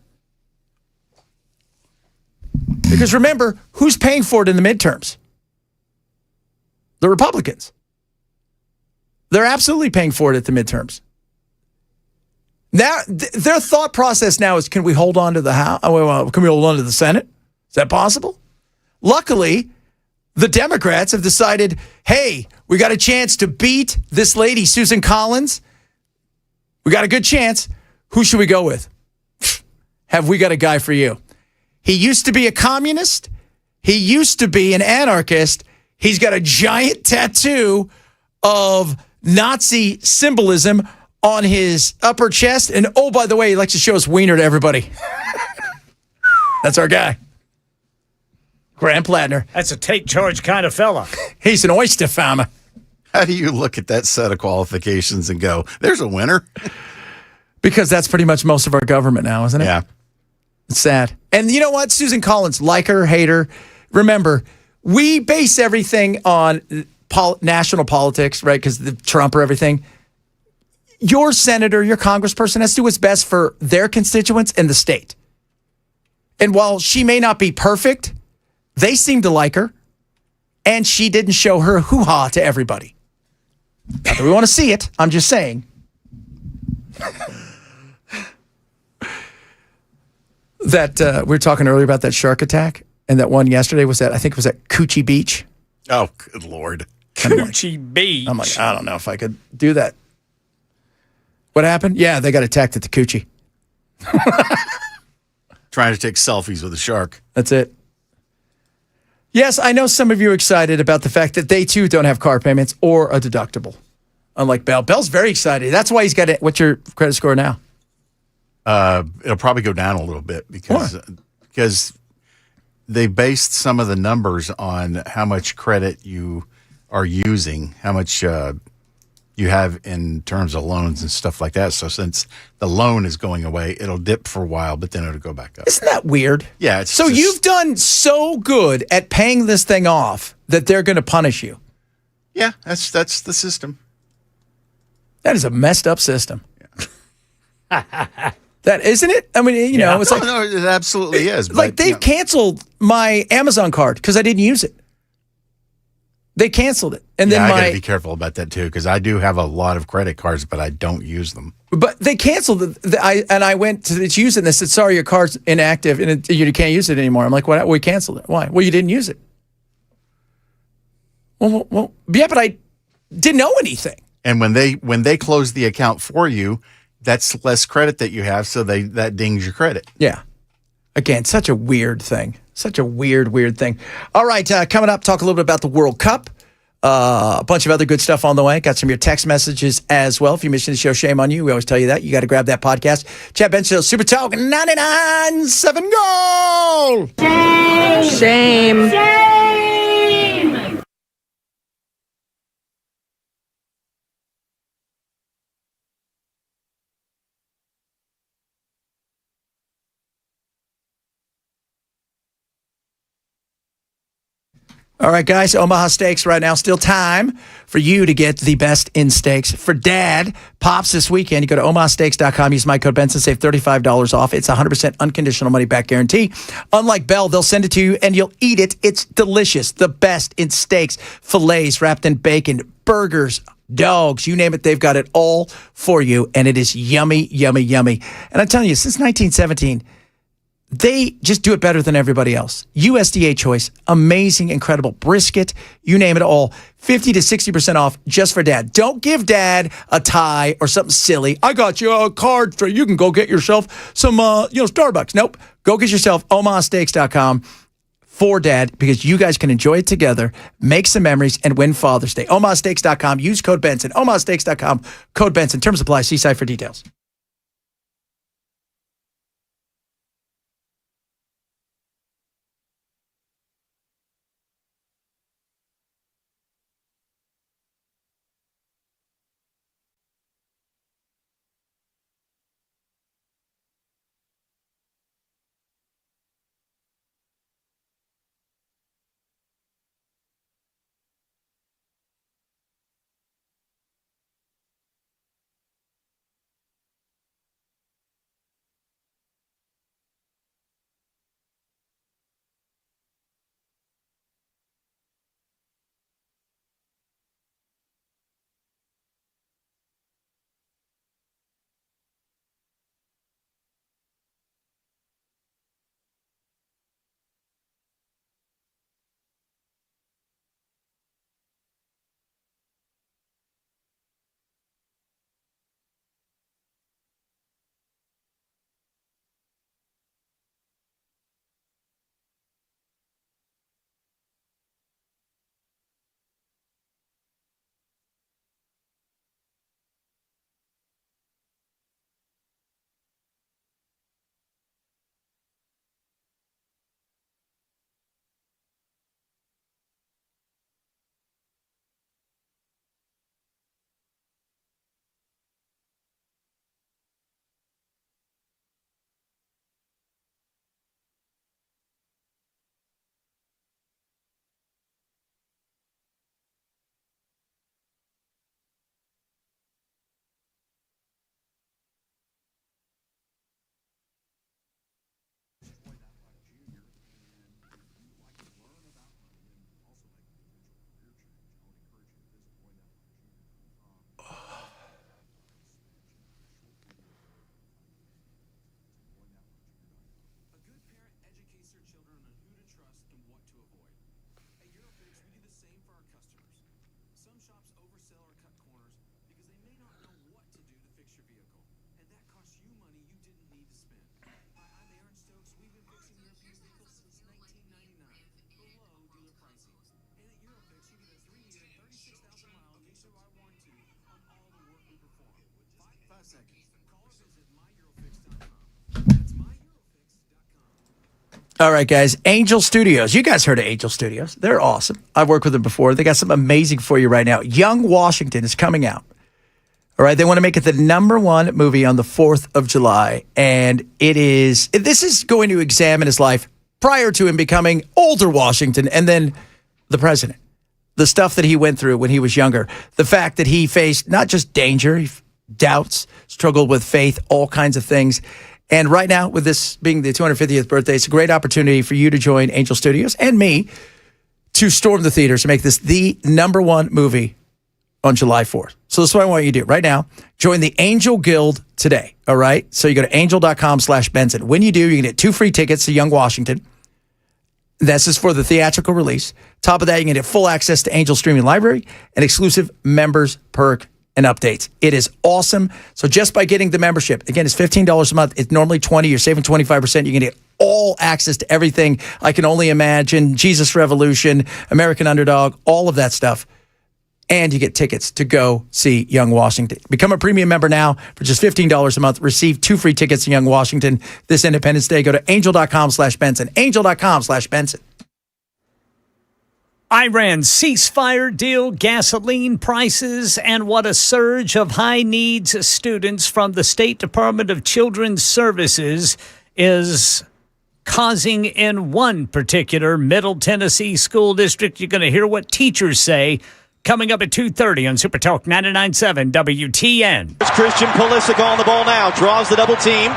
Because remember, who's paying for it in the midterms? The Republicans. They're absolutely paying for it at the midterms. Now, their thought process now is, can we hold on to the House? Can we hold on to the Senate? Is that possible? Luckily, the Democrats have decided, hey, we got a chance to beat this lady, Susan Collins. We got a good chance. Who should we go with? Have we got a guy for you? He used to be a communist. He used to be an anarchist. He's got a giant tattoo of Nazi symbolism on his upper chest. And oh, by the way, he likes to show his wiener to everybody. That's our guy. Graham Plattner. That's a take charge kind of fella. He's an oyster farmer. How do you look at that set of qualifications and go, there's a winner? Because that's pretty much most of our government now, isn't it? Yeah. It's sad. And you know what? Susan Collins, like her, hate her. Remember, we base everything on national politics, right? Because the Trump or everything. Your senator, your congressperson has to do what's best for their constituents and the state. And while she may not be perfect, they seem to like her. And she didn't show her hoo-ha to everybody. Not that we want to see it. I'm just saying. That we were talking earlier about that shark attack, and that one yesterday was at, I think it was at Coochie Beach. Oh, good Lord. Coochie Beach. I'm like, I don't know if I could do that. What happened? Yeah, they got attacked at the Coochie. Trying to take selfies with a shark. That's it. Yes, I know some of you are excited about the fact that they too don't have car payments or a deductible. Unlike Bell. Bell's very excited. That's why he's got it. What's your credit score now? It'll probably go down a little bit because they based some of the numbers on how much credit you are using, how much you have in terms of loans and stuff like that. So since the loan is going away, it'll dip for a while, but then it'll go back up. Isn't that weird? Yeah. So you've done so good at paying this thing off that they're going to punish you. Yeah, that's the system. That is a messed up system. Yeah. That isn't it? I mean, you know, it's like no, it absolutely is. Like they've canceled my Amazon card because I didn't use it. They canceled it, and then I got to be careful about that too because I do have a lot of credit cards, but I don't use them. But they canceled it. I went to use it, and they said, "Sorry, your card's inactive, and you can't use it anymore." I'm like, "What? We canceled it. Why? Well, you didn't use it." Well, yeah, but I didn't know anything. And when they close the account for you, that's less credit that you have, so that dings your credit. Yeah. Again, such a weird thing. Such a weird thing. All right, coming up, talk a little bit about the World Cup. A bunch of other good stuff on the way. Got some of your text messages as well. If you're missing the show, shame on you. We always tell you that. You got to grab that podcast. Chad Benson, Super Talk 99.7 Goal. Shame. All right, guys, Omaha Steaks right now. Still time for you to get the best in steaks. For Dad, Pops this weekend, you go to omahasteaks.com, use my code Benson, save $35 off. It's 100% unconditional money-back guarantee. Unlike Bell, they'll send it to you and you'll eat it. It's delicious. The best in steaks, fillets wrapped in bacon, burgers, dogs, you name it, they've got it all for you. And it is yummy, yummy, yummy. And I'm telling you, since 1917, They just do it better than everybody else. USDA choice, amazing, incredible brisket, you name it all. 50 to 60% off just for dad. Don't give dad a tie or something silly. I got you a card for you can go get yourself some Starbucks. Nope. Go get yourself omahasteaks.com for dad because you guys can enjoy it together, make some memories, and win Father's Day. omahasteaks.com. Use code Benson. omahasteaks.com. Code Benson. Terms apply. See site for details. All right, guys. Angel Studios. You guys heard of Angel Studios. They're awesome. I've worked with them before. They got something amazing for you right now. Young Washington is coming out. All right. They want to make it the #1 movie on the 4th of July. And this is going to examine his life prior to him becoming older Washington and then the president. The stuff that he went through when he was younger. The fact that he faced not just danger, doubts, struggled with faith, all kinds of things. And right now, with this being the 250th birthday, it's a great opportunity for you to join Angel Studios and me to storm the theaters to make this the #1 movie on July 4th. So this is what I want you to do right now. Join the Angel Guild today, all right? So you go to angel.com/Benson. When you do, you can get 2 free tickets to Young Washington. This is for the theatrical release. Top of that, you can get full access to Angel Streaming Library and exclusive members perk and updates. It is awesome. So just by getting the membership, again, it's $15 a month. It's normally $20. You're saving 25%. You can get all access to everything I can only imagine. Jesus Revolution, American Underdog, all of that stuff. And you get tickets to go see Young Washington. Become a premium member now for just $15 a month. Receive 2 free tickets to Young Washington this Independence Day. Go to angel.com/Benson. Angel.com/Benson. Iran ceasefire deal, gasoline prices, and what a surge of high-needs students from the State Department of Children's Services is causing in one particular Middle Tennessee school district. You're going to hear what teachers say coming up at 2:30 on Super Talk 99.7 WTN. There's Christian Pulisic on the ball now, draws the double team,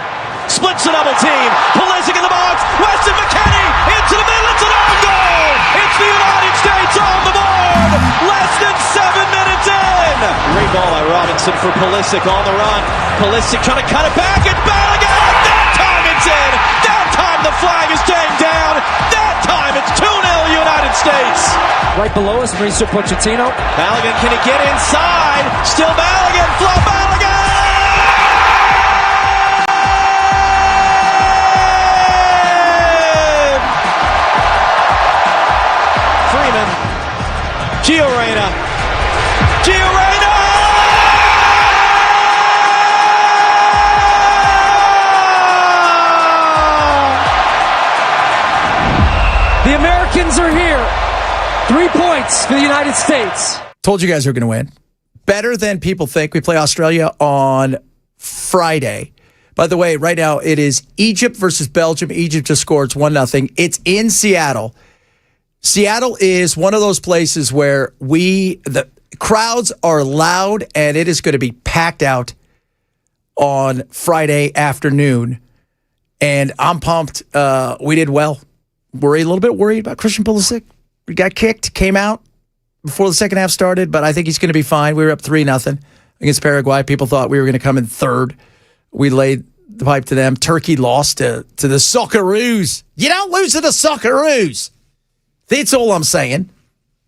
splits the double team, Pulisic in the box, Weston McKennie into the middle, it's an own goal! It's the United States on the board! Less than 7 minutes in! Great ball by Robinson for Pulisic on the run. Pulisic trying to cut it back, and Balogun! That time it's in! That time the the flag is staying down. That time it's 2-0 United States. Right below us, Mauricio Pochettino. Balogun, can he get inside? Still Balogun, Flo Balogun! Freeman, Gio Reyna. The Americans are here. 3 points for the United States. Told you guys were going to win. Better than people think. We play Australia on Friday. By the way, right now it is Egypt versus Belgium. Egypt just scored 1-0. It's in Seattle. Seattle is one of those places where the crowds are loud, and it is going to be packed out on Friday afternoon. And I'm pumped. We did well. A little bit worried about Christian Pulisic. We got kicked, came out before the second half started, but I think he's going to be fine. We were up 3-0 against Paraguay. People thought we were going to come in third. We laid the pipe to them. Turkey lost to the Socceroos. You don't lose to the Socceroos. That's all I'm saying.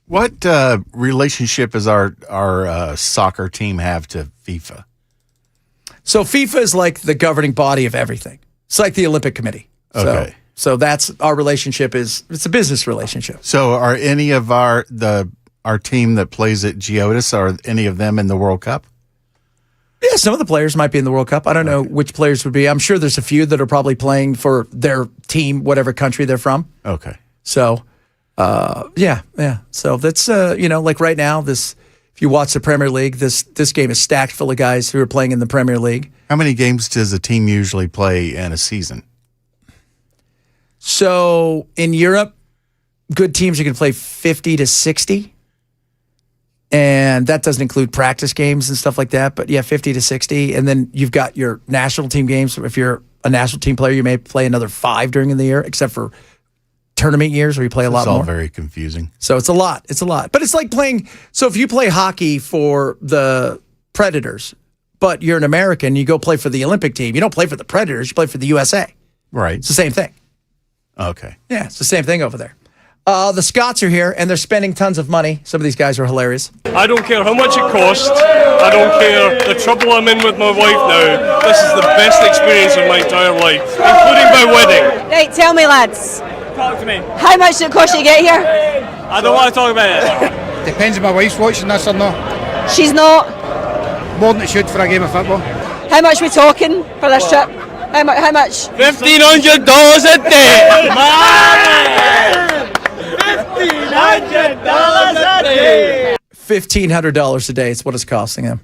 What relationship does our soccer team have to FIFA? So FIFA is like the governing body of everything. It's like the Olympic Committee. Okay. So that's our relationship it's a business relationship. So are any of our team that plays at Geodis, are any of them in the World Cup? Yeah, some of the players might be in the World Cup. I don't know which players would be. I'm sure there's a few that are probably playing for their team, whatever country they're from. Okay. So, yeah. So that's, like right now, if you watch the Premier League, this game is stacked full of guys who are playing in the Premier League. How many games does a team usually play in a season? So in Europe, good teams are going to play 50 to 60. And that doesn't include practice games and stuff like that. But yeah, 50 to 60. And then you've got your national team games. If you're a national team player, you may play another 5 during the year, except for tournament years where you play a lot more. It's all very confusing. So it's a lot. It's a lot. But it's like playing. So if you play hockey for the Predators, but you're an American, you go play for the Olympic team. You don't play for the Predators. You play for the USA. Right. It's the same thing. Okay. Yeah, it's the same thing over there. The Scots are here, and they're spending tons of money. Some of these guys are hilarious. I don't care how much it costs. I don't care the trouble I'm in with my wife now. This is the best experience of my entire life, including my wedding. Right, tell me, lads. Talk to me. How much did it cost you to get here? I don't want to talk about it. Depends if my wife's watching this or not. She's not. More than it should for a game of football. How much we talking for this trip? How much? $1,500 a day. $1,500 a day. $1,500 a day is what it's costing them.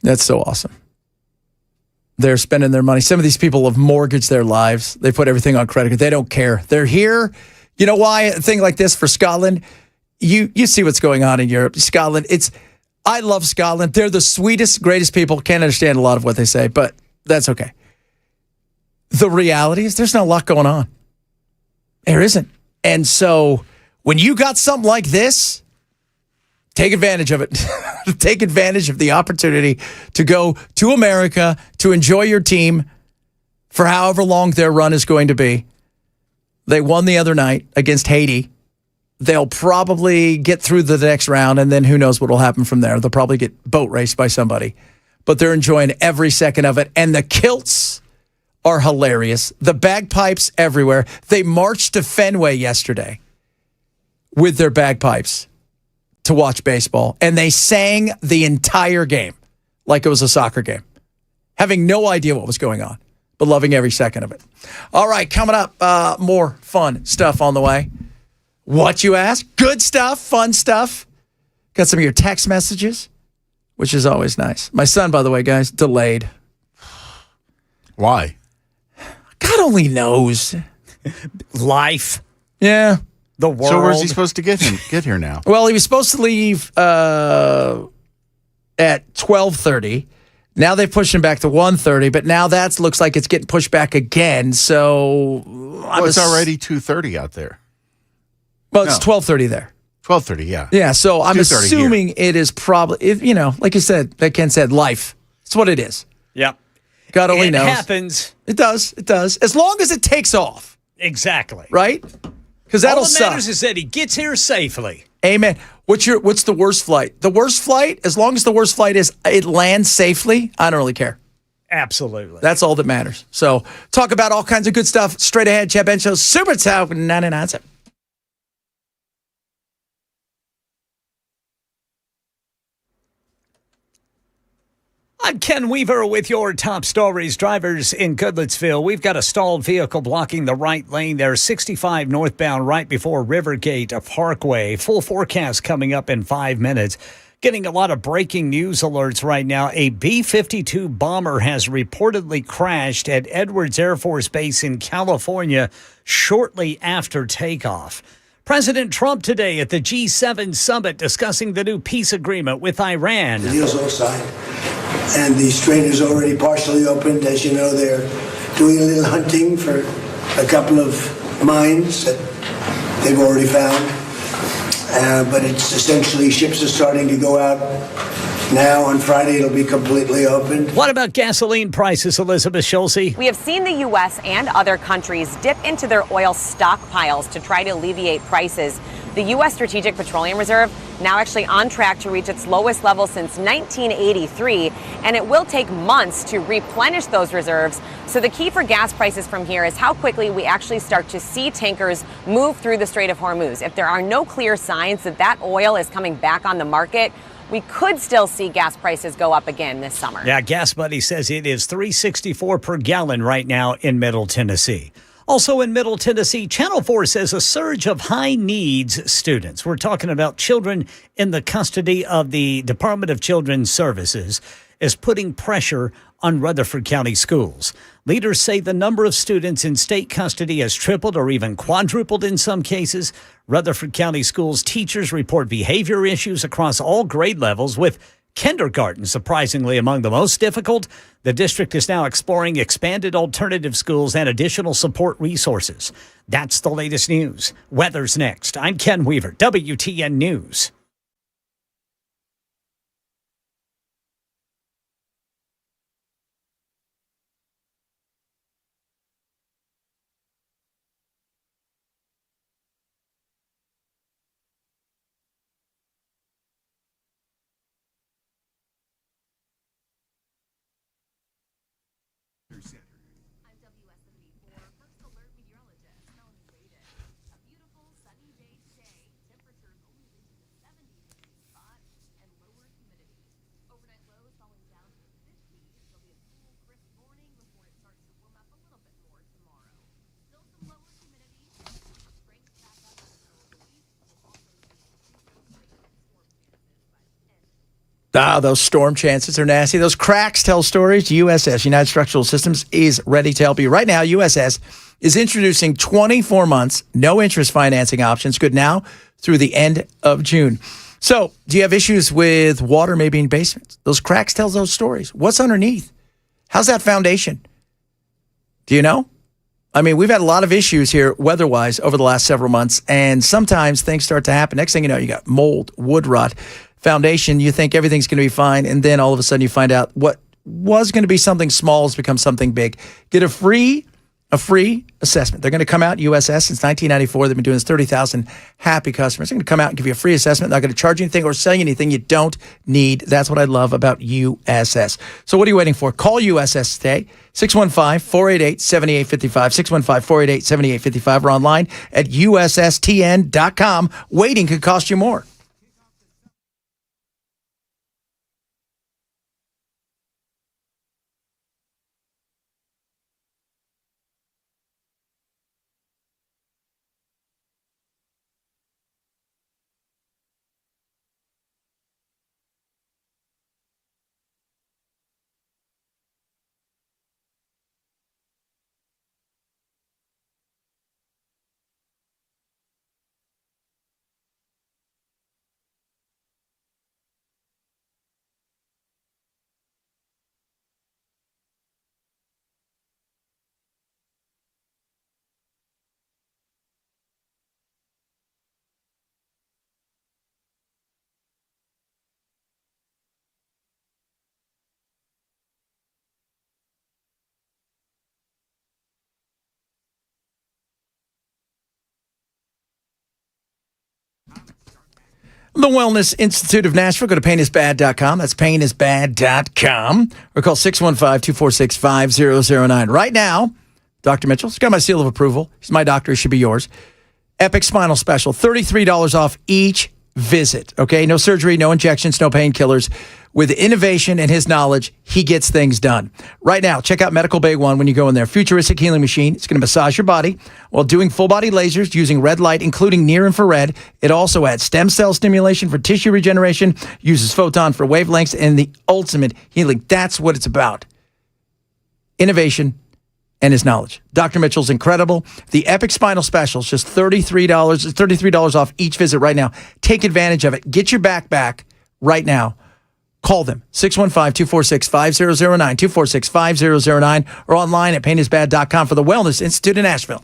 That's so awesome. They're spending their money. Some of these people have mortgaged their lives. They put everything on credit. They don't care. They're here. You know why? A thing like this for Scotland, you see what's going on in Europe. Scotland, I love Scotland. They're the sweetest, greatest people. Can't understand a lot of what they say, but that's okay. The reality is there's not a lot going on. There isn't. And so when you got something like this, take advantage of it. Take advantage of the opportunity to go to America, to enjoy your team for however long their run is going to be. They won the other night against Haiti. They'll probably get through the next round, and then who knows what will happen from there. They'll probably get boat raced by somebody. But they're enjoying every second of it. And the kilts are hilarious. The bagpipes everywhere. They marched to Fenway yesterday with their bagpipes to watch baseball. And they sang the entire game like it was a soccer game, having no idea what was going on, but loving every second of it. All right, coming up, more fun stuff on the way. What you ask? Good stuff, fun stuff. Got some of your text messages, which is always nice. My son, by the way, guys, delayed. Why? God only knows. Life. Yeah. The world. So where's he supposed to get here now? Well, he was supposed to leave at 12:30. Now they pushed him back to 1:30, but now that looks like it's getting pushed back again. So it's already 2:30 out there. Well, it's 12:30 there. 12:30, yeah. Yeah, so I'm 2:30 assuming it is probably, like you said, like Ken said, life. It's what it is. Yeah. God only it knows. happens. It does. It does. As long as it takes off. Exactly. Right? Because that'll All that suck. matters is that he gets here safely. Amen. What's the worst flight? The worst flight, as long as the worst flight is it lands safely, I don't really care. Absolutely. That's all that matters. So talk about all kinds of good stuff straight ahead. Chad Ben Show, Super Talk 99.7. I'm Ken Weaver with your top stories. Drivers in Goodlettsville, we've got a stalled vehicle blocking the right lane there, 65 northbound right before Rivergate Parkway. Full forecast coming up in 5 minutes. Getting a lot of breaking news alerts right now. A B-52 bomber has reportedly crashed at Edwards Air Force Base in California shortly after takeoff. President Trump today at the G7 summit discussing the new peace agreement with Iran. The deal's all signed, and the strait is already partially opened. As you know, they're doing a little hunting for a couple of mines that they've already found. But it's essentially ships are starting to go out now. On Friday, it'll be completely opened. What about gasoline prices, Elizabeth Schulze? We have seen the U.S. and other countries dip into their oil stockpiles to try to alleviate prices. The U.S. Strategic Petroleum Reserve now actually on track to reach its lowest level since 1983, and it will take months to replenish those reserves. So the key for gas prices from here is how quickly we actually start to see tankers move through the Strait of Hormuz. If there are no clear signs that that oil is coming back on the market, we could still see gas prices go up again this summer. Yeah, Gas Buddy says it is $3.64 per gallon right now in Middle Tennessee. Also in Middle Tennessee, Channel 4 says a surge of high needs students. We're talking about children in the custody of the Department of Children's Services is putting pressure on Rutherford County schools. Leaders say the number of students in state custody has tripled or even quadrupled in some cases. Rutherford County schools teachers report behavior issues across all grade levels, with kindergarten surprisingly among the most difficult. The district is now exploring expanded alternative schools and additional support resources. That's the latest news. Weather's next. I'm Ken Weaver, WTN News. Those storm chances are nasty. Those cracks tell stories. USS, United Structural Systems, is ready to help you. Right now, USS is introducing 24 months, no interest financing options, good now through the end of June. So, do you have issues with water maybe in basements? Those cracks tell those stories. What's underneath? How's that foundation? Do you know? I mean, we've had a lot of issues here weather-wise over the last several months, and sometimes things start to happen. Next thing you know, you got mold, wood rot, foundation. You think everything's going to be fine, and then all of a sudden you find out what was going to be something small has become something big. Get a free assessment. They're going to come out, USS, since 1994. They've been doing this, 30,000 happy customers. They're going to come out and give you a free assessment. They're not going to charge you anything or sell you anything you don't need. That's what I love about USS. So what are you waiting for? Call USS today, 615-488-7855, 615-488-7855, or online at USSTN.com. Waiting could cost you more. The Wellness Institute of Nashville. Go to painisbad.com. That's painisbad.com. Or call 615-246-5009. Right now, Dr. Mitchell's got my seal of approval. He's my doctor. He should be yours. Epic Spinal Special. $33 off each visit. Okay? No surgery, no injections, no painkillers. With innovation and his knowledge, he gets things done. Right now, check out Medical Bay 1 when you go in there. Futuristic healing machine. It's going to massage your body while doing full-body lasers using red light, including near-infrared. It also adds stem cell stimulation for tissue regeneration, uses photon for wavelengths, and the ultimate healing. That's what it's about. Innovation and his knowledge. Dr. Mitchell's incredible. The Epic Spinal Special is just $33 off each visit right now. Take advantage of it. Get your back right now. Call them, 615-246-5009, 246-5009, or online at painisbad.com for the Wellness Institute in Nashville.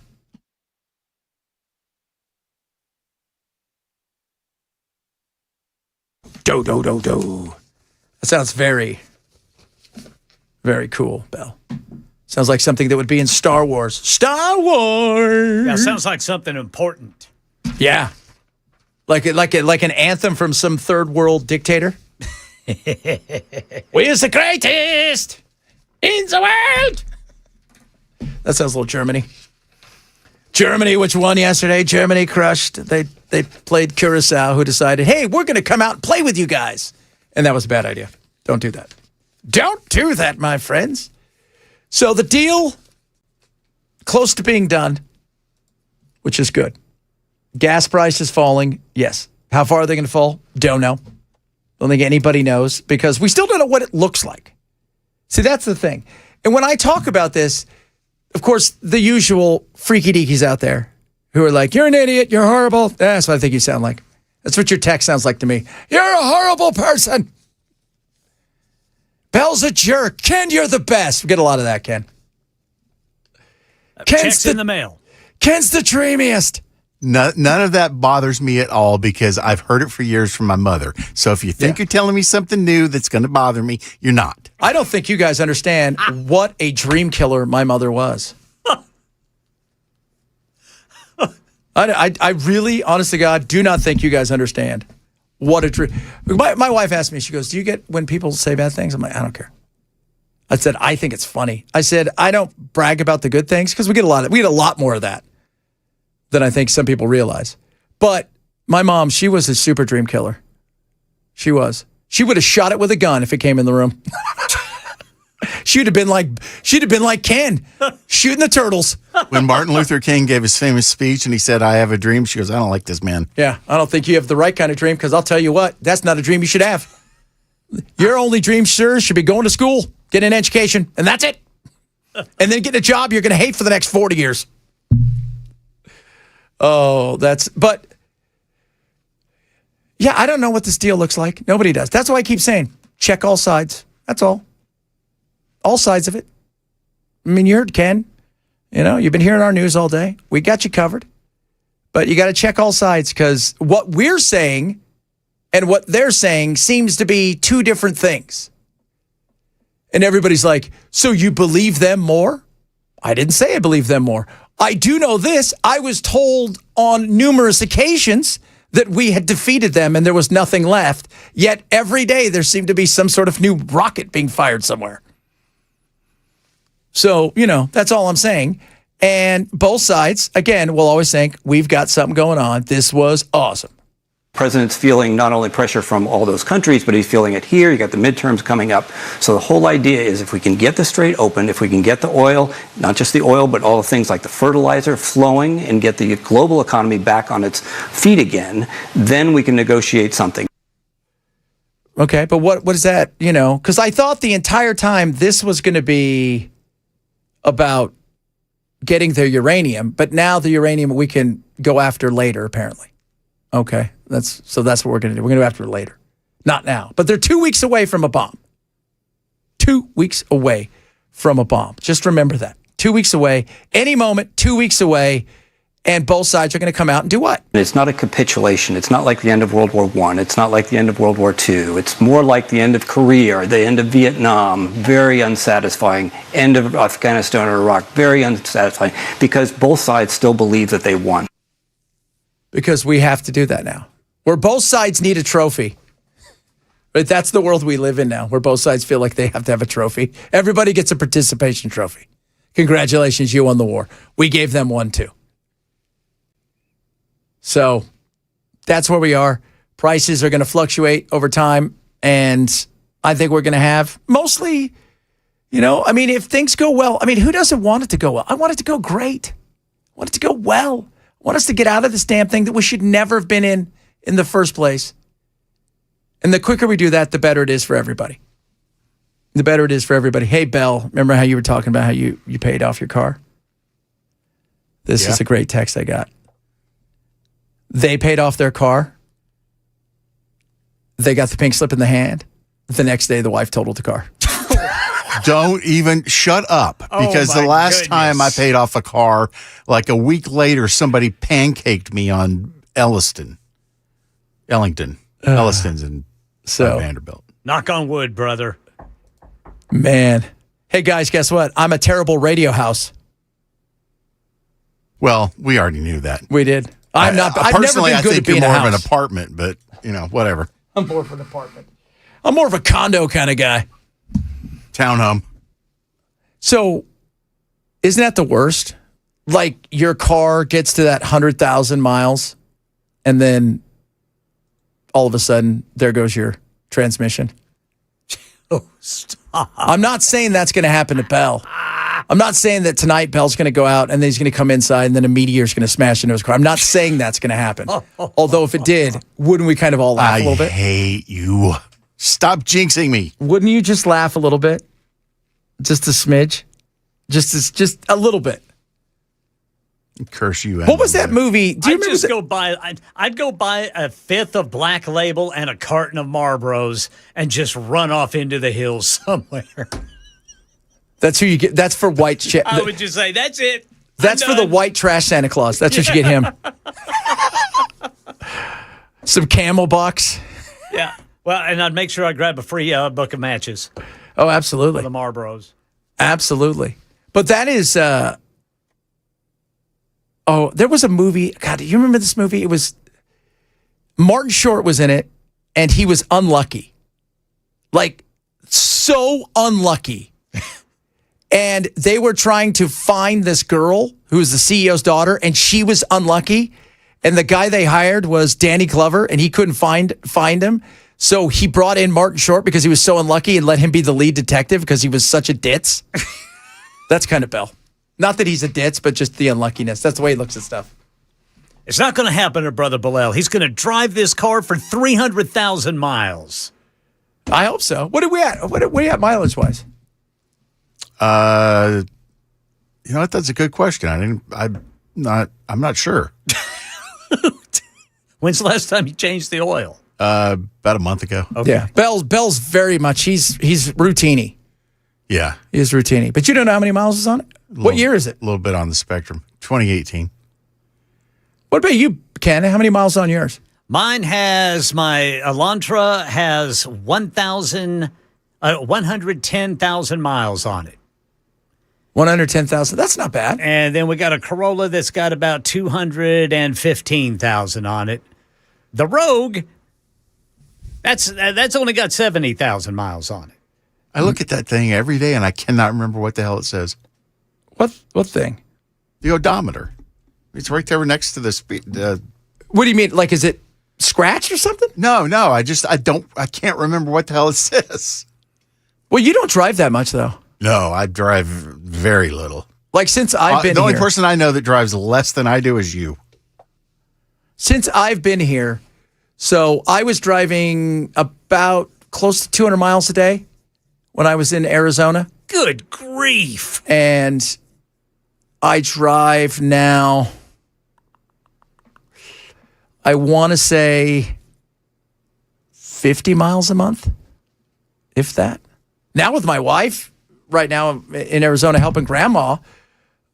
Do. That sounds very, very cool, Belle. Sounds like something that would be in Star Wars. Star Wars! Yeah, sounds like something important. Yeah. Like an anthem from some third world dictator. We're the greatest in the world. That sounds a little Germany. Germany, which won yesterday. Germany crushed. They played Curacao, who decided, hey, we're going to come out and play with you guys. And that was a bad idea. Don't do that. Don't do that, my friends. So the deal, close to being done, which is good. Gas prices falling, yes. How far are they going to fall? Don't know. Don't think anybody knows because we still don't know what it looks like. See, that's the thing. And when I talk about this, of course, the usual freaky deakies out there who are like, you're an idiot, you're horrible. That's what I think you sound like. That's what your text sounds like to me. You're a horrible person. Belle's a jerk. Ken, you're the best. We get a lot of that, Ken. Checks in the mail. Ken's the dreamiest. None of that bothers me at all because I've heard it for years from my mother. So if you think you're telling me something new that's going to bother me, you're not. I don't think you guys understand what a dream killer my mother was. I really, honest to God, do not think you guys understand what a dream. My wife asked me, she goes, do you get when people say bad things? I'm like, I don't care. I said, I think it's funny. I said, I don't brag about the good things because we get a lot more of that than I think some people realize. But my mom, she was a super dream killer. She was. She would have shot it with a gun if it came in the room. She'd have been like Ken, shooting the turtles. When Martin Luther King gave his famous speech and he said, I have a dream, she goes, I don't like this man. Yeah, I don't think you have the right kind of dream because I'll tell you what, that's not a dream you should have. Your only dream, sir, should be going to school, getting an education, and that's it. And then getting a job you're going to hate for the next 40 years. Oh, but yeah, I don't know what this deal looks like. Nobody does. That's why I keep saying, check all sides. That's all. All sides of it. I mean, you heard Ken. You know, you've been hearing our news all day. We got you covered. But you got to check all sides because what we're saying and what they're saying seems to be two different things. And everybody's like, so you believe them more? I didn't say I believe them more. I do know this. I was told on numerous occasions that we had defeated them and there was nothing left. Yet every day there seemed to be some sort of new rocket being fired somewhere. So, you know, that's all I'm saying. And both sides, again, will always think we've got something going on. This was awesome. President's feeling not only pressure from all those countries, but he's feeling it here. You got the midterms coming up. So the whole idea is if we can get the Strait open, if we can get the oil, not just the oil, but all the things like the fertilizer flowing and get the global economy back on its feet again, then we can negotiate something. Okay, but what is that, you know? Because I thought the entire time this was going to be about getting the uranium, but now the uranium we can go after later, apparently. Okay, that's what we're going to do. We're going to go after it later. Not now. But they're 2 weeks away from a bomb. 2 weeks away from a bomb. Just remember that. 2 weeks away. Any moment, 2 weeks away. And both sides are going to come out and do what? It's not a capitulation. It's not like the end of World War I. It's not like the end of World War II. It's more like the end of Korea or the end of Vietnam. Very unsatisfying. End of Afghanistan or Iraq. Very unsatisfying because both sides still believe that they won. Because we have to do that now. where both sides need a trophy. But that's the world we live in now, where both sides feel like they have to have a trophy. Everybody gets a participation trophy. Congratulations, you won the war. We gave them one too. So that's where we are. Prices are going to fluctuate over time, and I think we're going to have mostly, if things go well, who doesn't want it to go well? I want it to go great. I want it to go well. I want us to get out of this damn thing that we should never have been in the first place. And the quicker we do that, the better it is for everybody. The better it is for everybody. Hey, Belle, remember how you were talking about how you paid off your car? This is a great text I got. They paid off their car. They got the pink slip in the hand. The next day, the wife totaled the car. Don't even shut up. Because the last time I paid off a car, like a week later, somebody pancaked me on Ellington's and Vanderbilt. Knock on wood, brother. Man. Hey, guys, guess what? I'm a terrible radio house. Well, we already knew that. We did. I've never been good I think at being you're a more house. of an apartment, but, whatever. I'm more of an apartment. I'm more of a condo kind of guy. Townhome. So, isn't that the worst? Like, your car gets to that 100,000 miles, and then all of a sudden, there goes your transmission. Oh, stop. I'm not saying that's going to happen to Bell. I'm not saying that tonight Bell's going to go out and then he's going to come inside and then a meteor's going to smash into his car. I'm not saying that's going to happen. Although if it did, wouldn't we kind of all laugh a little bit? I hate you. Stop jinxing me. Wouldn't you just laugh a little bit? Just a smidge? Just a little bit. Curse you. What was that movie? Do you remember? I'd go buy a fifth of Black Label and a carton of Marlboros and just run off into the hills somewhere. That's who you get. That's for white. I would just say, that's it. That's for the white trash Santa Claus. That's what you get him. Some Camel Bucks. Yeah. Well, and I'd make sure I grab a free book of matches. Oh, absolutely. For the Marlboros. Absolutely. But that is... there was a movie. God, do you remember this movie? It was... Martin Short was in it, and he was unlucky. Like, so unlucky. And they were trying to find this girl who was the CEO's daughter, and she was unlucky. And the guy they hired was Danny Glover, and he couldn't find him. So he brought in Martin Short because he was so unlucky and let him be the lead detective because he was such a ditz. That's kind of Bell. Not that he's a ditz, but just the unluckiness. That's the way he looks at stuff. It's not going to happen to Brother Bilal. He's going to drive this car for 300,000 miles. I hope so. What are we at? What are we at mileage-wise? That's a good question. I'm not sure. When's the last time you changed the oil? About a month ago. Okay. Yeah. Bell's very much, he's routine-y. Yeah. He is routine-y. But you don't know how many miles is on it? What year is it? A little bit on the spectrum. 2018. What about you, Ken? How many miles on yours? Mine has, my Elantra has 110,000 miles on it. 110,000. That's not bad. And then we got a Corolla that's got about 215,000 on it. The Rogue, that's only got 70,000 miles on it. I look at that thing every day and I cannot remember what the hell it says. What thing? The odometer. It's right there next to the speed. What do you mean? Like, is it scratched or something? No. I can't remember what the hell it says. Well, you don't drive that much, though. No, I drive very little. Like, since I've been here. The only person I know that drives less than I do is you. Since I've been here, so I was driving about close to 200 miles a day when I was in Arizona. Good grief. And I drive now, I want to say 50 miles a month, if that. Now with my wife, right now in Arizona helping grandma,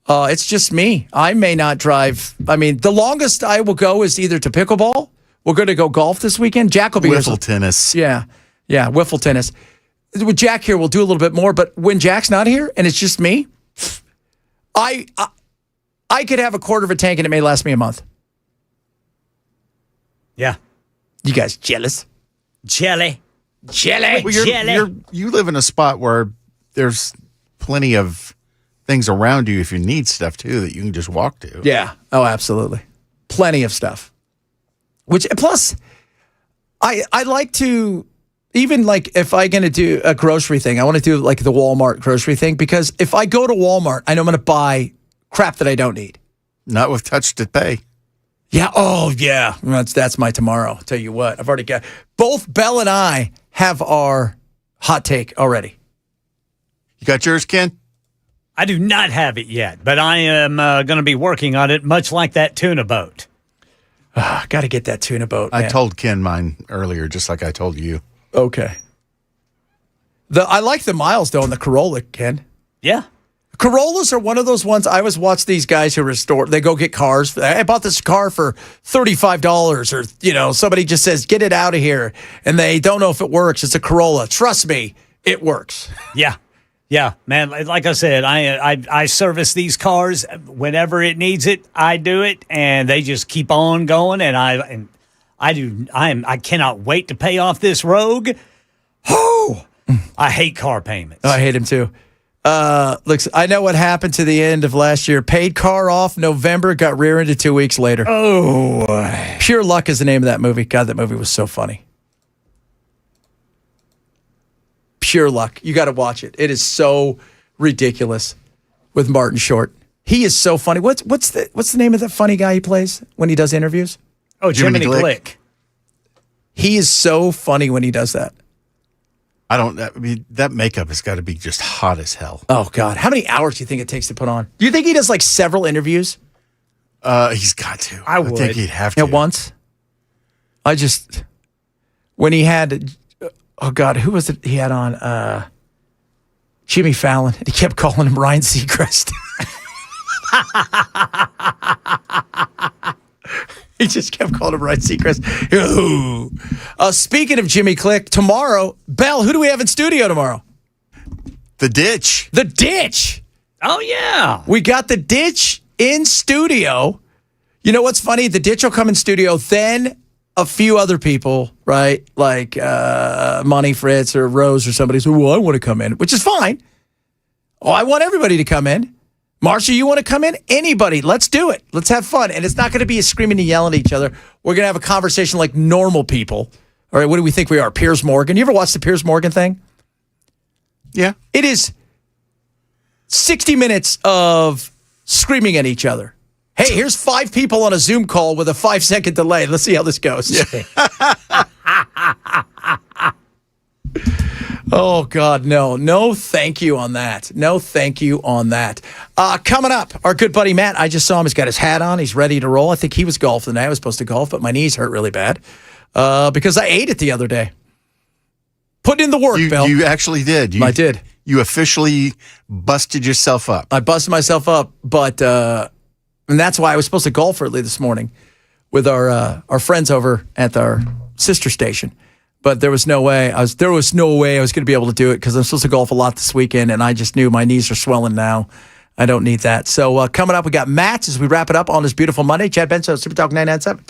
it's just me. I may not drive. I mean, the longest I will go is either to pickleball. We're going to go golf this weekend. Jack will be here. Wiffle tennis. Yeah, wiffle tennis. With Jack here, we'll do a little bit more. But when Jack's not here and it's just me, I could have a quarter of a tank and it may last me a month. Yeah. You guys jealous? Jelly. Well, you live in a spot where there's plenty of things around you if you need stuff too that you can just walk to. Yeah. Oh, absolutely. Plenty of stuff. Which plus, I like to, even like if I'm going to do a grocery thing, I want to do like the Walmart grocery thing, because if I go to Walmart, I know I'm going to buy crap that I don't need. Not with Touch to Pay. Yeah. Oh, yeah. That's my tomorrow. I'll tell you what. I've already got, both Belle and I have our hot take already. You got yours, Ken? I do not have it yet, but I am going to be working on it, much like that tuna boat. Got to get that tuna boat. I man. told Ken mine earlier, just like I told you. Okay. I like the miles, though, on the Corolla, Ken. Yeah. Corollas are one of those ones. I always watch these guys who restore. They go get cars. I bought this car for $35, or somebody just says get it out of here, and they don't know if it works. It's a Corolla. Trust me, it works. Yeah, man. Like I said, I service these cars whenever it needs it. I do it, and they just keep on going. And I cannot wait to pay off this Rogue. Oh, I hate car payments. Oh, I hate him too. Looks, I know what happened to the end of last year. Paid car off November, got rear-ended 2 weeks later. Oh, Pure Luck is the name of that movie. God, that movie was so funny. Pure Luck. You got to watch it. It is so ridiculous with Martin Short. He is so funny. What's the name of that funny guy he plays when he does interviews? Oh, Jiminy Glick. He is so funny when he does that. That makeup has got to be just hot as hell. Oh, God. How many hours do you think it takes to put on? Do you think he does like several interviews? He's got to. I would. think he'd have to. At once? When he had, oh, God, who was it he had on? Jimmy Fallon. He kept calling him Ryan Seacrest. He just kept calling him Ryan Seacrest. Speaking of Jimmy Click, tomorrow, Belle, who do we have in studio tomorrow? The Ditch. The Ditch. Oh, yeah. We got The Ditch in studio. You know what's funny? The Ditch will come in studio, then a few other people, right? Like Monty Fritz or Rose or somebody says, well, I want to come in, which is fine. Oh, I want everybody to come in. Marsha, you want to come in? Anybody. Let's do it. Let's have fun. And it's not going to be a screaming and yelling at each other. We're going to have a conversation like normal people. All right, what do we think we are? Piers Morgan. You ever watch the Piers Morgan thing? Yeah. It is 60 minutes of screaming at each other. Hey, here's 5 people on a Zoom call with a 5-second delay. Let's see how this goes. Oh, God, no. No, thank you on that. No, thank you on that. Coming up, our good buddy Matt. I just saw him. He's got his hat on. He's ready to roll. I think he was golfing today. I was supposed to golf, but my knees hurt really bad because I ate it the other day. Put in the work, Bill. You actually did. I did. You officially busted yourself up. I busted myself up, but and that's why I was supposed to golf early this morning with our friends over at our sister station. But there was no way I was going to be able to do it because I'm supposed to golf a lot this weekend, and I just knew my knees are swelling now. I don't need that. So coming up, we got Matt as we wrap it up on this beautiful Monday. Chad Benson, Super Talk 997.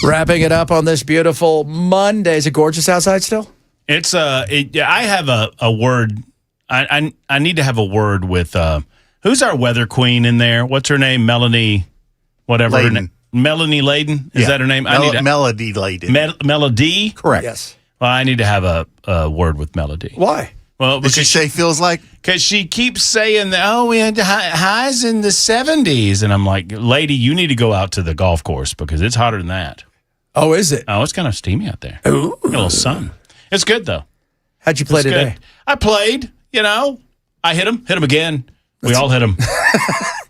Wrapping it up on this beautiful Monday. Is it gorgeous outside still? It's I have a word. I need to have a word with who's our weather queen in there? What's her name? Melanie, whatever. Her name. Melanie Layden? Is that her name? Melody Layden. Melody? Correct. Yes. Well, I need to have a word with Melody. Why? Well, Did she say feels like? Because she keeps saying that, we had highs in the 70s. And I'm like, lady, you need to go out to the golf course because it's hotter than that. Oh, is it? Oh, it's kind of steamy out there. Ooh. A little sun. It's good, though. How'd you play today? Good. I played, I hit him again. We all hit him.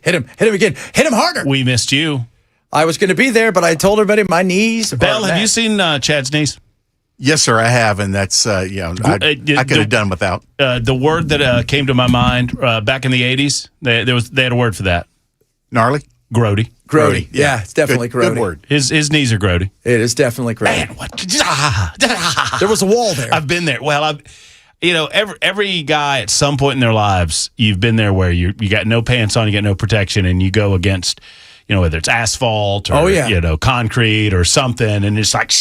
hit him again. Hit him harder. We missed you. I was going to be there, but I told everybody my knees. Bell, have you seen Chad's knees? Yes, sir, I have, and that's I could have done without. The word that came to my mind back in the 80s, they had a word for that. Gnarly? Grody. Grody. Yeah, it's definitely grody. Good word. His knees are grody. It is definitely grody. Man, what? There was a wall there. I've been there. Well, every guy at some point in their lives, you've been there where you got no pants on, you got no protection, and you go against, whether it's asphalt or concrete or something, and it's like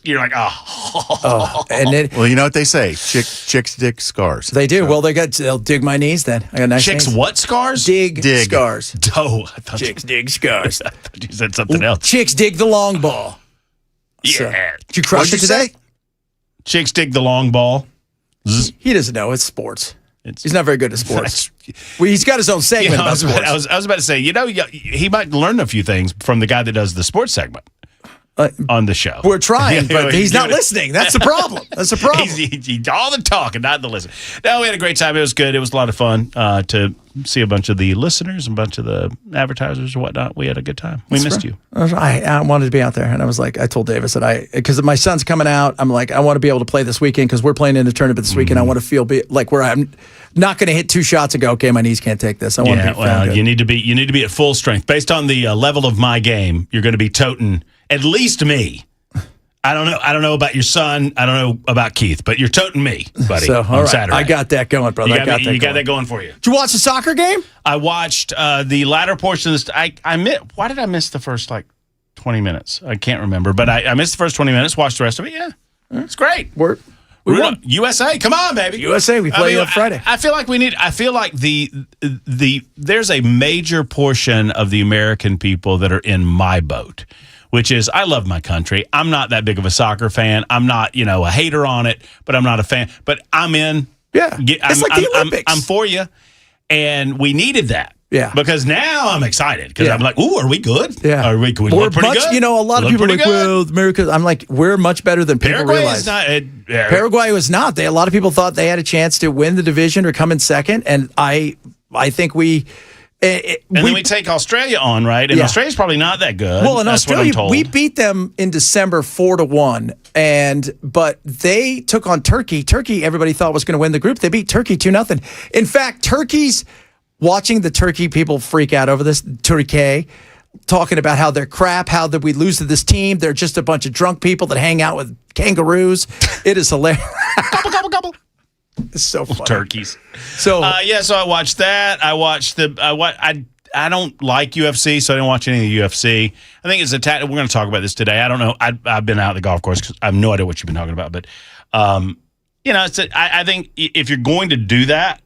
you're like, well, you know what they say, chicks dig scars. They do. So. Well, they'll dig my knees. Then I got nice chicks. knees. What scars? Dig scars. Oh, I thought chicks dig scars. I thought you said something else. Chicks dig the long ball. Yeah. So, did you crush it today? Say? Chicks dig the long ball. He doesn't know. It's sports. He's not very good at sports. He's got his own segment about sports. I was about to say, he might learn a few things from the guy that does the sports segment on the show. We're trying, but he's not listening. That's the problem. He's all the talk and not the listen. No, we had a great time. It was good. It was a lot of fun to see a bunch of the listeners and a bunch of the advertisers and whatnot. We had a good time. We missed you. I wanted to be out there, and I was like, I told Davis that because my son's coming out, I'm like, I want to be able to play this weekend because we're playing in the tournament this weekend. I want to feel like where I'm not going to hit 2 shots and go, okay, my knees can't take this. I want to be good. You need to be at full strength. Based on the level of my game, you're going to be toting at least me. I don't know about your son. I don't know about Keith, but you're toting me, buddy, on Saturday. I got that going, brother. You got that going for you. Did you watch the soccer game? I watched the latter portion of this. Why did I miss the first 20 minutes? I can't remember, but I missed the first 20 minutes. Watched the rest of it. Yeah, it's great. We won. USA, come on, baby. USA, we play on Friday. I feel like there's a major portion of the American people that are in my boat, which is I love my country. I'm not that big of a soccer fan. I'm not, a hater on it, but I'm not a fan. But I'm in. Yeah. It's like the Olympics. I'm for you. And we needed that. Yeah. Because now I'm excited because I'm like, ooh, are we good? Yeah. We look pretty good? A lot of people are like, well, America. I'm like, we're much better than people realize. Paraguay was not. A lot of people thought they had a chance to win the division or come in second. And I think we. Then we take Australia on, right? And Australia's probably not that good. Well, in Australia, we beat them in December 4-1, but they took on Turkey. Turkey, everybody thought was going to win the group. They beat Turkey 2-0. In fact, watching the Turkey people freak out over this, Turkey, talking about how they're crap, how did we lose to this team? They're just a bunch of drunk people that hang out with kangaroos. It is hilarious. Gobble. It's so funny. Turkeys. So so I watched that. I watched I don't like UFC, so I didn't watch any of the UFC. I think it's we're going to talk about this today. I don't know. I've been out at the golf course because I have no idea what you've been talking about. But I think if you're going to do that,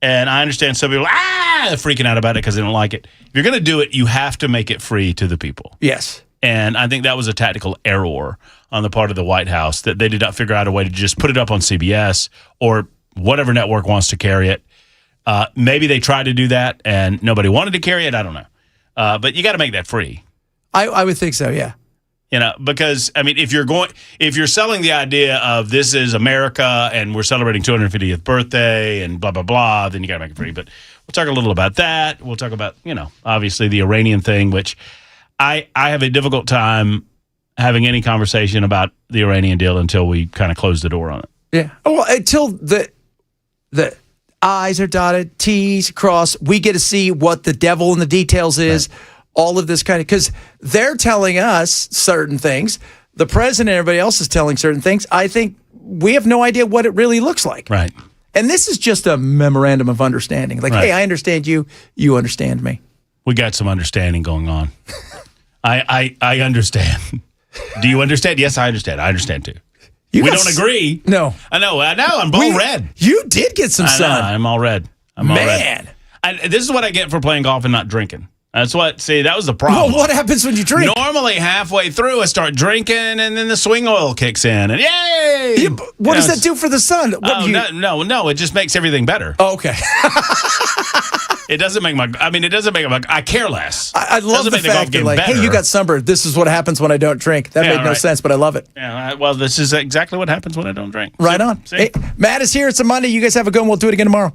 and I understand some people freaking out about it because they don't like it. If you're going to do it, you have to make it free to the people. Yes. And I think that was a tactical error on the part of the White House that they did not figure out a way to just put it up on CBS or whatever network wants to carry it. Maybe they tried to do that and nobody wanted to carry it. I don't know. But you got to make that free. I would think so, yeah. Because if you're selling the idea of this is America and we're celebrating 250th birthday and blah, blah, blah, then you got to make it free. But we'll talk a little about that. We'll talk about, obviously the Iranian thing, which I have a difficult time having any conversation about the Iranian deal until we kind of close the door on it. Yeah. Well, until the I's are dotted, T's crossed, we get to see what the devil in the details is. Right. All of this kind of, because they're telling us certain things. The president and everybody else is telling certain things. I think we have no idea what it really looks like. Right. And this is just a memorandum of understanding. Like, hey, I understand you. You understand me. We got some understanding going on. I understand. Do you understand? Yes, I understand. I understand too. We don't agree. No. I know. I'm all red. You did get some sun. I'm all red. I'm all red. This is what I get for playing golf and not drinking. That's what, that was the problem. Well, what happens when you drink? Normally, halfway through, I start drinking, and then the swing oil kicks in, and yay! Yeah, what does that do for the sun? No, it just makes everything better. Oh, okay. It doesn't make I care less. I love the fact that, like, hey, you got sunburned. This is what happens when I don't drink. That made no sense, but I love it. Yeah, well, this is exactly what happens when I don't drink. Right on. Hey, Matt is here. It's a Monday. You guys have a good one. We'll do it again tomorrow.